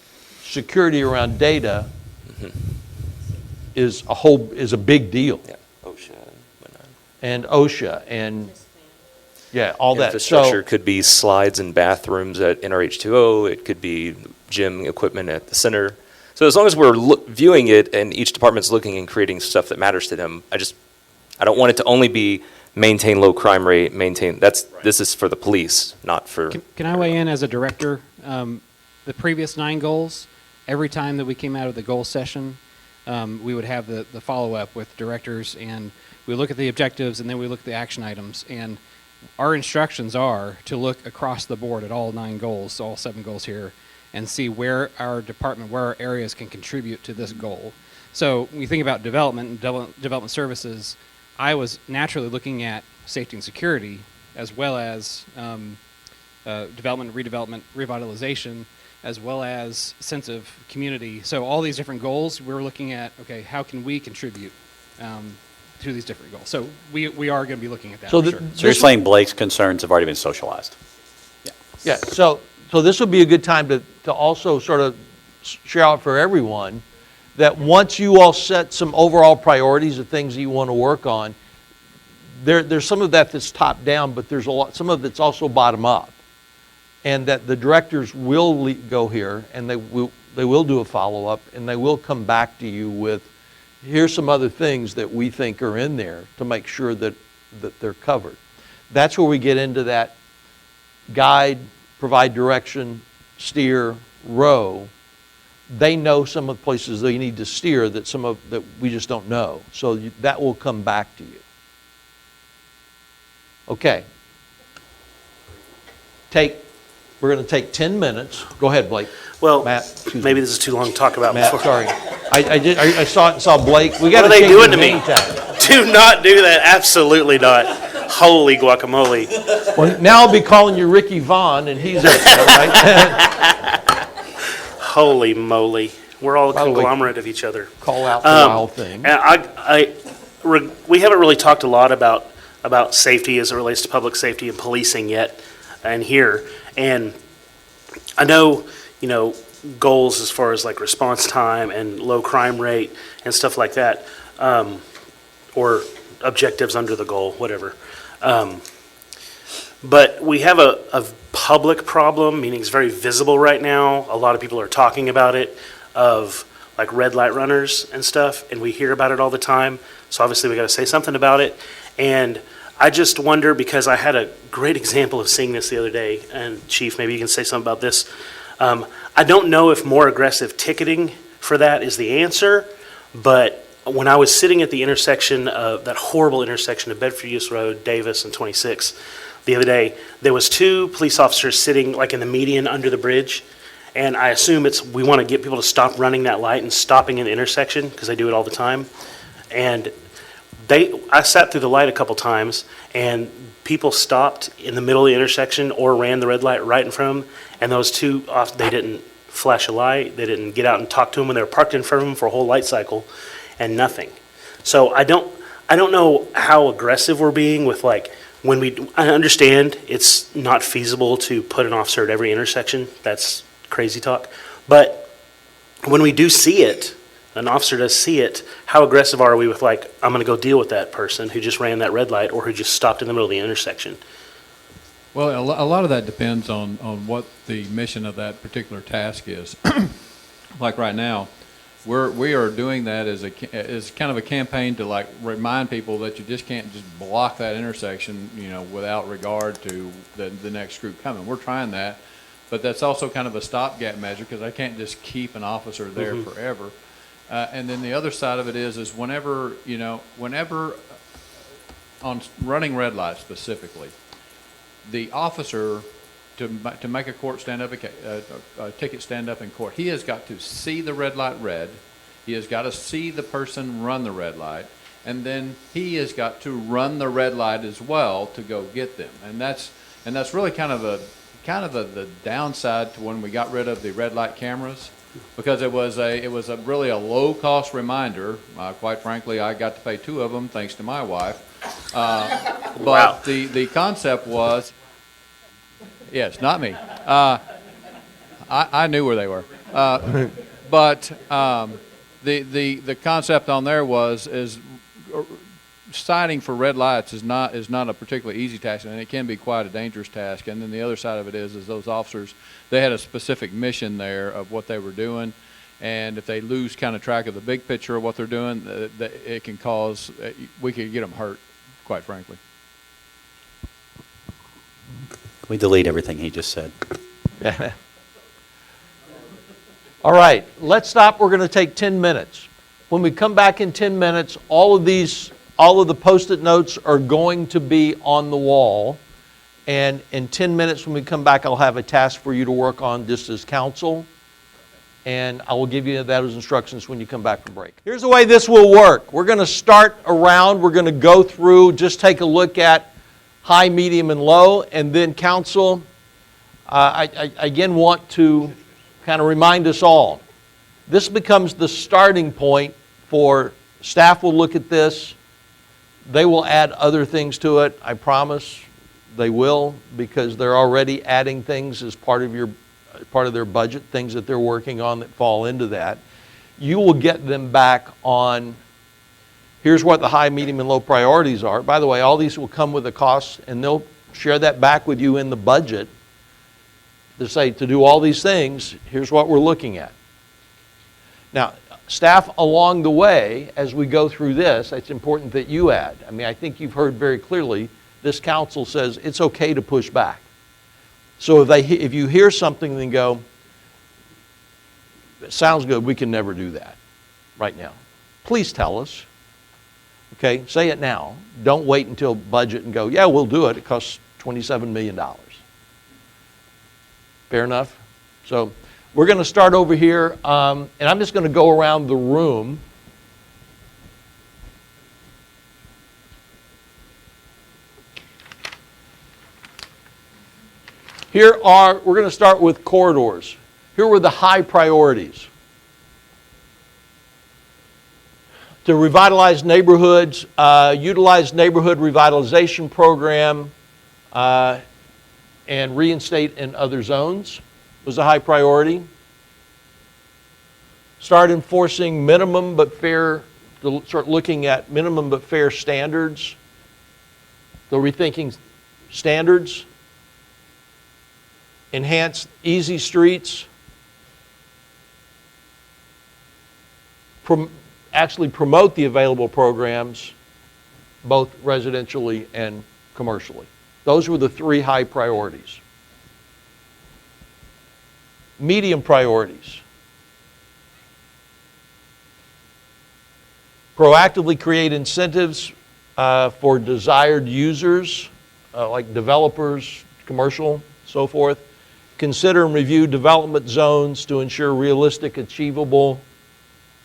security around data is a big deal. Yeah, OSHA. And OSHA and all that. Infrastructure could be slides and bathrooms at NRH2O. It could be gym equipment at the center. So as long as we're viewing it and each department's looking and creating stuff that matters to them, I don't want it to only be maintain low crime rate, this is for the police, not for. Can I weigh in as a director? The previous 9 goals, every time that we came out of the goal session, we would have the follow-up with directors, and we look at the objectives, and then we look at the action items. And our instructions are to look across the board at all 9 goals, all 7 goals here, and see where our department, where our areas can contribute to this goal. So when you think about development and development services, I was naturally looking at safety and security, as well as development, redevelopment, revitalization, as well as sense of community. So all these different goals, we're looking at, okay, how can we contribute to these different goals? So we are going to be looking at that, So for the- sure. So you're saying Blake's concerns have already been socialized? Yeah, so this would be a good time to also sort of share out for everyone that once you all set some overall priorities of things that you want to work on, there's some of that that's top down, but there's some of it's also bottom up. And that the directors will go here and they will do a follow-up, and they will come back to you with, here's some other things that we think are in there to make sure that they're covered. That's where we get into that guide, provide direction, steer, row. They know some of the places they need to steer that we just don't know. So that will come back to you. Okay. We're going to take 10 minutes. Go ahead, Blake. Well, Matt, excuse maybe me. this is too long to talk about Matt, before. sorry. I saw Blake. We got What to are they change doing the to me? name tag. Do not do that. Absolutely not. Holy guacamole. Well, now I'll be calling you Ricky Vaughn, and he's upset, right? Holy moly. We're all a By the way, conglomerate of each other. Call out the wild thing. And we haven't really talked a lot about safety as it relates to public safety and policing yet, and here. And I know, goals as far as like response time and low crime rate and stuff like that, or objectives under the goal, whatever. But we have a public problem, meaning it's very visible right now. A lot of people are talking about it, of like red light runners and stuff, and we hear about it all the time. So obviously we got to say something about it. And I just wonder, because I had a great example of seeing this the other day, and Chief, maybe you can say something about this. I don't know if more aggressive ticketing for that is the answer, but when I was sitting at the intersection of that horrible intersection of Bedford Use Road, Davis, and 26 the other day, there was 2 police officers sitting like in the median under the bridge, and I assume we want to get people to stop running that light and stopping in the intersection because they do it all the time. And I sat through the light a couple times, and people stopped in the middle of the intersection or ran the red light right in front of them, and those 2, they didn't flash a light, they didn't get out and talk to them when they were parked in front of them for a whole light cycle, and nothing. So I don't know how aggressive we're being with like, I understand it's not feasible to put an officer at every intersection. That's crazy talk. But when we do see it, an officer does see it, how aggressive are we with like, I'm going to go deal with that person who just ran that red light or who just stopped in the middle of the intersection? Well, a lot of that depends on what the mission of that particular task is. Like right now, we are doing that as kind of a campaign to like remind people that you just can't just block that intersection, without regard to the next group coming. We're trying that, but that's also kind of a stopgap measure because I can't just keep an officer there forever. And then the other side of it is whenever on running red lights specifically, the officer, to make a court stand up, a ticket stand up in court, he has got to see the red light red, he has got to see the person run the red light, and then he has got to run the red light as well to go get them. And that's really kind of the downside to when we got rid of the red light cameras, because it was a really a low cost reminder. Quite frankly, I got to pay 2 of them thanks to my wife. But Wow. the concept was, yes, not me. I knew where they were. But the concept on there is citing for red lights is not a particularly easy task, and it can be quite a dangerous task. And then the other side of it is those officers, they had a specific mission there of what they were doing, and if they lose kind of track of the big picture of what they're doing, it can cause, we could get them hurt, quite frankly. Can we delete everything he just said? All right, let's stop. We're going to take 10 minutes. When we come back in 10 minutes, all of the Post-it notes are going to be on the wall. And in 10 minutes when we come back, I'll have a task for you to work on just as council. And I will give you those instructions when you come back from break. Here's the way this will work. We're going to start around. We're going to go through, just take a look at high, medium, and low. And then council, I again want to kind of remind us all. This becomes the starting point for staff will look at this. They will add other things to it. I promise they will, because they're already adding things as part of their budget, things that they're working on that fall into that. You will get them back on, here's what the high, medium, and low priorities are. By the way, all these will come with a cost, and they'll share that back with you in the budget to say, to do all these things, here's what we're looking at. Now, staff, along the way, as we go through this, it's important that you add. I mean, I think you've heard very clearly, this council says it's okay to push back. So if you hear something and go, it sounds good, we can never do that right now. Please tell us. Okay, say it now. Don't wait until budget and go, yeah, we'll do it. It costs $27 million. Fair enough? So we're going to start over here, and I'm just going to go around the room. We're going to start with corridors. Here were the high priorities. To revitalize neighborhoods, utilize neighborhood revitalization program, and reinstate in other zones was a high priority. Start enforcing minimum but fair, start looking at minimum but fair standards. So rethinking standards. Enhance easy streets. Actually promote the available programs, both residentially and commercially. Those were the 3 high priorities. Medium priorities. Proactively create incentives for desired users, like developers, commercial, so forth. Consider and review development zones to ensure realistic, achievable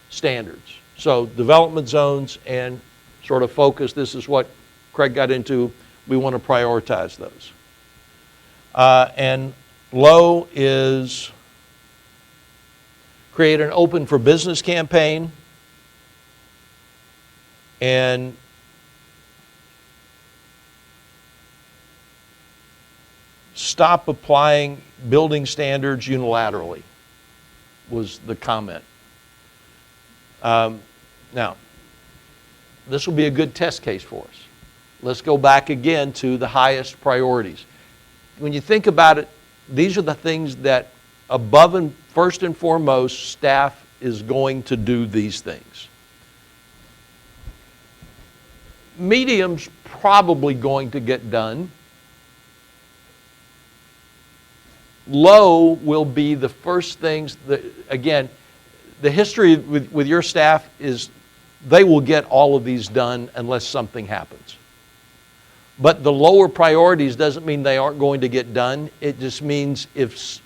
standards. So development zones and sort of focus, this is what Craig got into, we want to prioritize those. And low is create an open for business campaign and stop applying building standards unilaterally, was the comment. Now, this will be a good test case for us. Let's go back again to the highest priorities. When you think about it, these are the things that above and first and foremost, staff is going to do these things. Medium's probably going to get done. Low will be the first things that, again, the history with your staff is they will get all of these done unless something happens. But the lower priorities doesn't mean they aren't going to get done. It just means if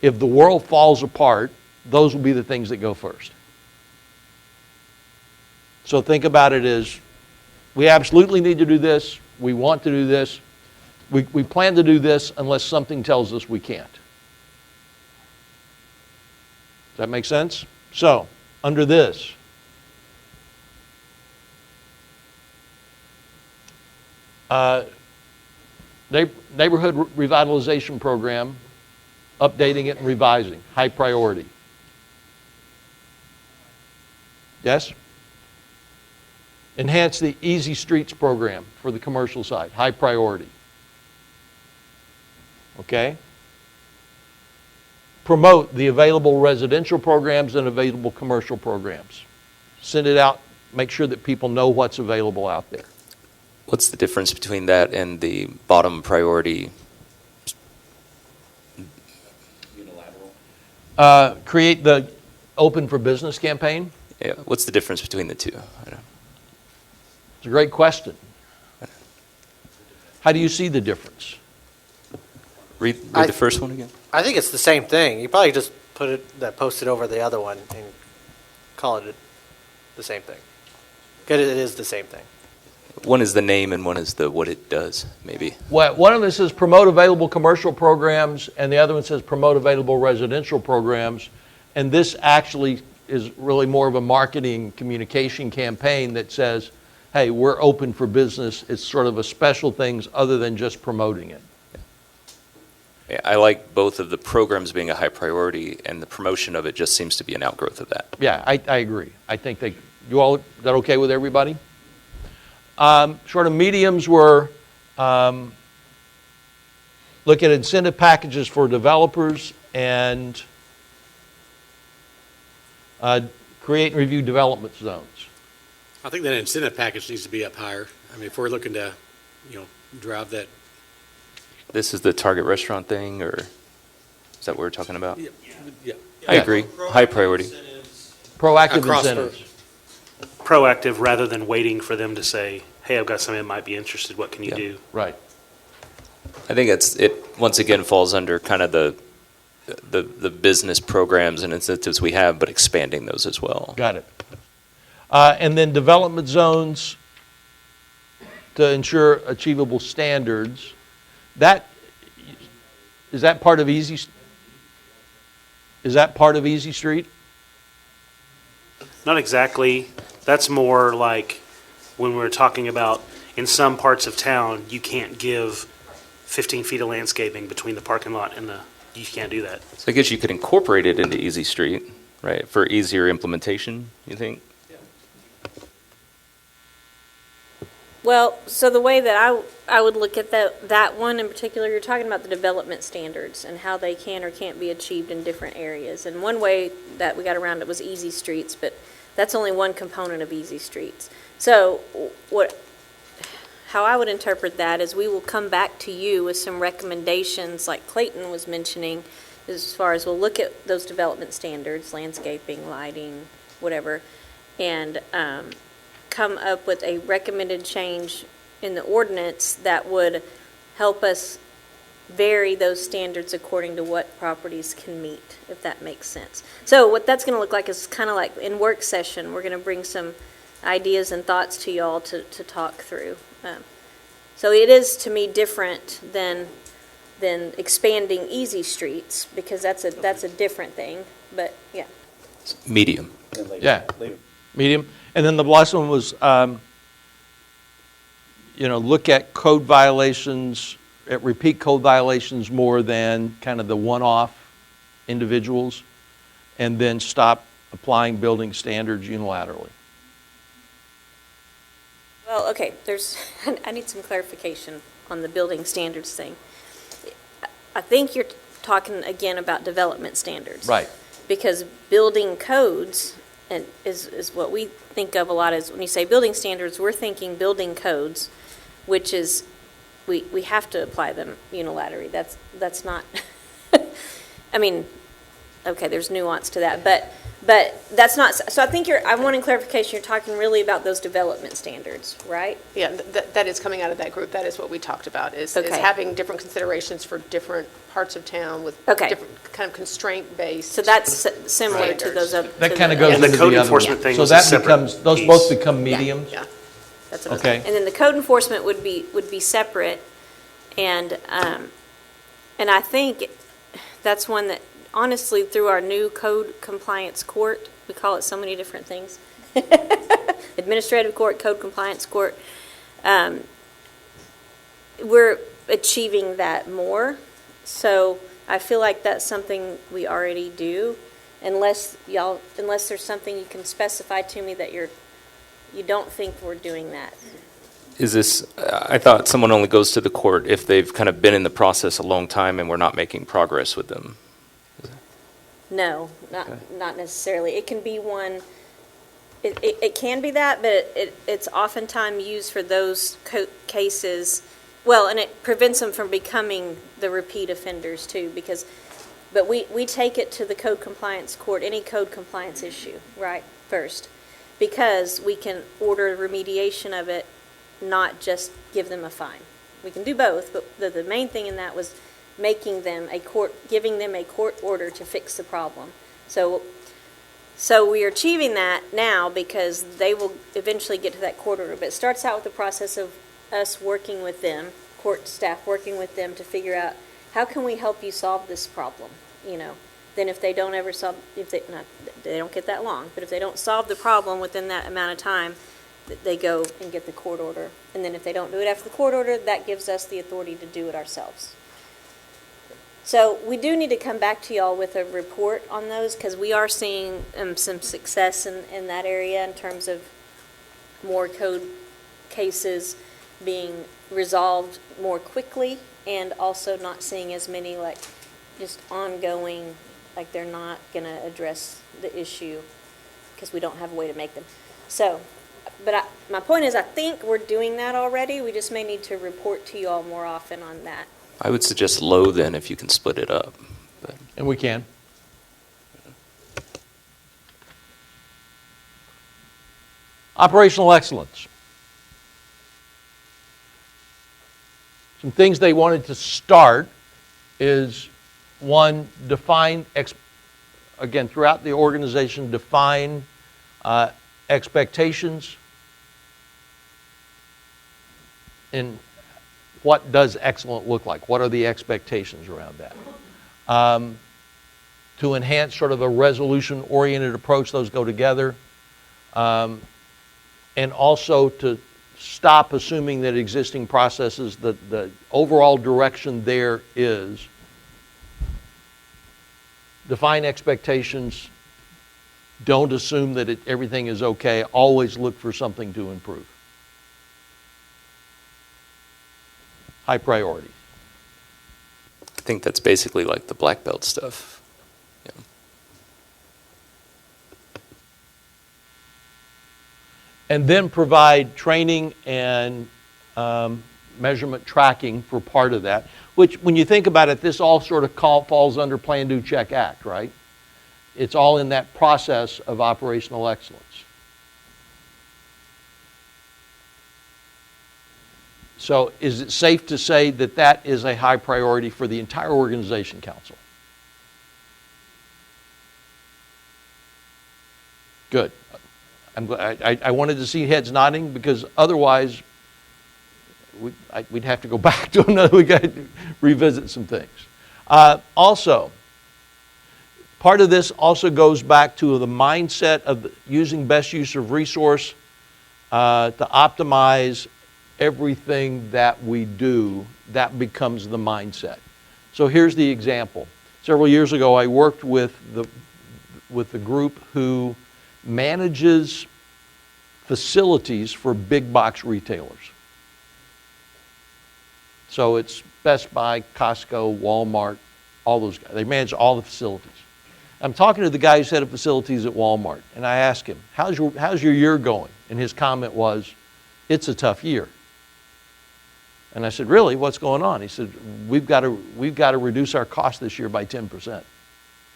the world falls apart, those will be the things that go first. So think about it as, we absolutely need to do this. We want to do this. We plan to do this unless something tells us we can't. Does that make sense? So, under this, neighborhood revitalization program, updating it and revising, high priority. Yes? Enhance the Easy Streets program for the commercial side, high priority. Okay? Promote the available residential programs and available commercial programs. Send it out, make sure that people know what's available out there. What's the difference between that and the bottom priority? Create the Open for Business campaign. Yeah, what's the difference between the two? It's a great question. How do you see the difference? Read the first one again. I think it's the same thing. You probably just post it over the other one and call it the same thing. Because it is the same thing. One is the name and one is the what it does, maybe. Well, one of them says promote available commercial programs, and the other one says promote available residential programs. And this actually is really more of a marketing communication campaign that says, hey, we're open for business. It's sort of a special things other than just promoting it. Yeah, I like both of the programs being a high priority, and the promotion of it just seems to be an outgrowth of that. Yeah, I agree. I think is that okay with everybody? Sort of mediums were look at incentive packages for developers and create and review development zones. I think that incentive package needs to be up higher. I mean, if we're looking to, drive that. This is the Target restaurant thing, or is that what we're talking about? Yeah. I agree. High priority. Proactive Across incentives. Proactive rather than waiting for them to say, hey, I've got something that might be interested, what can you do? Right. I think it once again falls under kind of the business programs and incentives we have, but expanding those as well. Got it. And then development zones to ensure achievable standards. Is that part of Easy Street? Not exactly. That's more like when we're talking about in some parts of town, you can't give 15 feet of landscaping between the parking lot and you can't do that. So I guess you could incorporate it into Easy Street, right, for easier implementation, you think? Well, so the way that I would look at that one in particular, you're talking about the development standards and how they can or can't be achieved in different areas. And one way that we got around it was Easy Streets, but that's only one component of Easy Streets. So how I would interpret that is we will come back to you with some recommendations like Clayton was mentioning, as far as we'll look at those development standards, landscaping, lighting, whatever, and come up with a recommended change in the ordinance that would help us vary those standards according to what properties can meet, if that makes sense. So what that's going to look like is kind of like in work session, we're going to bring some ideas and thoughts to y'all to talk through. So it is, to me, different than expanding Easy Streets, because that's a different thing, but yeah. Medium. Yeah, medium. And then the last one was, look at code violations at repeat code violations more than kind of the one-off individuals, and then stop applying building standards unilaterally. Well, okay, I need some clarification on the building standards thing. I think you're talking again about development standards. Right. Because building codes is what we think of a lot as, when you say building standards, we're thinking building codes, which is, we have to apply them unilaterally. That's not, I mean, okay, there's nuance to that, but that's not, so I think I'm wanting clarification, you're talking really about those development standards, right? Yeah, that is coming out of that group. That is what we talked about, is Okay. having different considerations for different parts of town with Okay. different kind of constraint-based. So that's similar to those other. That kind of goes And the into code the other enforcement one. thing So was a that separate becomes, those piece. both become mediums? Yeah. That's what I was Okay. saying. And then the code enforcement would be separate, and I think that's one that, honestly, through our new code compliance court, we call it so many different things. Administrative court, code compliance court, we're achieving that more. So I feel like that's something we already do, unless there's something you can specify to me that you don't think we're doing that. Is this, I thought someone only goes to the court if they've kind of been in the process a long time and we're not making progress with them. No, not necessarily. It can be one, it can be that, but it's oftentimes used for those cases. Well, and it prevents them from becoming the repeat offenders too, but we take it to the code compliance court, any code compliance issue, right, first, because we can order remediation of it, not just give them a fine. We can do both, but the main thing in that was giving them a court order to fix the problem. So we are achieving that now because they will eventually get to that court order. But it starts out with the process of us working with them, court staff working with them to figure out, how can we help you solve this problem? Then if they don't ever solve, they don't get that long, but if they don't solve the problem within that amount of time, they go and get the court order. And then if they don't do it after the court order, that gives us the authority to do it ourselves. So we do need to come back to y'all with a report on those, because we are seeing some success in that area in terms of more code cases being resolved more quickly, and also not seeing as many like just ongoing, like they're not going to address the issue because we don't have a way to make them. So, but my point is, I think we're doing that already. We just may need to report to you all more often on that. I would suggest low then if you can split it up. But. And we can. Operational excellence. Some things they wanted to start is, one, again, throughout the organization, define expectations. And what does excellent look like? What are the expectations around that? To enhance sort of a resolution-oriented approach, those go together. And also to stop assuming that existing processes, the overall direction there is define expectations, don't assume that everything is okay, always look for something to improve. High priority. I think that's basically like the black belt stuff. Yeah. And then provide training and measurement tracking for part of that, which when you think about it, this all sort of falls under Plan, Do, Check, Act, right? It's all in that process of operational excellence. So is it safe to say that that is a high priority for the entire organization, Council? Good. I wanted to see heads nodding, because otherwise we'd have to go back to another, we got to revisit some things. Also, part of this also goes back to the mindset of using best use of resource to optimize everything that we do, that becomes the mindset. So here's the example. Several years ago, I worked with the group who manages facilities for big box retailers. So it's Best Buy, Costco, Walmart, all those guys. They manage all the facilities. I'm talking to the guy who's head of facilities at Walmart, and I asked him, how's your year going? And his comment was, it's a tough year. And I said, really, what's going on? He said, we've got to reduce our cost this year by 10%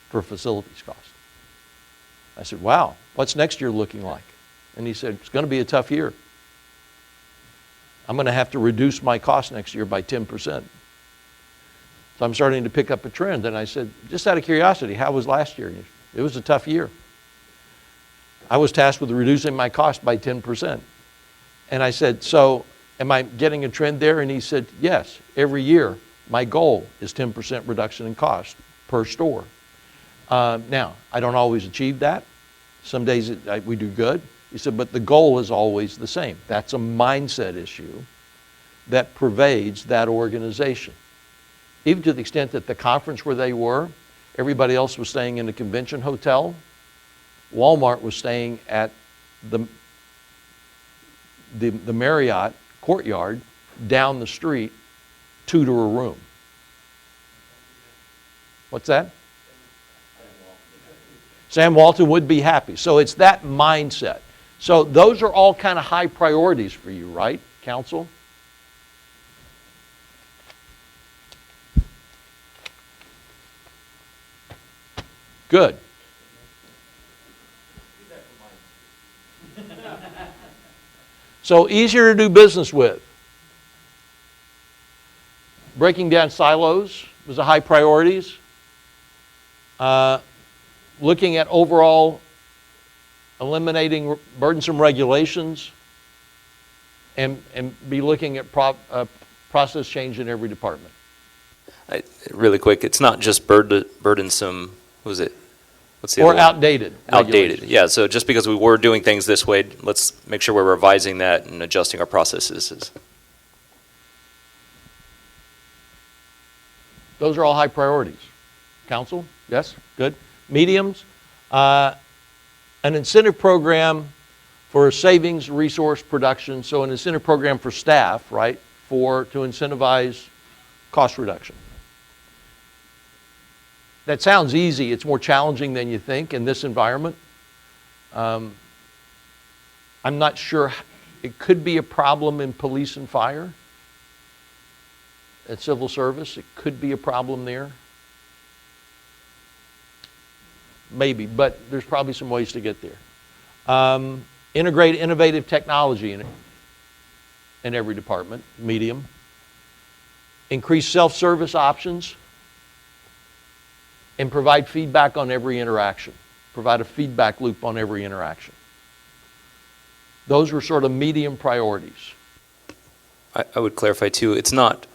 for facilities cost. I said, wow, what's next year looking like? And he said, it's going to be a tough year. I'm going to have to reduce my cost next year by 10%. So I'm starting to pick up a trend. And I said, just out of curiosity, how was last year? It was a tough year. I was tasked with reducing my cost by 10%. And I said, so am I getting a trend there? And he said, yes, every year my goal is 10% reduction in cost per store. Now, I don't always achieve that. Some days we do good. He said, but the goal is always the same. That's a mindset issue that pervades that organization. Even to the extent that the conference where they were, everybody else was staying in a convention hotel. Walmart was staying at the Marriott Courtyard down the street, 2 to a room. What's that? Sam Walton would be happy. So it's that mindset. So those are all kind of high priorities for you, right, council? Good. So easier to do business with. Breaking down silos was a high priorities. Looking at overall eliminating burdensome regulations and be looking at process change in every department. Really quick, it's not just burdensome, what was it? What's the Or other one? outdated. Outdated, yeah. So just because we were doing things this way, let's make sure we're revising that and adjusting our processes. Those are all high priorities. Council? Yes? Good. Mediums? An incentive program for savings resource production. So an incentive program for staff, right, to incentivize cost reduction. That sounds easy. It's more challenging than you think in this environment. I'm not sure. It could be a problem in police and fire. At civil service, it could be a problem there. Maybe, but there's probably some ways to get there. Integrate innovative technology in every department, medium. Increase self-service options. And provide feedback on every interaction. Provide a feedback loop on every interaction. Those were sort of medium priorities. I would clarify too, it's not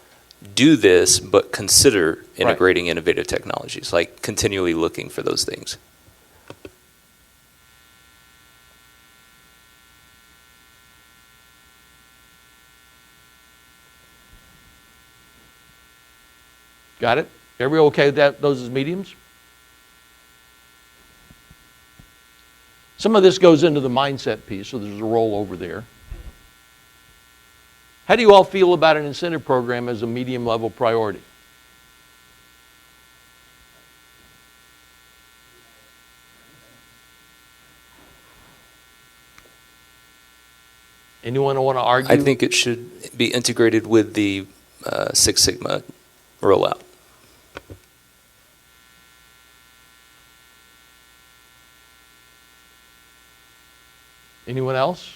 do this, but consider integrating innovative technologies, like continually looking for those things. Got it? Everybody okay with that? Those as mediums? Some of this goes into the mindset piece, so there's a rollover there. How do you all feel about an incentive program as a medium level priority? Anyone want to argue? I think it should be integrated with the Six Sigma rollout. Anyone else?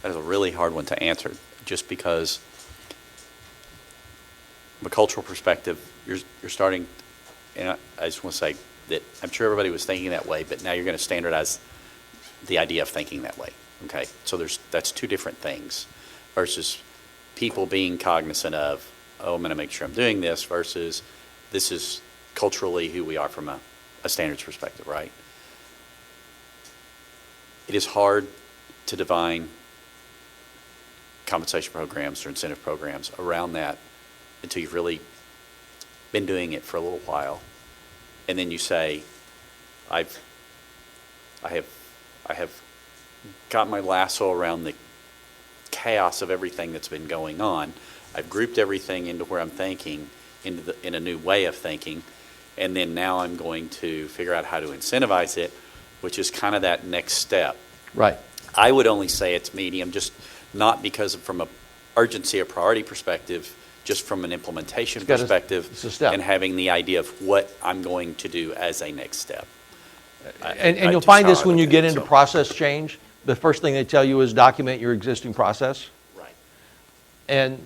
That is a really hard one to answer, just because from a cultural perspective, you're starting, and I just want to say that I'm sure everybody was thinking that way, but now you're going to standardize the idea of thinking that way, okay? So that's two different things versus people being cognizant of, oh, I'm going to make sure I'm doing this versus this is culturally who we are from a standards perspective, right? It is hard to define compensation programs or incentive programs around that until you've really been doing it for a little while. And then you say, I have got my lasso around the chaos of everything that's been going on. I've grouped everything into where I'm thinking, in a new way of thinking, and then now I'm going to figure out how to incentivize it, which is kind of that next step. Right. I would only say it's medium, just not because from a urgency or priority perspective, just from an implementation perspective, it's a step. and having the idea of what I'm going to do as a next step. And you'll Just find how this I when look you at get it, into so. process change. The first thing they tell you is document your existing process. Right. And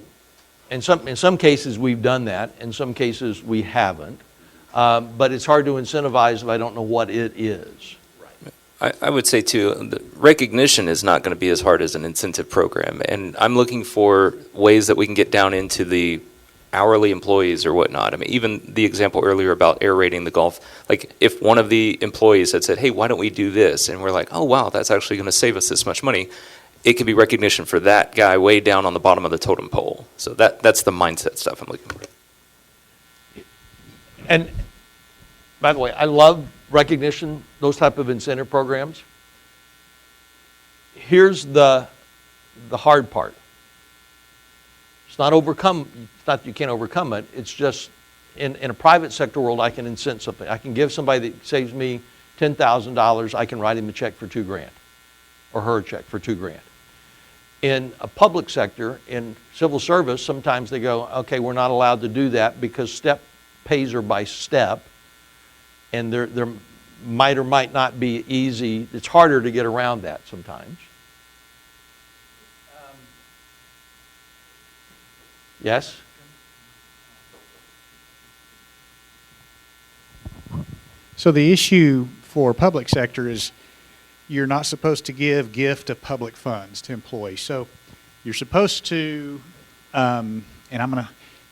in some cases, we've done that. In some cases, we haven't. But it's hard to incentivize if I don't know what it is. I would say too, the recognition is not going to be as hard as an incentive program. And I'm looking for ways that we can get down into the hourly employees or whatnot. I mean, even the example earlier about aerating the golf, like if one of the employees had said, hey, why don't we do this? And we're like, oh, wow, that's actually going to save us this much money. It could be recognition for that guy way down on the bottom of the totem pole. So that's the mindset stuff I'm looking for. And by the way, I love recognition, those type of incentive programs. Here's the hard part. It's not that you can't overcome it. It's just in a private sector world, I can incent something. I can give somebody that saves me $10,000, I can write him a check for $2,000 or her a check for $2,000. In a public sector, in civil service, sometimes they go, okay, we're not allowed to do that because step pays are by step, and there might or might not be easy. It's harder to get around that sometimes. Yes? So the issue for public sector is you're not supposed to give gift of public funds to employees. So you're supposed to, and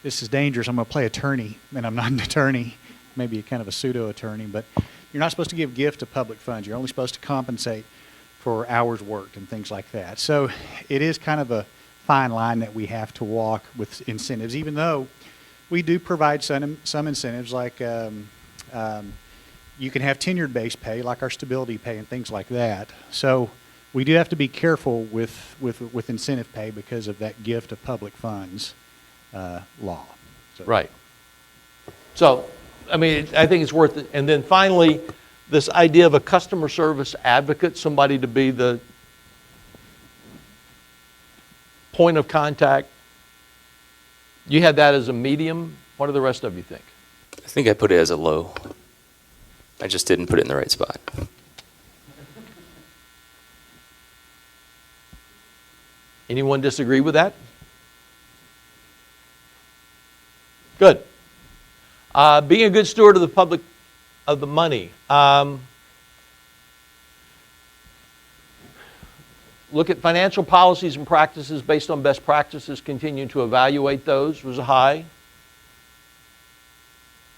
this is dangerous, I'm going to play attorney, and I'm not an attorney, maybe a kind of a pseudo-attorney, but you're not supposed to give gift of public funds. You're only supposed to compensate for hours worked and things like that. So it is kind of a fine line that we have to walk with incentives, even though we do provide some incentives, like you can have tenured-based pay, like our stability pay and things like that. So we do have to be careful with incentive pay because of that gift of public funds law. So. Right. So, I mean, I think it's worth it. And then finally, this idea of a customer service advocate, somebody to be the point of contact. You had that as a medium. What do the rest of you think? I think I put it as a low. I just didn't put it in the right spot. Anyone disagree with that? Good. Being a good steward of the public, of the money. Look at financial policies and practices based on best practices, continue to evaluate those, was a high.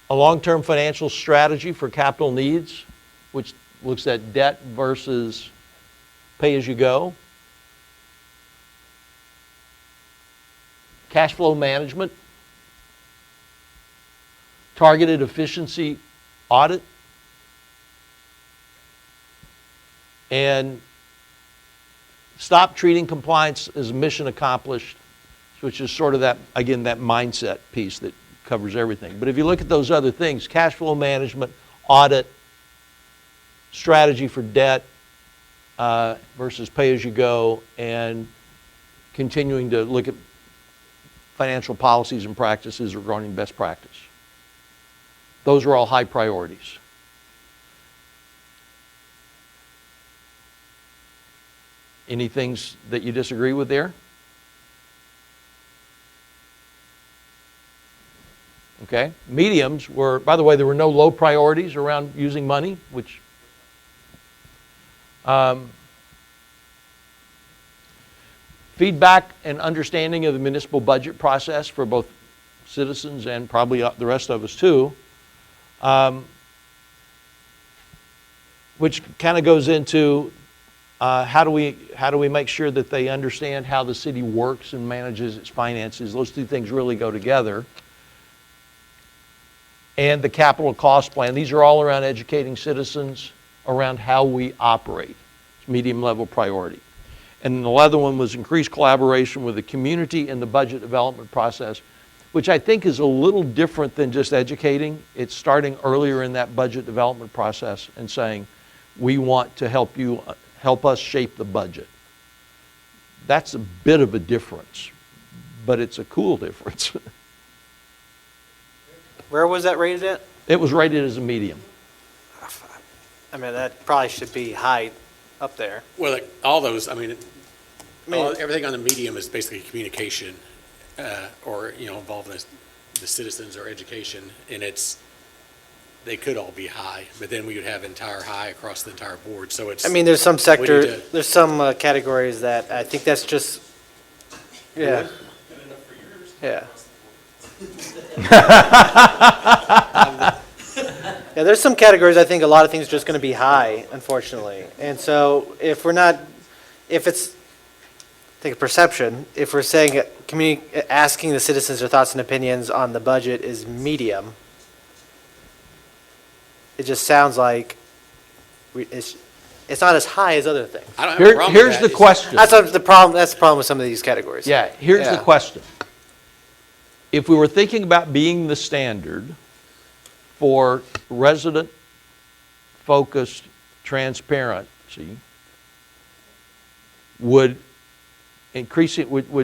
A long-term financial strategy for capital needs, which looks at debt versus pay-as-you-go. Cash flow management. Targeted efficiency audit. And stop treating compliance as mission accomplished, which is sort of that, again, that mindset piece that covers everything. But if you look at those other things, cash flow management, audit, strategy for debt versus pay-as-you-go, and continuing to look at financial policies and practices regarding best practice. Those are all high priorities. Any things that you disagree with there? Okay. Mediums were, by the way, there were no low priorities around using money, which feedback and understanding of the municipal budget process for both citizens and probably the rest of us too, which kind of goes into How do we make sure that they understand how the city works and manages its finances? Those two things really go together. And the capital cost plan. These are all around educating citizens around how we operate. It's medium level priority. And the other one was increased collaboration with the community in the budget development process, which I think is a little different than just educating. It's starting earlier in that budget development process and saying, we want to help us shape the budget. That's a bit of a difference, but it's a cool difference. Where was that rated at? It was rated as a medium. I mean, that probably should be high up there. Well, like, all those, everything on the medium is basically communication, or, involving the citizens or education, and they could all be high, but then we would have entire high across the entire board, so it's. I mean, there's some there's some categories that I think that's just, yeah. Yeah. Yeah, there's some categories I think a lot of things are just going to be high, unfortunately. And so if it's, I think, a perception, if we're saying asking the citizens their thoughts and opinions on the budget is medium, it just sounds like it's not as high as other things. I don't have a problem with Here's that. the question. That's the problem with some of these categories. Yeah, here's the question. If we were thinking about being the standard for resident-focused transparency, would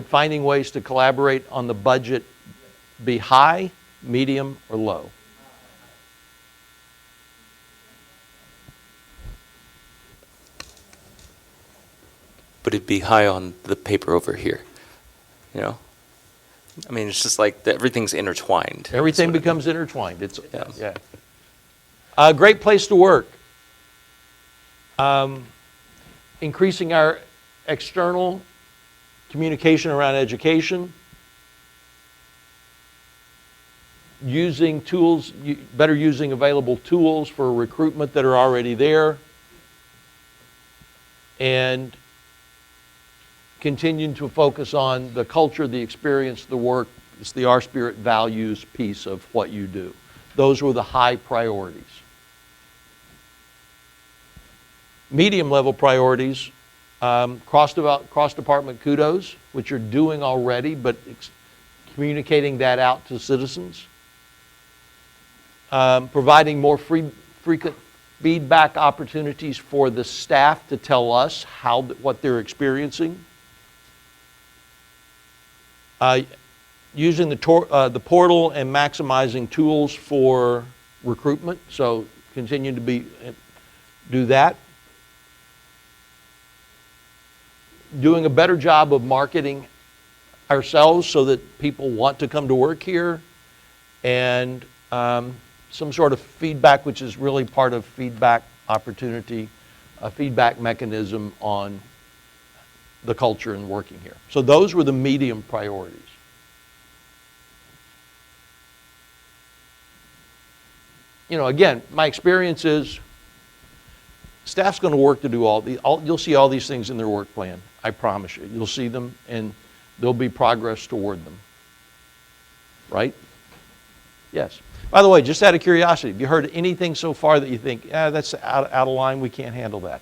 finding ways to collaborate on the budget be high, medium, or low? But it'd be high on the paper over here, I mean, it's just like everything's intertwined. Everything becomes intertwined. Yeah. A great place to work. Increasing our external communication around education. Using tools, better using available tools for recruitment that are already there. And continuing to focus on the culture, the experience, the work. It's the Our Spirit values piece of what you do. Those were the high priorities. Medium level priorities, cross-department kudos, which you're doing already, but communicating that out to citizens. Providing more frequent feedback opportunities for the staff to tell us what they're experiencing. Using the portal and maximizing tools for recruitment, so continue to do that. Doing a better job of marketing ourselves so that people want to come to work here, and some sort of feedback, which is really part of feedback opportunity, a feedback mechanism on the culture and working here. So those were the medium priorities. Again, my experience is staff's going to work to do you'll see all these things in their work plan. I promise you. You'll see them, and there'll be progress toward them. Right? Yes. By the way, just out of curiosity, have you heard anything so far that you think, that's out of line, we can't handle that?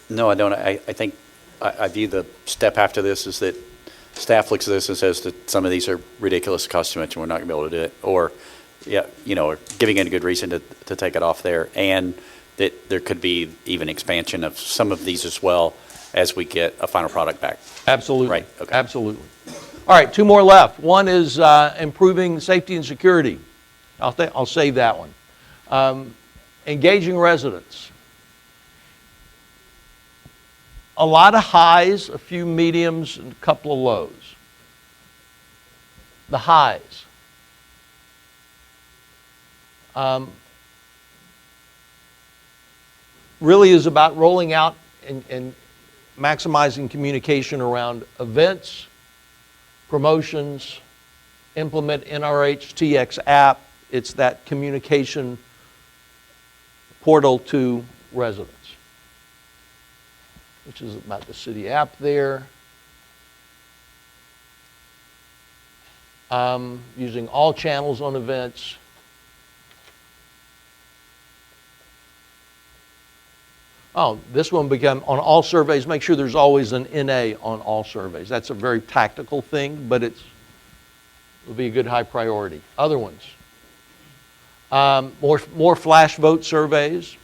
No, I don't. I think I view the step after this is that staff looks at this and says that some of these are ridiculous, cost too much, and we're not going to be able to do it. Or, or giving it a good reason to take it off there. And that there could be even expansion of some of these as well as we get a final product back. Absolutely. Right. Okay. Absolutely. All right, two more left. One is improving safety and security. I'll save that one. Engaging residents. A lot of highs, a few mediums, and a couple of lows. The highs. Really is about rolling out and maximizing communication around events, promotions, implement NRH TX app. It's that communication portal to residents. which is about the city app there. Using all channels on events. Oh, this one become on all surveys, make sure there's always an NA on all surveys. That's a very tactical thing, but it'll be a good high priority. Other ones. More flash vote surveys.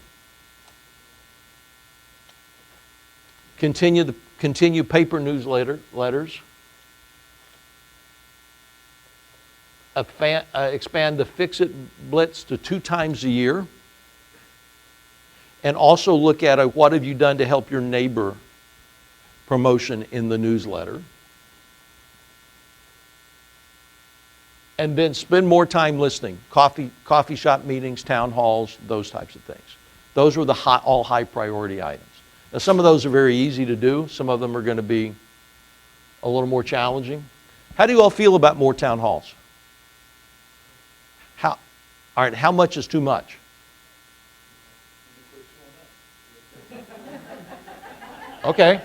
Continue paper newsletters. Expand the Fix-It Blitz to 2 times a year. And also look at what have you done to help your neighbor promotion in the newsletter. And then spend more time listening. Coffee shop meetings, town halls, those types of things. Those were all high priority items. Now some of those are very easy to do. Some of them are going to be a little more challenging. How do you all feel about more town halls? All right, how much is too much? Okay.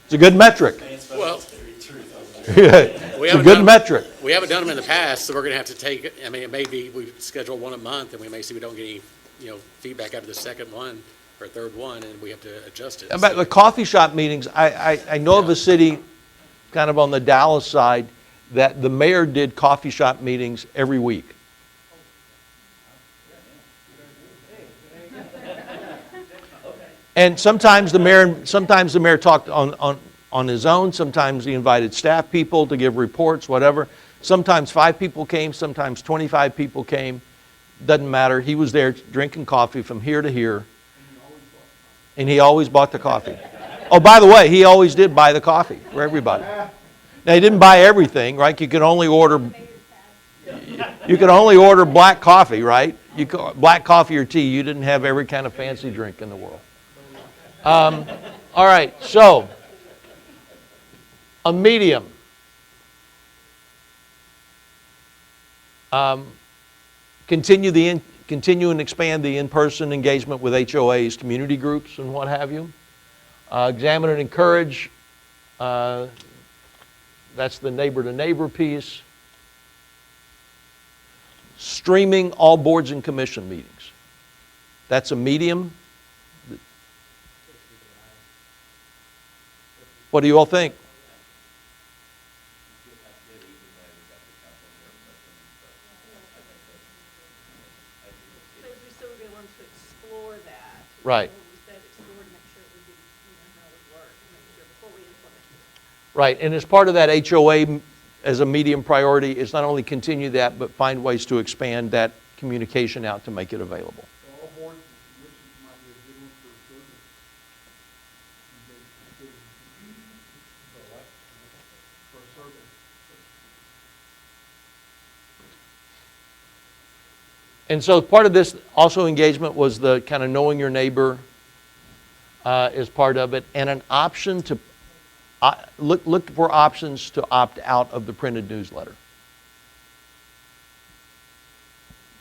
It's a good metric. Well, it's a good metric. We haven't done them in the past, so we're going to have to take, I mean, it may be we schedule one a month, and we may see we don't get any, feedback after the second one or third one, and we have to adjust it. About the coffee shop meetings, I know of a city kind of on the Dallas side that the mayor did coffee shop meetings every week. And sometimes the mayor talked on his own. Sometimes he invited staff people to give reports, whatever. Sometimes 5 people came. Sometimes 25 people came. Doesn't matter. He was there drinking coffee from here to here. And he always bought the coffee. Oh, by the way, he always did buy the coffee for everybody. Now, he didn't buy everything, right? You could only order black coffee, right? Black coffee or tea. You didn't have every kind of fancy drink in the world. All right, so a medium. Continue and expand the in-person engagement with HOAs, community groups, and what have you. Examine and encourage. That's the neighbor-to-neighbor piece. Streaming all boards and commission meetings. That's a medium. What do you all think? We still be wanting to explore that. Right. We said explore to make sure it would be, how it would work, make sure before we implement it. Right, and as part of that HOA as a medium priority is not only continue that, but find ways to expand that communication out to make it available. And so part of this also engagement was the kind of knowing your neighbor is part of it, and an option to look for options to opt out of the printed newsletter.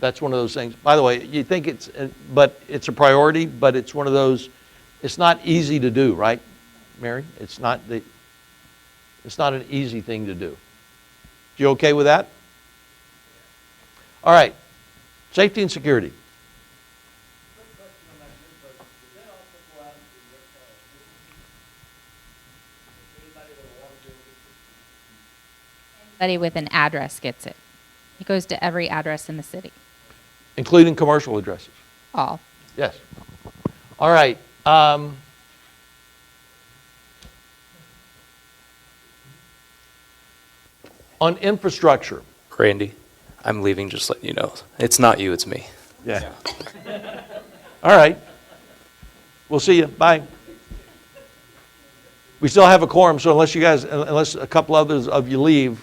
That's one of those things. By the way, you think it's a priority, but it's one of those. It's not easy to do, right, Mary? It's not an easy thing to do. You okay with that? All right. Safety and security. Anybody with an address gets it. It goes to every address in the city. Including commercial addresses. All. Yes. All right. On infrastructure. Randy, I'm leaving, just letting you know. It's not you, it's me. Yeah. All right. We'll see you. Bye. We still have a quorum, so unless a couple others of you leave,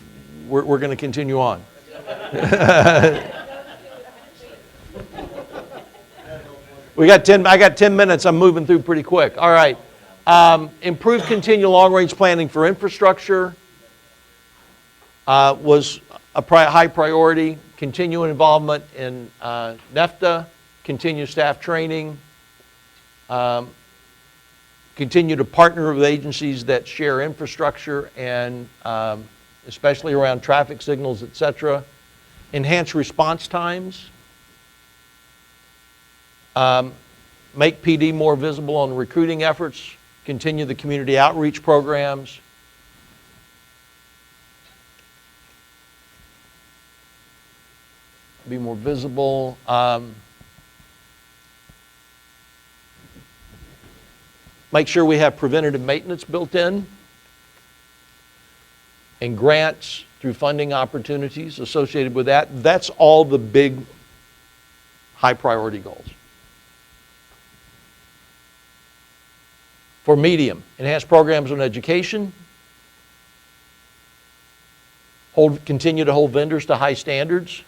we're going to continue on. I got 10 minutes. I'm moving through pretty quick. All right. Improve continual long-range planning for infrastructure was a high priority. Continue involvement in NEFTA. Continue staff training. Continue to partner with agencies that share infrastructure and especially around traffic signals, et cetera. Enhance response times. Make PD more visible on recruiting efforts. Continue the community outreach programs. Be more visible. Make sure we have preventative maintenance built in and grants through funding opportunities associated with that. That's all the big high priority goals. For medium, enhance programs on education. Continue to hold vendors to high standards.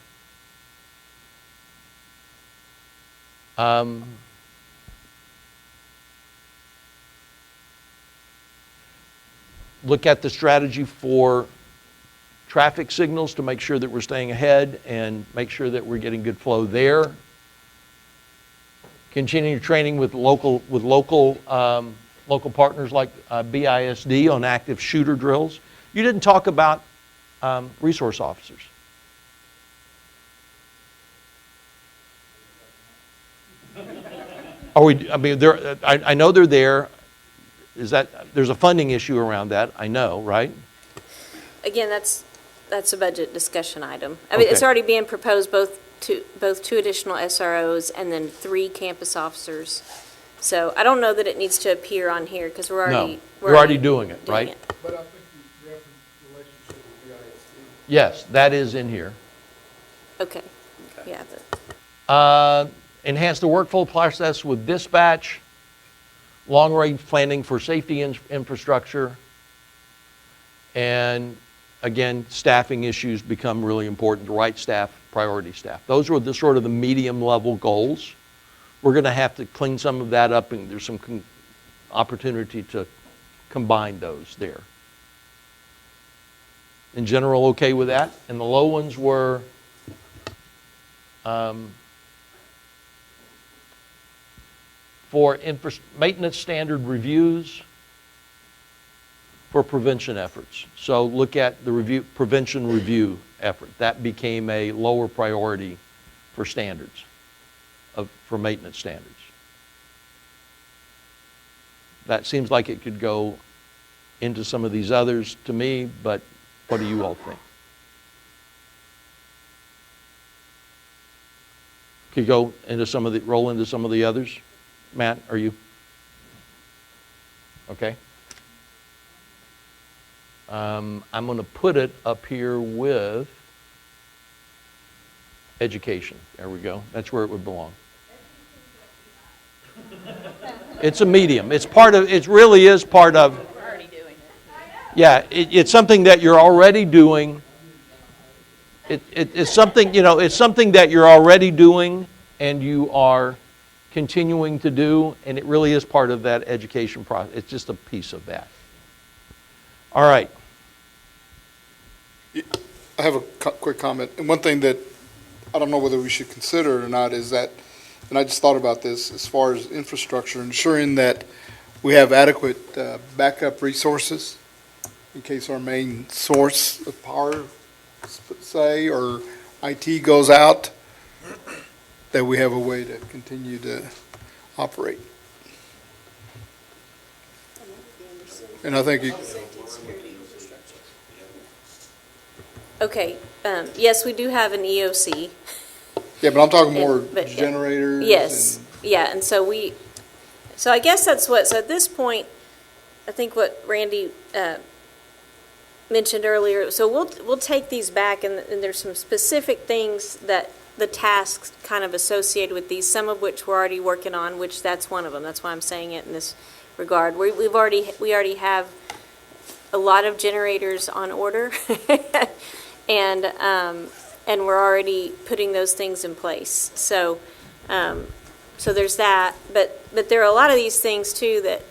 Look at the strategy for traffic signals to make sure that we're staying ahead and make sure that we're getting good flow there. Continue training with local partners like BISD on active shooter drills. You didn't talk about resource officers. I know they're there. There's a funding issue around that, I know, right? Again, that's a budget discussion item. I mean, it's Okay. already being proposed, both two additional SROs and then 3 campus officers. So I don't know that it needs to appear on here because we're already. No, you're already doing it, right? But I think you referenced relationship with BISD. Yes, that is in here. Okay, yeah. Enhance the workflow process with dispatch, long-range planning for safety infrastructure, and again, staffing issues become really important. The right staff, priority staff. Those are the sort of the medium-level goals. We're going to have to clean some of that up, and there's some opportunity to combine those there. In general, okay with that? And the low ones were for maintenance standard reviews for prevention efforts. So look at the prevention review effort. That became a lower priority for standards, for maintenance standards. That seems like it could go into some of these others to me, but what do you all think? Could go into roll into some of the others? Matt, are you? Okay. I'm going to put it up here with education. There we go. That's where it would belong. It's a medium. It really is part of. We're already doing it. Yeah, it's something that you're already doing. It's something, it's something that you're already doing and you are continuing to do, and it really is part of that education process. It's just a piece of that. All right. I have a quick comment. And one thing that I don't know whether we should consider or not is that, and I just thought about this as far as infrastructure, ensuring that we have adequate backup resources in case our main source of power, say, or IT goes out, that we have a way to continue to operate. And I think Okay, yes, we do have an EOC. yeah, but I'm talking more But, generators. Yes, and- yeah, and so I guess so at this point, I think what Randy mentioned earlier, so we'll take these back, and there's some specific things that the tasks kind of associated with these, some of which we're already working on, which that's one of them. That's why I'm saying it in this regard. We already have a lot of generators on order, and we're already putting those things in place. So there's that. But there are a lot of these things too that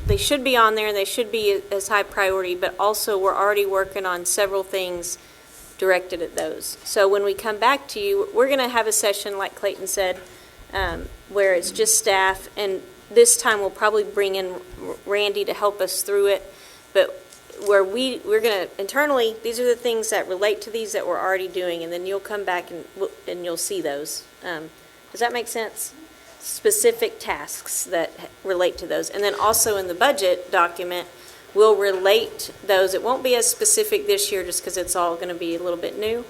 they should be on there and they should be as high priority. But also we're already working on several things directed at those. So when we come back to you, we're going to have a session like Clayton said, where it's just staff, and this time we'll probably bring in Randy to help us through it, but where we're going to, internally, these are the things that relate to these that we're already doing, and then you'll come back and you'll see those. Does that make sense? Specific tasks that relate to those. And then also in the budget document, we'll relate those. It won't be as specific this year just because it's all going to be a little bit new,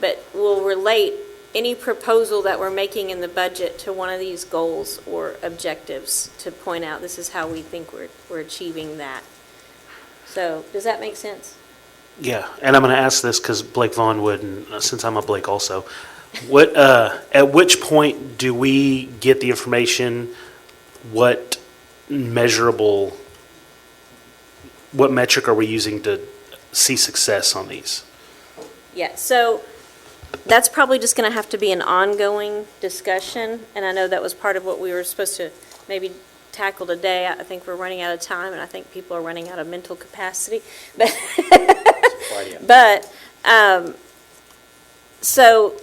but we'll relate any proposal that we're making in the budget to one of these goals or objectives to point out this is how we think we're achieving that. So, does that make sense? Yeah, and I'm going to ask this because Blake Vaughn would, and since I'm a Blake also. What, at which point do we get the information, what metric are we using to see success on these? Yeah, so that's probably just going to have to be an ongoing discussion, and I know that was part of what we were supposed to maybe tackle today. I think we're running out of time, and I think people are running out of mental capacity. So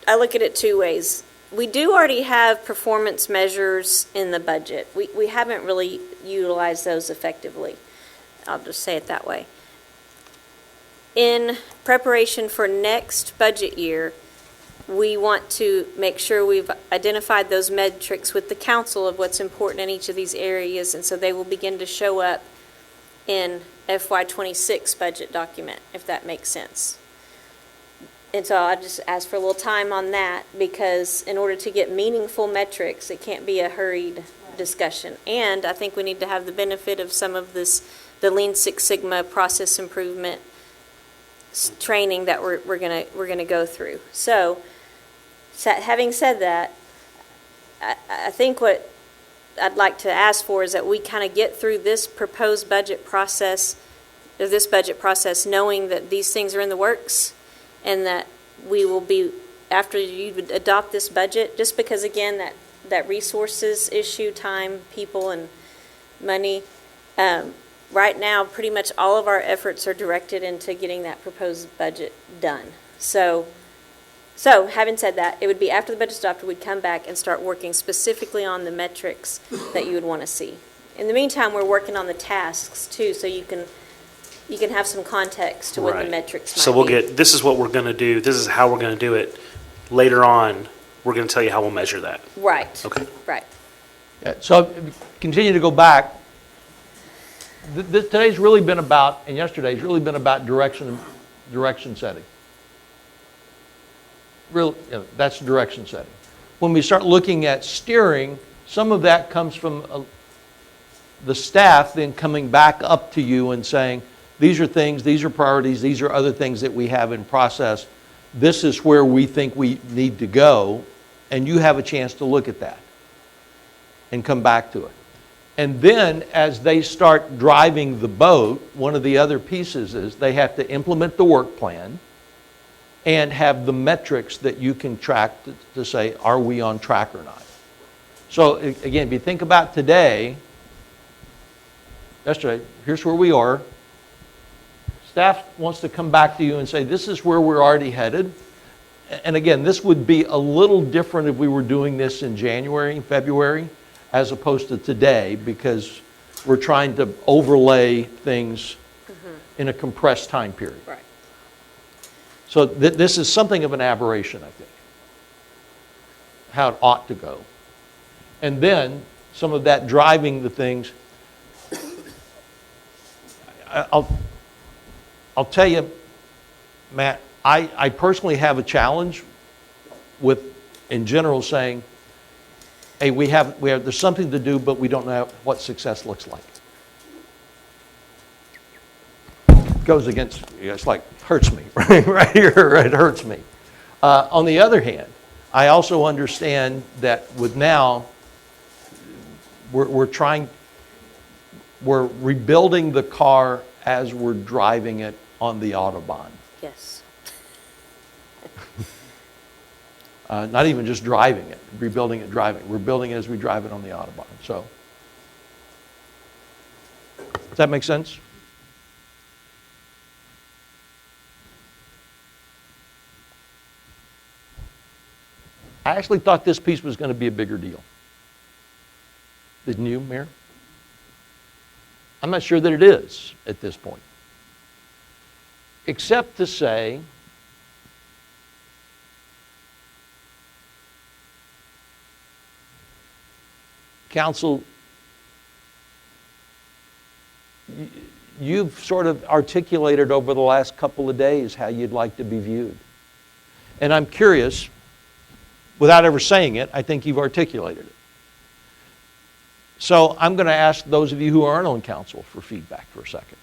I look at it two ways. We do already have performance measures in the budget. We haven't really utilized those effectively. I'll just say it that way. In preparation for next budget year, we want to make sure we've identified those metrics with the council of what's important in each of these areas, and so they will begin to show up in FY26 budget document, if that makes sense. And so I just ask for a little time on that, because in order to get meaningful metrics, it can't be a hurried discussion. And I think we need to have the benefit of some of this, the Lean Six Sigma process improvement training that we're gonna go through. So having said that, I think what I'd like to ask for is that we kind of get through this proposed budget process, or this budget process, knowing that these things are in the works, and that we will be, after you adopt this budget, just because, again, that resources issue, time, people, and money, right now, pretty much all of our efforts are directed into getting that proposed budget done. So having said that, it would be after the budget's adopted, we'd come back and start working specifically on the metrics that you would want to see. In the meantime, we're working on the tasks too, so you can have some context to what the metrics might be. So we'll get, this is what we're going to do, this is how we're going to do it. Later on, we're going to tell you how we'll measure that. Right. Okay. Right. Yeah, so continue to go back. Today's really been about, and yesterday's really been about direction setting. That's direction setting. When we start looking at steering, some of that comes from the staff then coming back up to you and saying, these are things, these are priorities, these are other things that we have in process. This is where we think we need to go, and you have a chance to look at that and come back to it. And then as they start driving the boat, one of the other pieces is they have to implement the work plan and have the metrics that you can track to say, are we on track or not? So again, if you think about today, yesterday, here's where we are. Staff wants to come back to you and say, this is where we're already headed. And again, this would be a little different if we were doing this in January, February, as opposed to today, because we're trying to overlay things in a compressed time period. Right. So this is something of an aberration, I think, how it ought to go. And then some of that driving the things. I'll tell you, Matt, I personally have a challenge with, in general, saying, hey, there's something to do, but we don't know what success looks like. Goes against, it's like, hurts me, right here, it hurts me. On the other hand, I also understand that with now, we're rebuilding the car as we're driving it on the Autobahn. Yes. Not even just driving it, rebuilding it, driving it. We're building it as we drive it on the Autobahn. So, does that make sense? I actually thought this piece was going to be a bigger deal. Didn't you, Mayor? I'm not sure that it is at this point. Except to say, Council, you've sort of articulated over the last couple of days how you'd like to be viewed. And I'm curious, without ever saying it, I think you've articulated it. So I'm going to ask those of you who aren't on council for feedback for a second.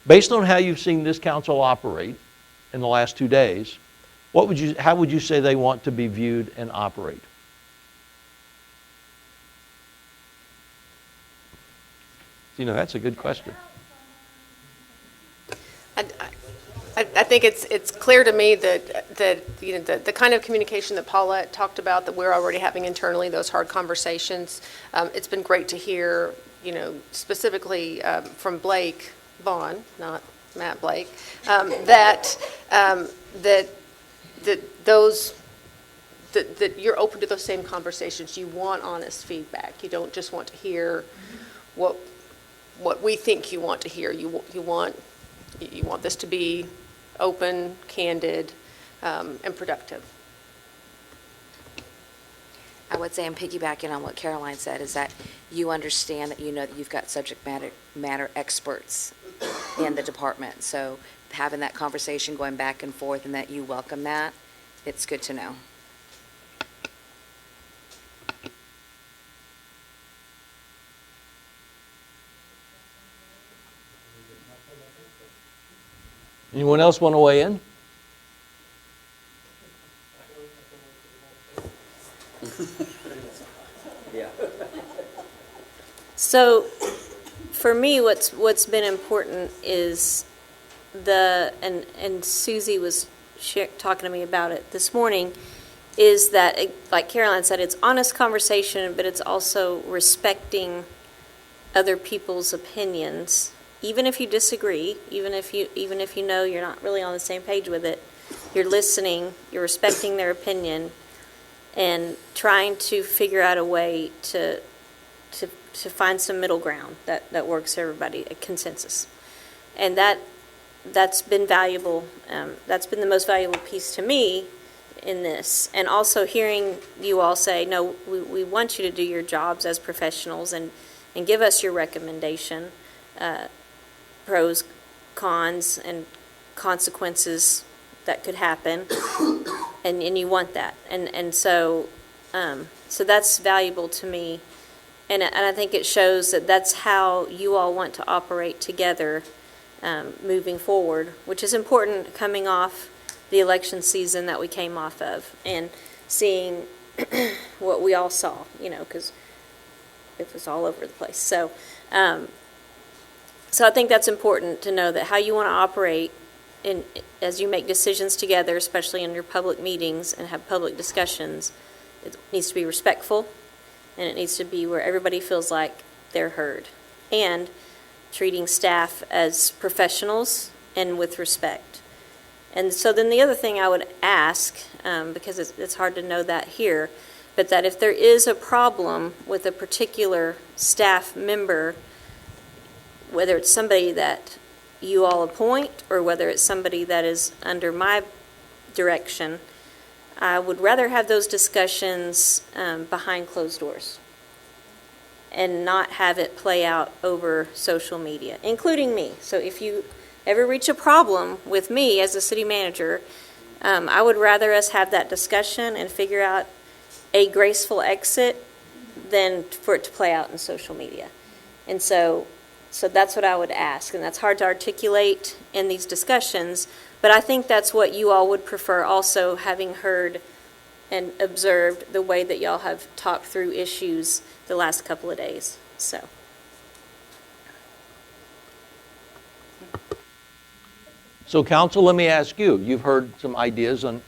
Based on how you've seen this council operate in the last 2 days, how would you say they want to be viewed and operate? You know, that's a good question. I think it's clear to me that you know, the kind of communication that Paula talked about, that we're already having internally, those hard conversations. It's been great to hear, you know, specifically from Blake Vaughn, not Matt Blake, that you're open to those same conversations. You want honest feedback. You don't just want to hear what we think you want to hear. You want this to be open, candid, and productive. I would say I'm piggybacking on what Caroline said, is that you understand that you know that you've got subject matter experts in the department. So having that conversation going back and forth and that you welcome that, it's good to know. Anyone else want to weigh in? So, for me, what's been important is and Susie was talking to me about it this morning, is that, like Caroline said, it's honest conversation, but it's also respecting other people's opinions, even if you disagree, even if you know you're not really on the same page with it. You're listening, you're respecting their opinion, and trying to figure out a way to find some middle ground that works for everybody, a consensus. And that's been valuable. That's been the most valuable piece to me in this. And also hearing you all say, no, we want you to do your jobs as professionals and give us your recommendation, pros, cons, and consequences that could happen. And you want that. And so that's valuable to me. And I think it shows that that's how you all want to operate together moving forward, which is important coming off the election season that we came off of and seeing what we all saw, because it was all over the place. So I think that's important to know, that how you want to operate as you make decisions together, especially in your public meetings and have public discussions, it needs to be respectful. And it needs to be where everybody feels like they're heard. And treating staff as professionals and with respect. And so then the other thing I would ask, because it's hard to know that here, but that if there is a problem with a particular staff member, whether it's somebody that you all appoint or whether it's somebody that is under my direction, I would rather have those discussions behind closed doors and not have it play out over social media, including me. So if you ever reach a problem with me as a city manager, I would rather us have that discussion and figure out a graceful exit than for it to play out in social media. And so that's what I would ask, and that's hard to articulate in these discussions. But I think that's what you all would prefer also, having heard and observed the way that y'all have talked through issues the last couple of days. So council, let me ask you, you've heard some ideas on,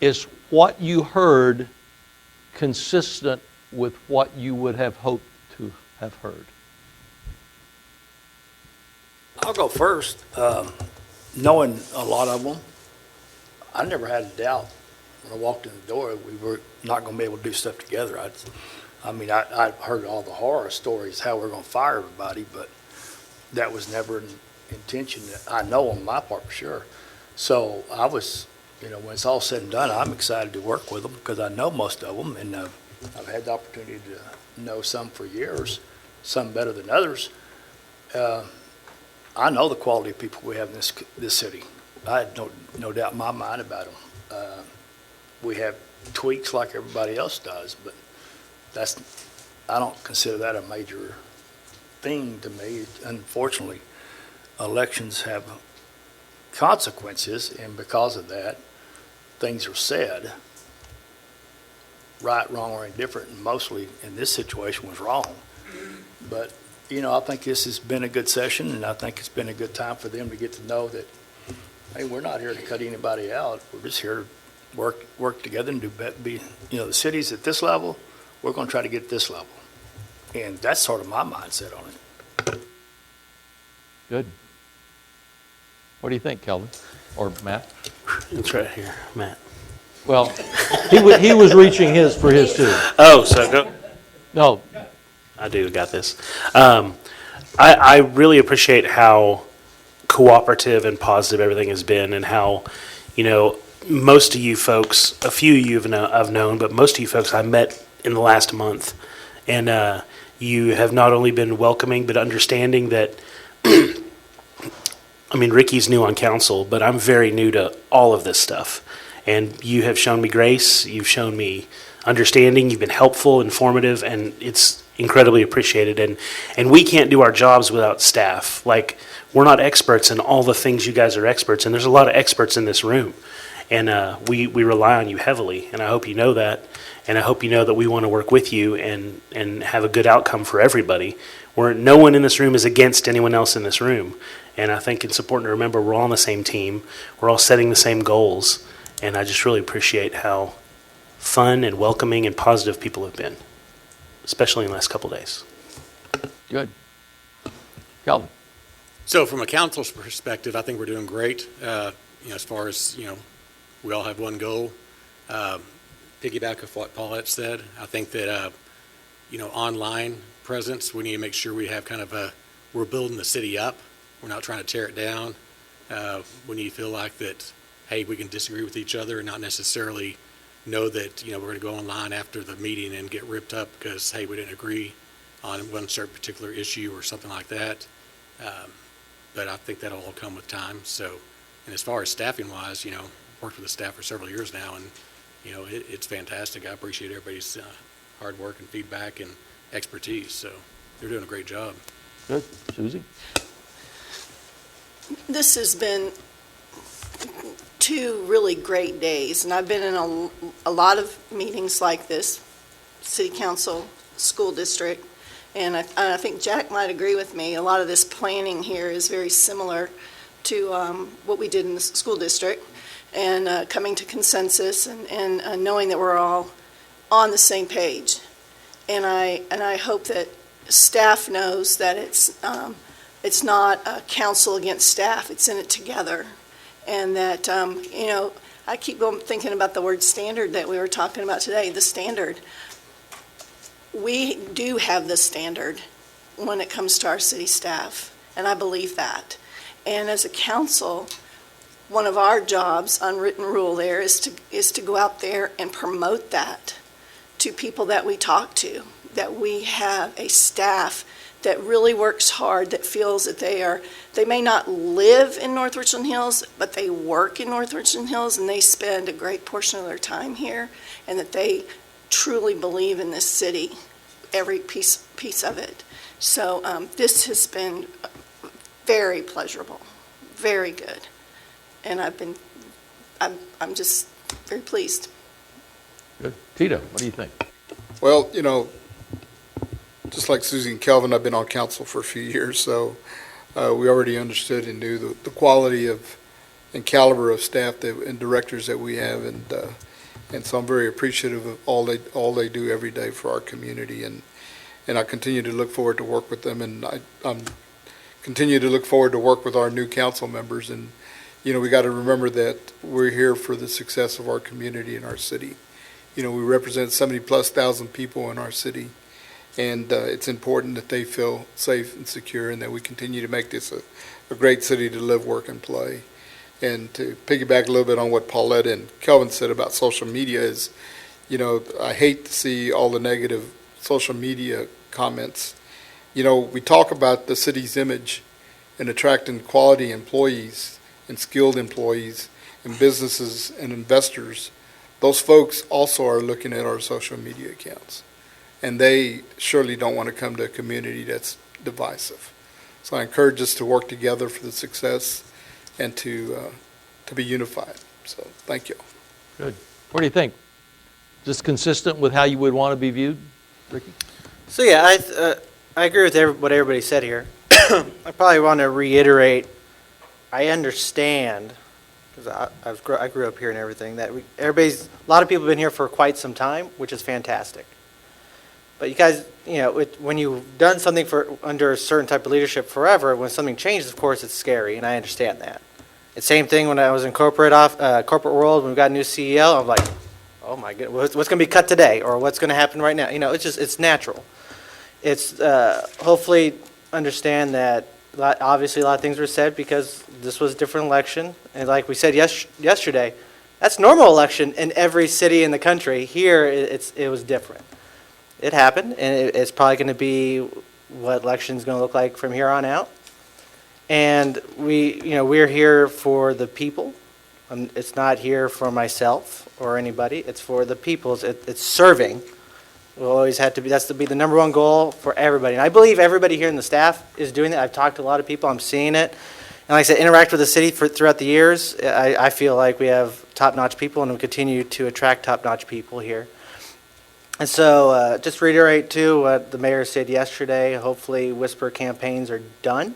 is what you heard consistent with what you would have hoped to have heard? I'll go first. Knowing a lot of them, I never had a doubt when I walked in the door we were not going to be able to do stuff together. I mean, I've heard all the horror stories, how we're gonna fire everybody, but that was never an intention, I know on my part for sure. So I was, when it's all said and done, I'm excited to work with them because I know most of them, and I've had the opportunity to know some for years, some better than others. I know the quality of people we have in this city. I had no doubt in my mind about them. We have tweaks like everybody else does, but I don't consider that a major thing to me. Unfortunately, elections have consequences, and because of that, things are said, right, wrong, or indifferent, and mostly in this situation was wrong. But, I think this has been a good session, and I think it's been a good time for them to get to know that, hey, we're not here to cut anybody out. We're just here to work together and the city's at this level, we're going to try to get at this level. And that's sort of my mindset on it. Good. What do you think, Kelvin? Or Matt? It's right here, Matt. Well, he was reaching for his too. Oh, so go. No. I got this. I really appreciate how cooperative and positive everything has been, and how, most of you folks, a few of you I've known, but most of you folks I met in the last month, and you have not only been welcoming but understanding that. I mean, Ricky's new on council, but I'm very new to all of this stuff. And you have shown me grace, you've shown me understanding, you've been helpful, informative, and it's incredibly appreciated. And we can't do our jobs without staff. Like, we're not experts in all the things you guys are experts in. There's a lot of experts in this room. And we rely on you heavily, and I hope you know that. And I hope you know that we want to work with you and have a good outcome for everybody. No one in this room is against anyone else in this room. And I think it's important to remember we're all on the same team. We're all setting the same goals. And I just really appreciate how fun and welcoming and positive people have been, especially in the last couple of days. Good. Calvin? So from a council's perspective, I think we're doing great. As far as, we all have one goal. Piggyback of what Paulette said, I think that, online presence, we need to make sure we have we're building the city up. We're not trying to tear it down. We need to feel like that, hey, we can disagree with each other and not necessarily know that, we're going to go online after the meeting and get ripped up because, hey, we didn't agree on one certain particular issue or something like that. But I think that'll all come with time. So, and as far as staffing wise, worked with the staff for several years now, and, it's fantastic. I appreciate everybody's hard work and feedback and expertise. So they're doing a great job. Good. Susie? This has been 2 really great days, and I've been in a lot of meetings like this, city council, school district, and I think Jack might agree with me. A lot of this planning here is very similar to what we did in the school district, and coming to consensus and knowing that we're all on the same page. And I hope that staff knows that it's not a council against staff, it's in it together. And that, I keep thinking about the word standard that we were talking about today, the standard. We do have the standard when it comes to our city staff, and I believe that. And as a council, one of our jobs, unwritten rule there, is to go out there and promote that to people that we talk to, that we have a staff that really works hard, that feels that they may not live in North Richland Hills, but they work in North Richland Hills, and they spend a great portion of their time here, and that they truly believe in this city, every piece of it. So this has been very pleasurable, very good, and I'm just very pleased. Good. Tito, what do you think? Well, just like Susie and Kelvin, I've been on council for a few years, so we already understood and knew the quality of and caliber of staff and directors that we have, and so I'm very appreciative of all they do every day for our community, and I continue to look forward to work with them, and I'm continue to look forward to work with our new council members, and we got to remember that we're here for the success of our community and our city, You know, we represent 70-plus thousand people in our city, and it's important that they feel safe and secure and that we continue to make this a great city to live, work, and play. And to piggyback a little bit on what Paulette and Kelvin said about social media is, you know, I hate to see all the negative social media comments. You know, we talk about the city's image and attracting quality employees and skilled employees and businesses and investors. Those folks also are looking at our social media accounts, and they surely don't want to come to a community that's divisive. So I encourage us to work together for the success and to be unified. So thank you. Good. What do you think? Just consistent with how you would want to be viewed, Ricky? So yeah, I agree with what everybody said here. I probably want to reiterate, I understand, because I grew up here and everything, that a lot of people have been here for quite some time, which is fantastic. But you guys, you know, when you've done something under a certain type of leadership forever, when something changes, of course, it's scary, and I understand that. It's the same thing when I was in corporate world, when we got a new CEO, I'm like, oh my goodness, what's going to be cut today, or what's going to happen right now? You know, it's natural. It's hopefully understand that obviously a lot of things were said because this was a different election, and like we said yesterday, that's normal election in every city in the country. Here, it was different. It happened, and it's probably going to be what election's going to look like from here on out. And we're here for the people. It's not here for myself or anybody. It's for the people. It's serving. Will always have to be. That's to be the number one goal for everybody. And I believe everybody here in the staff is doing that. I've talked to a lot of people. I'm seeing it. And like I said, interact with the city throughout the years. I feel like we have top-notch people, and we continue to attract top-notch people here. And so just reiterate, too, what the mayor said yesterday. Hopefully whisper campaigns are done.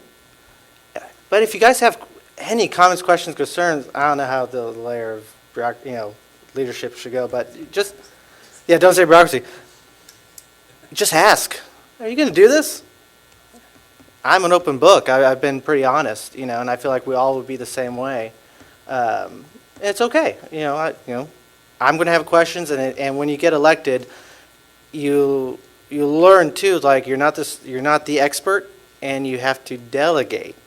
But if you guys have any comments, questions, concerns, I don't know how the layer of leadership should go, but don't say bureaucracy. Just ask. Are you going to do this? I'm an open book. I've been pretty honest, and I feel like we all would be the same way. It's okay. I'm going to have questions, and when you get elected, you learn too. Like you're not the expert, and you have to delegate.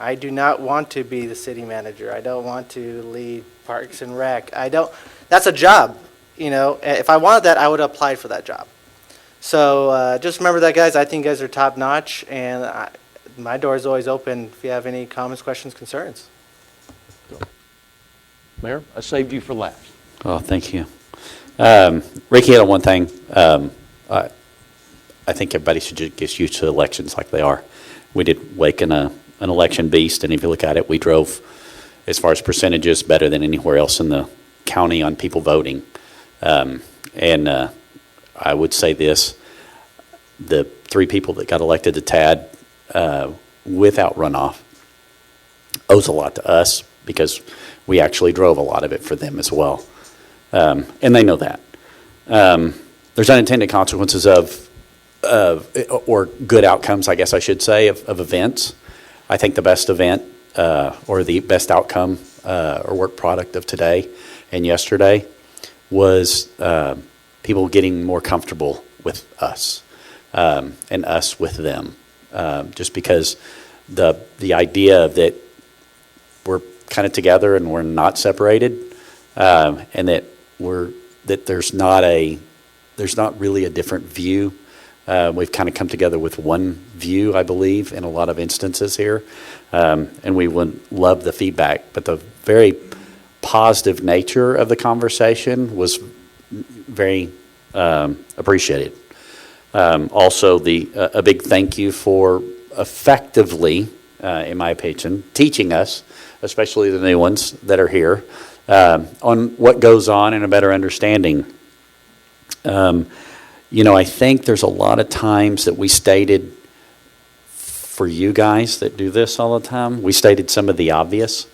I do not want to be the city manager. I don't want to lead Parks and Rec. That's a job. If I wanted that, I would have applied for that job. So just remember that, guys. I think you guys are top notch, and my door is always open if you have any comments, questions, concerns. Mayor, I saved you for last. Oh, thank you. Ricky hit on one thing. I think everybody should just get used to elections like they are. We did wake in an election beast, and if you look at it, we drove, as far as percentages, better than anywhere else in the county on people voting. I would say this, the 3 people that got elected to TAD without runoff owes a lot to us because we actually drove a lot of it for them as well. And they know that. There's unintended consequences or good outcomes, I guess I should say, of events. I think the best event or the best outcome or work product of today and yesterday was people getting more comfortable with us and us with them. Just because the idea that we're kind of together and we're not separated, and that there's not really a different view. We've kind of come together with one view, I believe, in a lot of instances here, and we would love the feedback. But the very positive nature of the conversation was very appreciated. Also, a big thank you for effectively, in my opinion, teaching us, especially the new ones that are here, on what goes on and a better understanding. I think there's a lot of times that we stated, for you guys that do this all the time, we stated some of the obvious,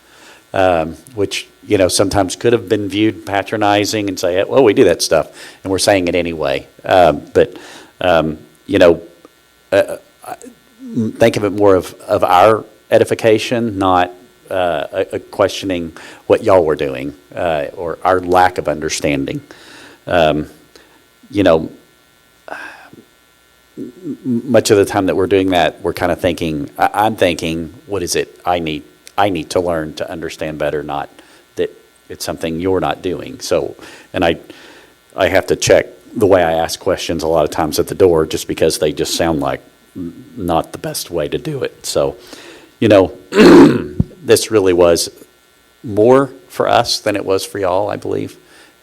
which, sometimes could have been viewed patronizing and say, well, we do that stuff, and we're saying it anyway. But think of it more of our edification, not questioning what y'all were doing or our lack of understanding. You know, much of the time that we're doing that, we're kind of thinking, I'm thinking, what is it I need to learn to understand better, not that it's something you're not doing. So, and I have to check the way I ask questions a lot of times at the door, just because they just sound like not the best way to do it. So, you know, this really was more for us than it was for y'all, I believe,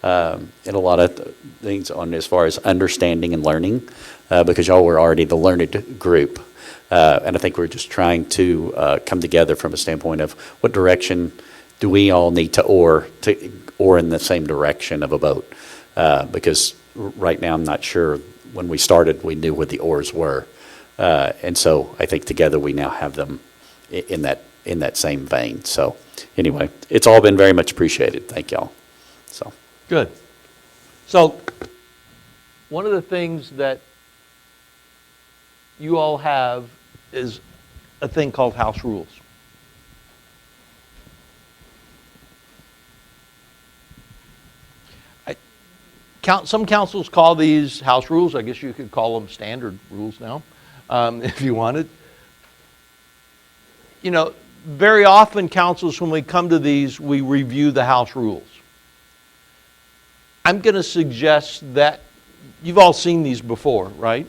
in a lot of things on as far as understanding and learning, because y'all were already the learned group. And I think we're just trying to come together from a standpoint of what direction do we all need to oar in the same direction of a boat. Because right now I'm not sure when we started we knew what the oars were. And so I think together we now have them in that same vein. So anyway, it's all been very much appreciated. Thank y'all. So Good. So one of the things that you all have is a thing called house rules. Some councils call these house rules. I guess you could call them standard rules now, if you wanted. You know, very often councils, when we come to these, we review the house rules. I'm going to suggest that you've all seen these before, right?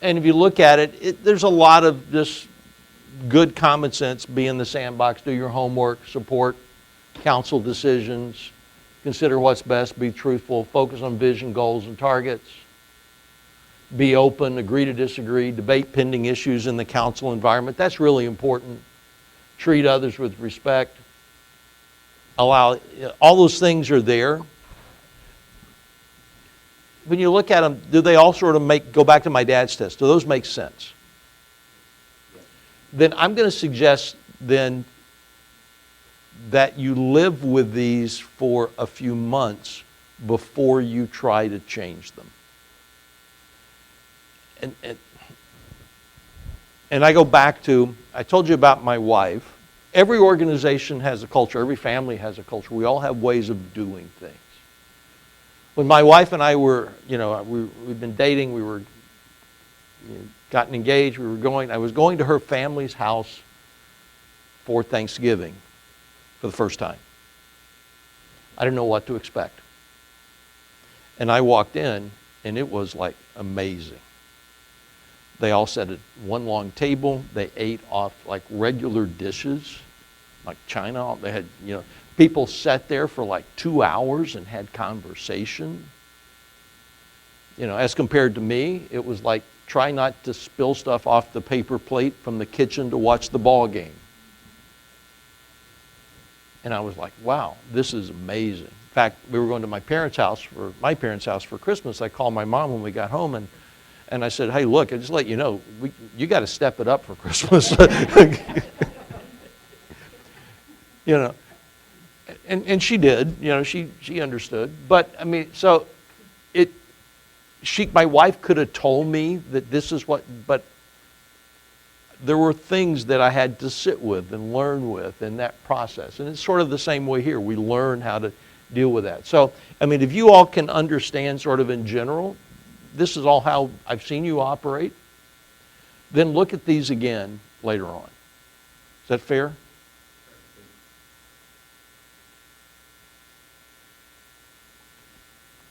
And if you look at it, there's a lot of just good common sense: be in the sandbox, do your homework, support council decisions, consider what's best, be truthful, focus on vision, goals, and targets, be open, agree to disagree, debate pending issues in the council environment. That's really important. Treat others with respect. Allow, all those things are there. When you look at them, do they all sort of go back to my dad's test, do those make sense? Then I'm going to suggest then that you live with these for a few months before you try to change them. And I go back to, I told you about my wife. Every organization has a culture. Every family has a culture. We all have ways of doing things. When my wife and I were, we'd been dating, we were gotten engaged, I was going to her family's house for Thanksgiving for the first time. I didn't know what to expect. And I walked in, and it was like amazing. They all sat at one long table. They ate off like regular dishes, like china. They had, people sat there for like 2 hours and had conversation. As compared to me, it was like try not to spill stuff off the paper plate from the kitchen to watch the ball game. And I was like, wow, this is amazing. In fact, we were going to my parents' house for Christmas. I called my mom when we got home, and I said, hey, look, I just let you know, you got to step it up for Christmas. And she did, she understood. But I mean, so my wife could have told me that this is what, but there were things that I had to sit with and learn with in that process. And it's sort of the same way here. We learn how to deal with that. So, I mean, if you all can understand sort of in general, this is all how I've seen you operate, then look at these again later on. Is that fair?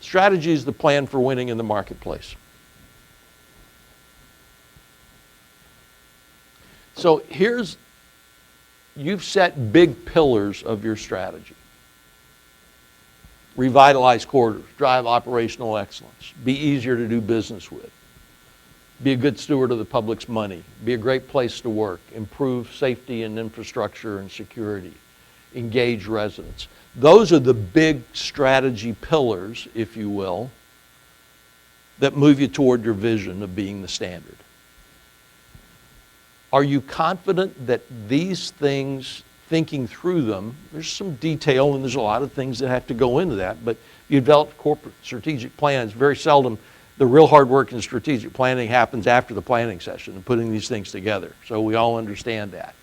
Strategy is the plan for winning in the marketplace. So you've set big pillars of your strategy. Revitalize corridors, drive operational excellence, be easier to do business with, be a good steward of the public's money, be a great place to work, improve safety and infrastructure and security, engage residents. Those are the big strategy pillars, if you will, that move you toward your vision of being the standard. Are you confident that these things, thinking through them, there's some detail and there's a lot of things that have to go into that, but you develop corporate strategic plans. Very seldom the real hard work in strategic planning happens after the planning session and putting these things together. So we all understand that.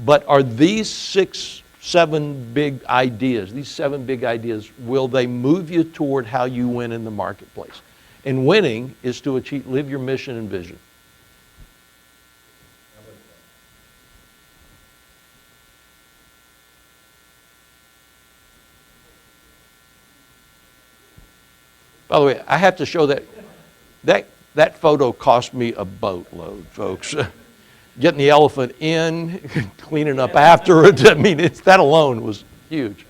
But are these 6 7 big ideas. These 7 big ideas, will they move you toward how you win in the marketplace? And winning is to achieve, live your mission and vision. By the way, I have to show that photo cost me a boatload, folks. Getting the elephant in, cleaning up after it. I mean, that alone was huge.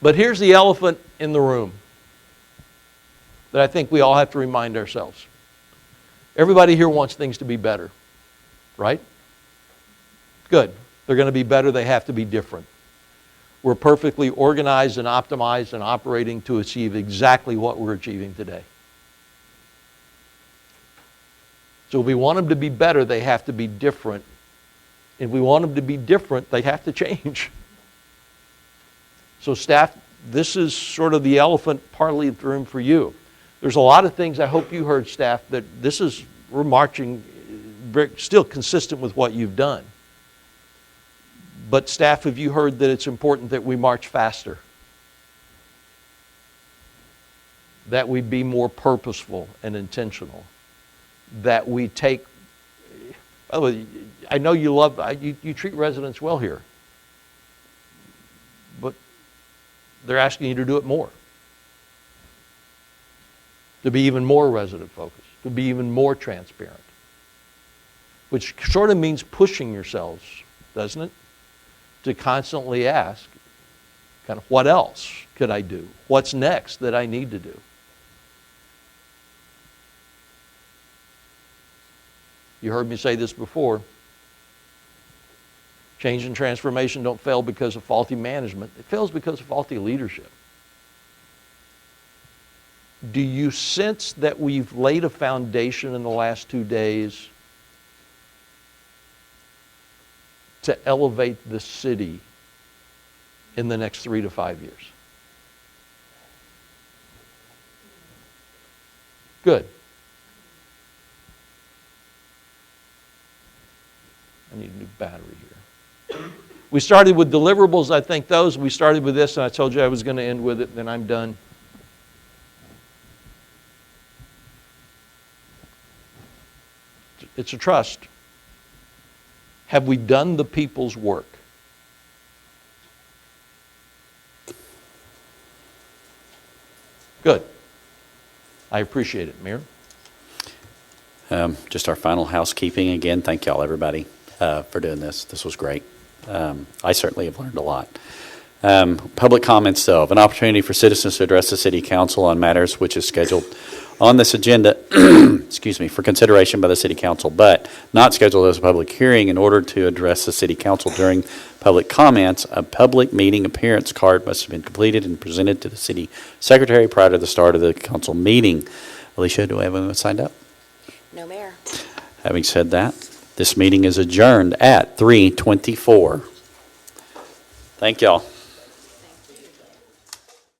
But here's the elephant in the room that I think we all have to remind ourselves. Everybody here wants things to be better, right? Good. They're going to be better. They have to be different. We're perfectly organized and optimized and operating to achieve exactly what we're achieving today. So if we want them to be better, they have to be different. If we want them to be different, they have to change. So staff, this is sort of the elephant partly in the room for you. There's a lot of things I hope you heard, staff, that we're marching still consistent with what you've done. But staff, have you heard that it's important that we march faster? That we be more purposeful and intentional? That we take, by the way, I know you treat residents well here, but they're asking you to do it more. To be even more resident focused, to be even more transparent. Which sort of means pushing yourselves, doesn't it? To constantly ask, kind of, what else could I do? What's next that I need to do? You heard me say this before. Change and transformation don't fail because of faulty management. It fails because of faulty leadership. Do you sense that we've laid a foundation in the last 2 days to elevate the city in the next 3 to 5 years? Good. I need a new battery here. We started with deliverables, I think those. We started with this, and I told you I was going to end with it, then I'm done. It's a trust. Have we done the people's work? Good. I appreciate it. Mayor? Just our final housekeeping. Again, thank y'all, everybody, for doing this. This was great. I certainly have learned a lot. Public comments, though, of an opportunity for citizens to address the City Council on matters which is scheduled on this agenda, excuse me, for consideration by the City Council, but not scheduled as a public hearing. In order to address the City Council during public comments, a public meeting appearance card must have been completed and presented to the City Secretary prior to the start of the council meeting. Alicia, do I have anyone signed up? No, Mayor. Having said that, this meeting is adjourned at 3:24. Thank y'all.